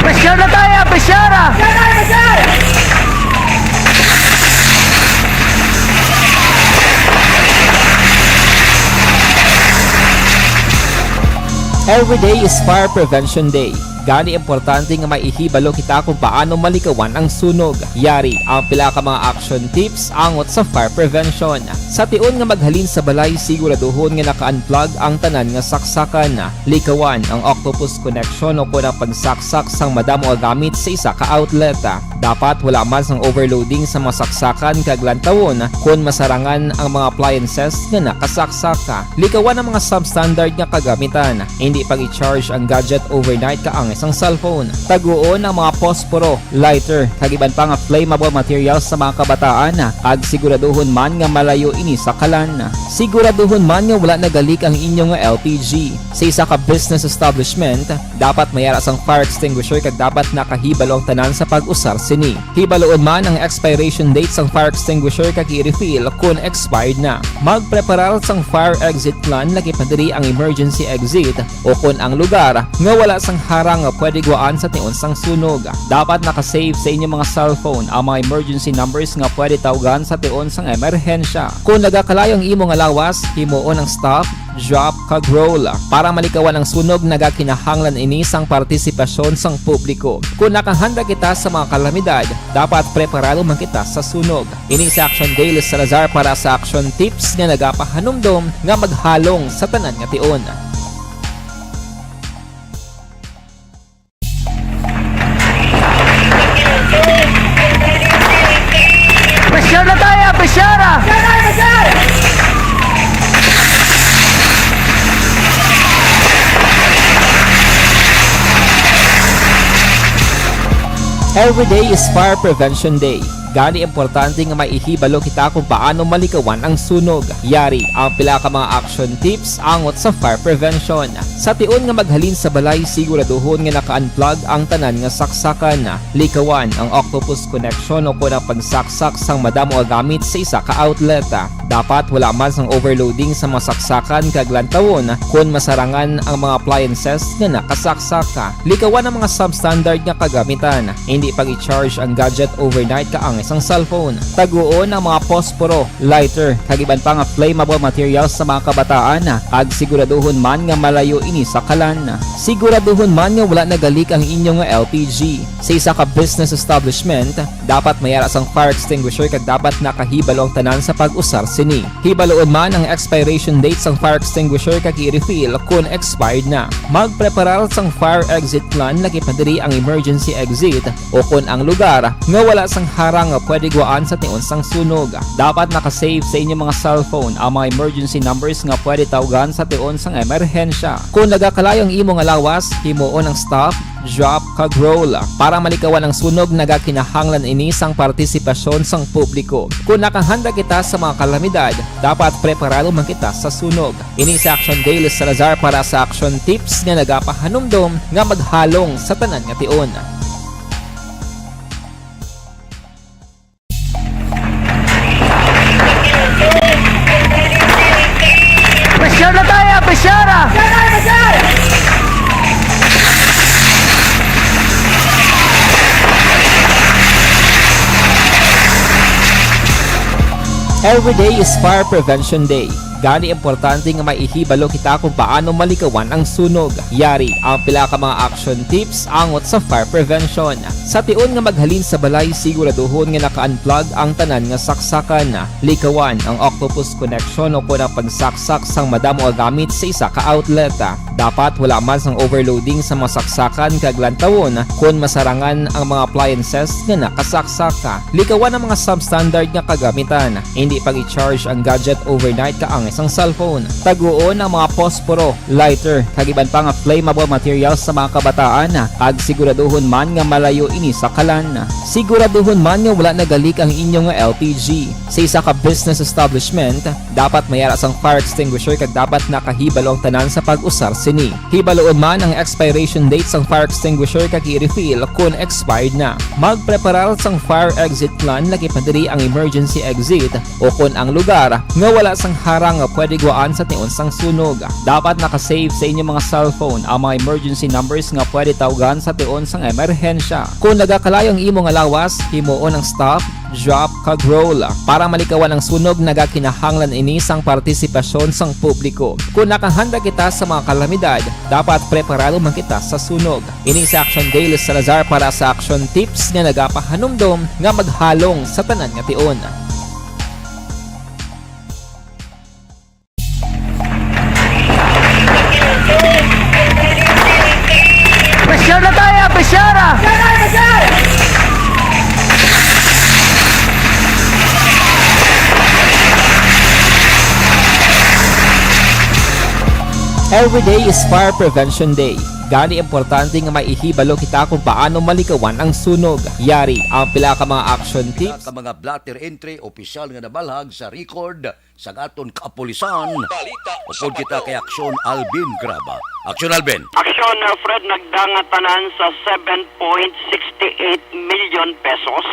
Presyar na tayo! Presyara! Every day is Fire Prevention Day. Gani importante nga maihibalo kita kung paano malikawan ang sunog. Yari ang pila ka mga action tips angot sa fire prevention. Sa tion nga maghalin sa balay, siguraduhon nga naka-unplug ang tanan nga saksakan. Likawan ang octopus connection o kung ang pagsaksak sang madamo nga gamit sa isa ka outlet. Dapat wala man sang overloading sa masaksakan kag lantawon kung masarangan ang mga appliances nga nakasaksaka. Likawan ang mga substandard nga kagamitan. Hindi pag i-charge ang gadget overnight kaangis ang cellphone. Taguon ang mga posporo, lighter, kag iban pa nga flammable materials sa mga kabataan. Ag siguraduhon man nga malayo ini sa kalan. Siguraduhon man nga wala nagalik ang inyong LPG. Sa isa ka business establishment, dapat mayara sang fire extinguisher kag dapat nakahibalo ang tanan sa pag-usar sini. Hibaloon man ang expiration date sang fire extinguisher kag i-refill kung expired na. Magpreparar sang fire exit plan lagi padiri ang emergency exit o kung ang lugar nga wala sang harang nga pwede guaan sa tion sang sunog. Dapat nakasave sa inyong mga cellphone ang mga emergency numbers nga pwede tawagan sa tion sang emerhensya. Kung nagakalayo ang imong alawas, himuon ang stop, drop kag roll. Para malikawan ang sunog, nagakinahanglan ini sang partisipasyon sang publiko. Kung nakahanda kita sa mga kalamidad, dapat preparado man kita sa sunog. Ini sa Action Dale Salazar para sa action tips nga nagapahanumdom nga maghalong sa tanan nga tion. Pressure na tayo! Pressure! Every day is Fire Prevention Day. Gani importante nga maihibalo kita kung paano malikawan ang sunog. Yari ang pila ka mga action tips angot sa fire prevention. Sa tion nga maghalin sa balay, siguraduhon nga naka-unplug ang tanan nga saksakan. Likawan ang octopus connection o kung ang pagsaksak sang madamo nga gamit sa isa ka outlet. Dapat wala man sang overloading sa masaksakan kag lantawon kung masarangan ang mga appliances nga nakasaksaka. Likawan ang mga substandard nga kagamitan. Hindi pag i-charge ang gadget overnight kaangis ang cellphone. Taguon ang mga posporo, lighter, kag iban pa nga flammable materials sa mga kabataan. Ag siguraduhon man nga malayo ini sa kalan. Siguraduhon man nga wala nagalik ang inyong LPG. Sa isa ka business establishment, dapat mayara sang fire extinguisher kag dapat nakahibalo ang tanan sa pag-usar sini. Hibaloon man ang expiration date sang fire extinguisher kag i-refill kung expired na. Magpreparar sang fire exit plan lagi padiri ang emergency exit o kung ang lugar nga wala sang harang nga pwede guaan sa tion sang sunog. Dapat nakasave sa inyong mga cellphone ang mga emergency numbers nga pwede tawagan sa tion sang emerhensya. Kung nagakalayo ang imong alawas, himuon ang stop, drop kag roll. Para malikawan ang sunog, nagakinahanglan ini sang partisipasyon sang publiko. Kung nakahanda kita sa mga kalamidad, dapat preparado man kita sa sunog. Ini sa Action Dale Salazar para sa action tips nga nagapahanumdom nga maghalong sa tanan nga tion. Pressure na tayo! Pressure! Every day is Fire Prevention Day. Gani importante nga maihibalo kita kung paano malikawan ang sunog. Yari ang pila ka mga action tips angot sa fire prevention. Sa tion nga maghalin sa balay, siguraduhon nga naka-unplug ang tanan nga saksakan. Likawan ang octopus connection o kung ang pagsaksak sang madamo nga gamit sa isa ka outlet. Dapat wala man sang overloading sa masaksakan kag lantawon kung masarangan ang mga appliances nga nakasaksaka. Likawan ang mga substandard nga kagamitan. Hindi pag i-charge ang gadget overnight kaangis ang cellphone. Taguon ang mga posporo, lighter, kag iban pa nga flammable materials sa mga kabataan. Ag siguraduhon man nga malayo ini sa kalan. Siguraduhon man nga wala nagalik ang inyong LPG. Sa isa ka business establishment, dapat mayara sang fire extinguisher kag dapat nakahibalo ang tanan sa pag-usar sini. Hibaloon man ang expiration date sang fire extinguisher kag i-refill kung expired na. Magpreparar sang fire exit plan lagi padiri ang emergency exit o kung ang lugar nga wala sang harang nga pwede guwaan sa tiun sang sunog. Dapat nakasave sa inyong mga cellphone ang mga emergency numbers nga pwede tawagan sa tiun sang emerhensya. Kung nagakalayo ang imong alawas, himuon ang stop, drop, kag roll. Para malikawan ang sunog, nagakinahanglan ini sang partisipasyon sang publiko. Kung nakahanda kita sa mga kalamidad, dapat preparado man kita sa sunog. Ini sa Action Dale Salazar para sa action tips nga nagapahanumdom nga maghalong sa tanan nga tiun. Pressure na tayo! Pressure! Every day is Fire Prevention Day. Gani importante nga maihibalo kita kung paano malikawan ang sunog. Yari ang pila ka mga action tips. Ka mga blatter entry, opisyal nga nabalhag sa record sa aton kapulisan. Upod kita kay Aksyon Alvin Graba. Aksyon Alvin. Aksyon, Fred, nagdangatanan sa 7.68 million pesos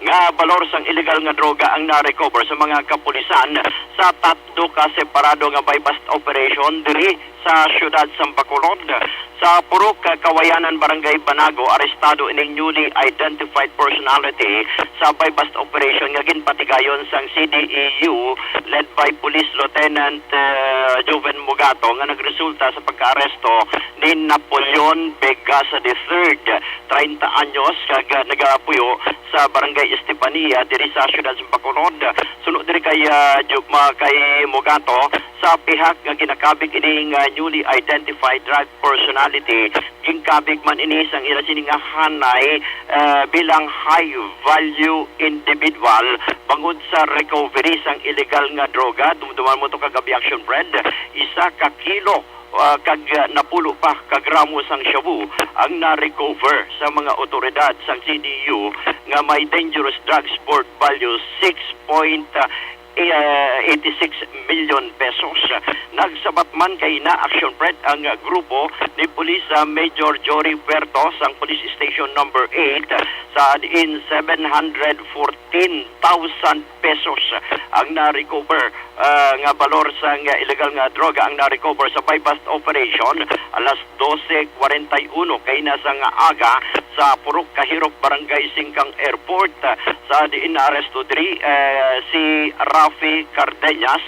nga balor sang illegal nga droga ang na-recover sa mga kapulisan sa tatlo ka separado nga bypass operation diri sa siyudad sa Bacolod. Sa Purok, Kawayanan, Barangay Banago, arestado ining newly identified personality sa bypass operation nga ginpatigayon sang CDEU led by Police Lieutenant Joven Mugato nga nagresulta sa pagka-aresto ni Napoleon Vegas III, 30 anyos, kag nagapuyo sa Barangay Estepania diri sa siyudad sa Bacolod. Sunod diri kay Mugato sa pihak nga ginakabig ining newly identified drug personality, ginkabig man ini sang ila sining hanay bilang high value individual bangod sa recovery sang illegal nga droga. Dumduman mo to kagabi, Action Fred, 1 kilo kag napulo pa ka gramo sang shabu ang na-recover sa mga otoridad sang CDU nga may dangerous drugs worth value 6.86 million pesos. Nagsabat man kay na Action Fred ang grupo ni Police Major Jory Puerto sang Police Station number 8 sa in 714,000 pesos ang na-recover nga balor sang illegal nga droga ang na-recover sa bypass operation alas 12:41 kay na sang aga sa Purok Kahirok, Barangay Singkang Airport. Sa diin na aresto diri si Rafi Cardenas,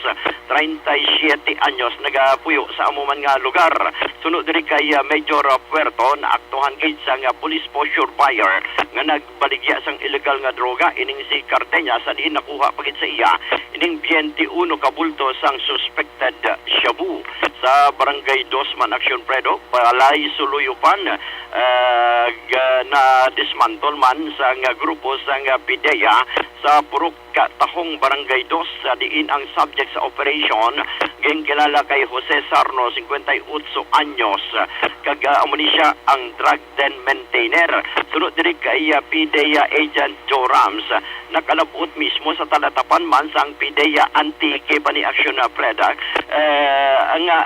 37 anyos, nagapuyo sa amuman nga lugar. Sunod diri kay Major Puerto na aktuhan gid sang police posture fire nga nagbaligya sang illegal nga droga ining si Cardenas. Sa diin nakuha pagid sa iya ining 21 kabulto sang suspected shabu sa Barangay Dosman. Action Predo, palay suluyupan na dismantle man sa grupo sang PIDEA sa Purok Tahong Barangay 2 sa diin ang subject sa operation gingkilala kay Jose Sarno, 58 anyos, kag amo ni siya ang drug den maintainer. Sunod diri kay PIDEA agent Joe Rams, nakalabot mismo sa talatapan man sang PIDEA Antique pa ni Action Predak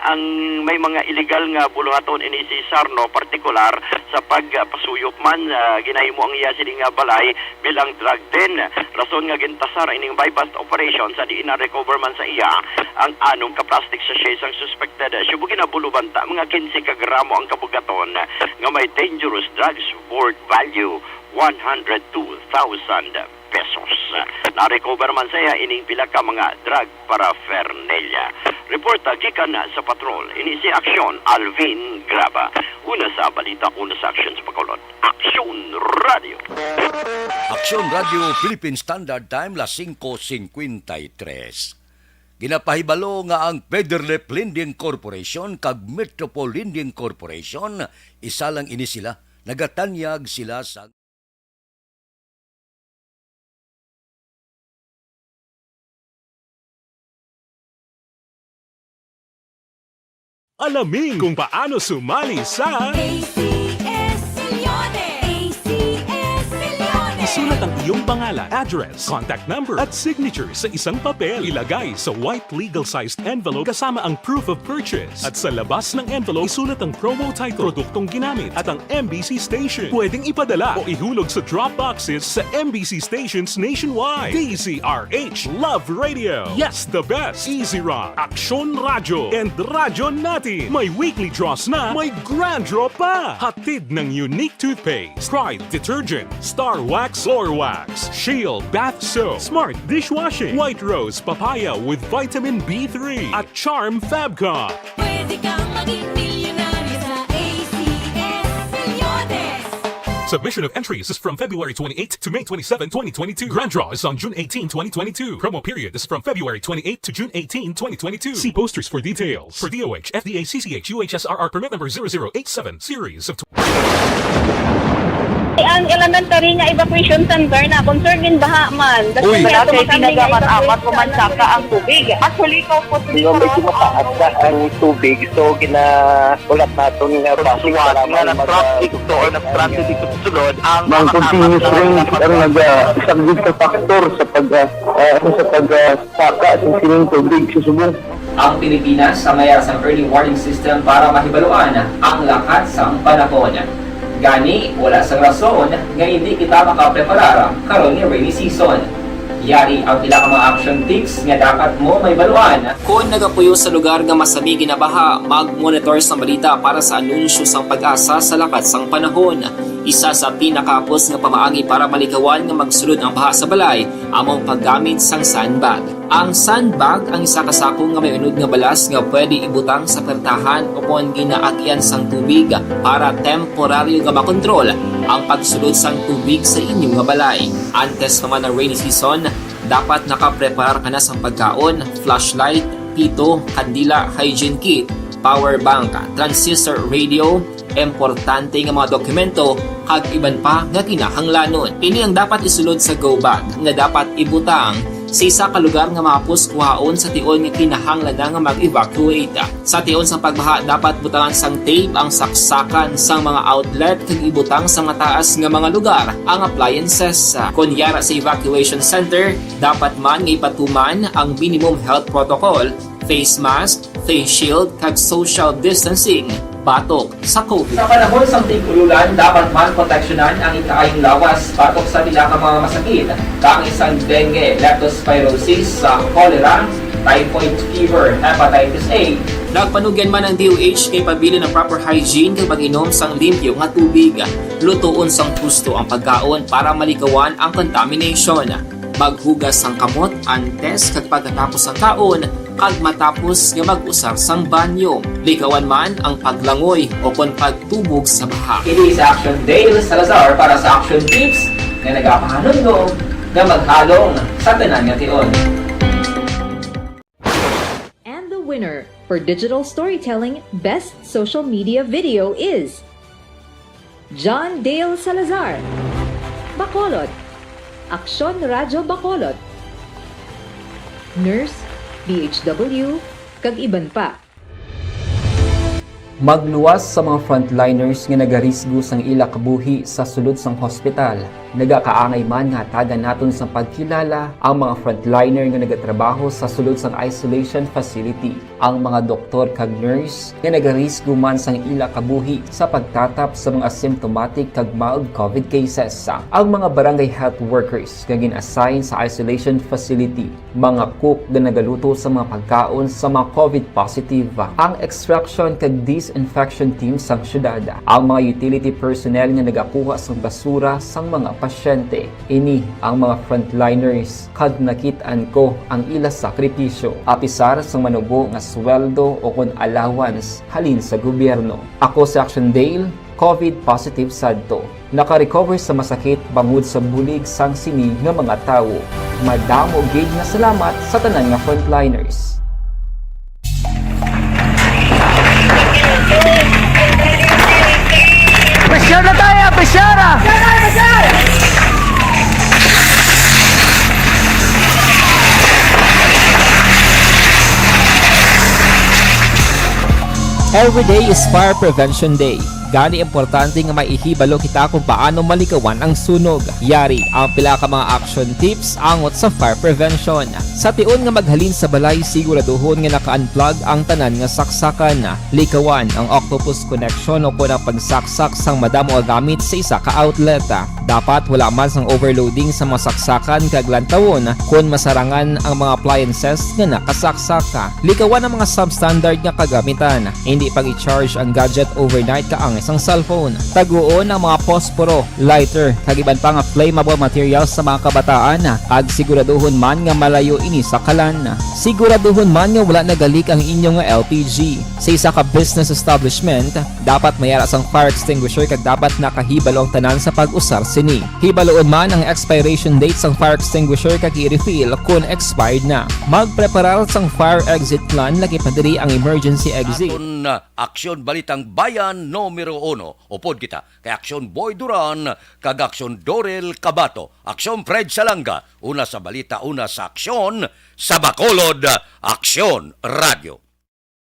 ang may mga illegal nga bulungaton ini si Sarno, partikular sa pagpasuyop man ginahimo ang iya sining balay bilang drug den. Rason nga gintasar ining bypass operation sa diin na recover man sa iya ang anong ka-plastic sachet sang suspected shabu ginabulubanta mga 15 ka gramo ang kabugaton nga may dangerous drugs worth value 102,000 pesos. Na-recover man sa iya ining pila ka mga drug paraphernalia. Reporta gikan sa patrol ini si Aksyon Alvin Graba. Una sa balita, una sa action sa Bacolod. Aksyon Radio. Aksyon Radio Philippine Standard Time las 5:53. Ginapahibalo nga ang Federlip Lending Corporation kag Metropole Lending Corporation isa lang ini sila. Nagatanyag sila sa Alamin kung paano sumali sa ACS Milyones! ACS Milyones! Isulat ang iyong pangalan, address, contact number at signature sa isang papel. Ilagay sa white legal-sized envelope kasama ang proof of purchase. At sa labas ng envelope, isulat ang promo title, produktong ginamit at ang MBC station. Pwedeng ipadala o ihulog sa drop boxes sa MBC stations nationwide. DZRH Love Radio. Yes, the best. Easy Rock, Aksyon Radyo, and Radyo Natin. May weekly draws na, may grand draw pa. Hatid ng unique toothpaste, Pride Detergent, Star Wax Floor Wax, Shield Bath Soap, Smart Dishwashing, White Rose Papaya with Vitamin B3 at Charm Fabcon. Pwede kang maging milyonaryo sa ACS Milyones. Submission of entries is from February 28 to May 27, 2022. Grand draw is on June 18, 2022. Promo period is from February 28 to June 18, 2022. See posters for details. For DOH, FDA, CCH, UHSRR permit number 0087, series of Ang elementary nga evacuation center na concern din baha man. Uy, Kasi kasi pinagaman apat pumansaka ang tubig. Actually, ikaw po medyo mataas na ang tubig. So, ulat natin nga basuhan nga nag-traffic to or nag-transit dito sa sulod. Ang continuous rain ang nag-subject sa factor sa pagsaka sa sining tubig sa subong. Ang Pilipinas sa mayroon sa early warning system para mahibaluan ang lakat sa panahon. Gani, wala sa rason nga hindi kita makapreparar karon ni rainy season. Yari ang pila ka mga action tips nga dapat mo may baluan. Kung nagapuyo sa lugar nga masabi ginabaha, mag-monitor sa balita para sa anunsyo sang pag-asa sa lakat sang panahon. Isa sa pinakapos nga pamaagi para malikawan nga magsulod ang baha sa balay, among paggamit sang sandbag. Ang sandbag ang isa kasakong nga may unod nga balas nga pwede ibutang sa pertahan upon ginaagyan sang tubig para temporaryo nga makontrol ang pagsulod sang tubig sa inyong nga balay. Antes naman ng rainy season, dapat nakapreparar ka na sang pagkaon, flashlight, pito, kandila, hygiene kit, power bank, transistor radio, importante nga mga dokumento kag iban pa nga kinahanglanon. Ini ang dapat isulod sa go bag nga dapat ibutang sa isa ka lugar nga mapos kuhaon sa tion nga kinahanglan nga mag-evacuate. Sa tion sa pagbaha dapat butangan sang tape ang saksakan sang mga outlet kag ibutang sa mataas nga mga lugar ang appliances. Kunyara sa evacuation center, dapat man nga ipatuman ang minimum health protocol, face mask, face shield kag social distancing batok sa COVID. Sa panahon sa tig-ululan, dapat man proteksyonan ang ikaayong lawas batok sa pila ka mga masakit. Kang isang dengue, leptospirosis, cholera, typhoid fever, hepatitis A. Nagpanugyan man ang DOH kay pabili ng proper hygiene kay pag-inom sang limpyo nga tubig. Lutuon sang husto ang pagkaon para malikawan ang contamination. Maghugas sang kamot antes kag pagkatapos ang kaon kag matapos nga mag-usar sang banyo. Likawan man ang paglangoy o kon pagtubog sa baha. Ini sa Action Dale Salazar para sa action tips na nagapahanong nga maghalong sa tanan nga tion. And the winner for Digital Storytelling Best Social Media Video is John Dale Salazar, Bacolod, Aksyon Radyo Bacolod, Nurse, DHW, kag iban pa. Magluwas sa mga frontliners nga nagarisgo sang ila kabuhi sa sulod sang hospital. Nagakaangay man nga hatagan naton sa pagkilala ang mga frontliner nga nagatrabaho sa sulod sang isolation facility. Ang mga doktor kag nurse nga nagarisgo man sang ila kabuhi sa pagtatap sa mga asymptomatic kag mild COVID cases. Ang mga barangay health workers nga gin-assign sa isolation facility, mga cook nga nagaluto sa mga pagkaon sa mga COVID positive. Ang extraction kag disinfection team sang syudad, ang mga utility personnel nga nagakuha sang basura sang mga pasyente. Ini ang mga frontliners kag nakit-an ko ang ila sakripisyo apisar sang manubo nga sweldo o kon allowance halin sa gobyerno. Ako sa Action Dale, COVID positive sadto. Naka-recover sa masakit bangod sa bulig sang sini nga mga tawo. Madamo gid nga salamat sa tanan nga frontliners. Presyar na tayo! Presyara! Every day is Fire Prevention Day. Gani importante nga maihibalo kita kung paano malikawan ang sunog. Yari ang pila ka mga action tips angot sa fire prevention. Sa tiun nga maghalin sa balay, siguraduhon nga naka-unplug ang tanan nga saksakan. Likawan ang octopus connection o kung ang pagsaksak sang madamo nga gamit sa isa ka outlet. Dapat wala man sang overloading sa mga saksakan kag lantawon kung masarangan ang mga appliances nga nakasaksaka. Likawan ang mga substandard nga kagamitan. Hindi pag i-charge ang gadget overnight kaang isang cellphone. Taguon ang mga posporo, lighter, kag iban pa nga flammable materials sa mga kabataan. Ag siguraduhon man nga malayo ini sa kalan. Siguraduhon man nga wala nagalik ang inyong nga LPG. Sa isa ka business establishment, dapat mayara sang fire extinguisher kag dapat nakahibalo ang tanan sa pag-usar sini. Hibaloon man ang expiration date sang fire extinguisher kag i-refill kung expired na. Magpreparar sang fire exit plan lagi pa diri ang emergency exit. Aton Aksyon Balitang Bayan numero 1. Upod kita kay Aksyon Boy Duran kag Aksyon Dorel Cabato. Aksyon Fred Salanga. Una sa balita, una sa aksyon. Sa Bacolod, Aksyon Radio.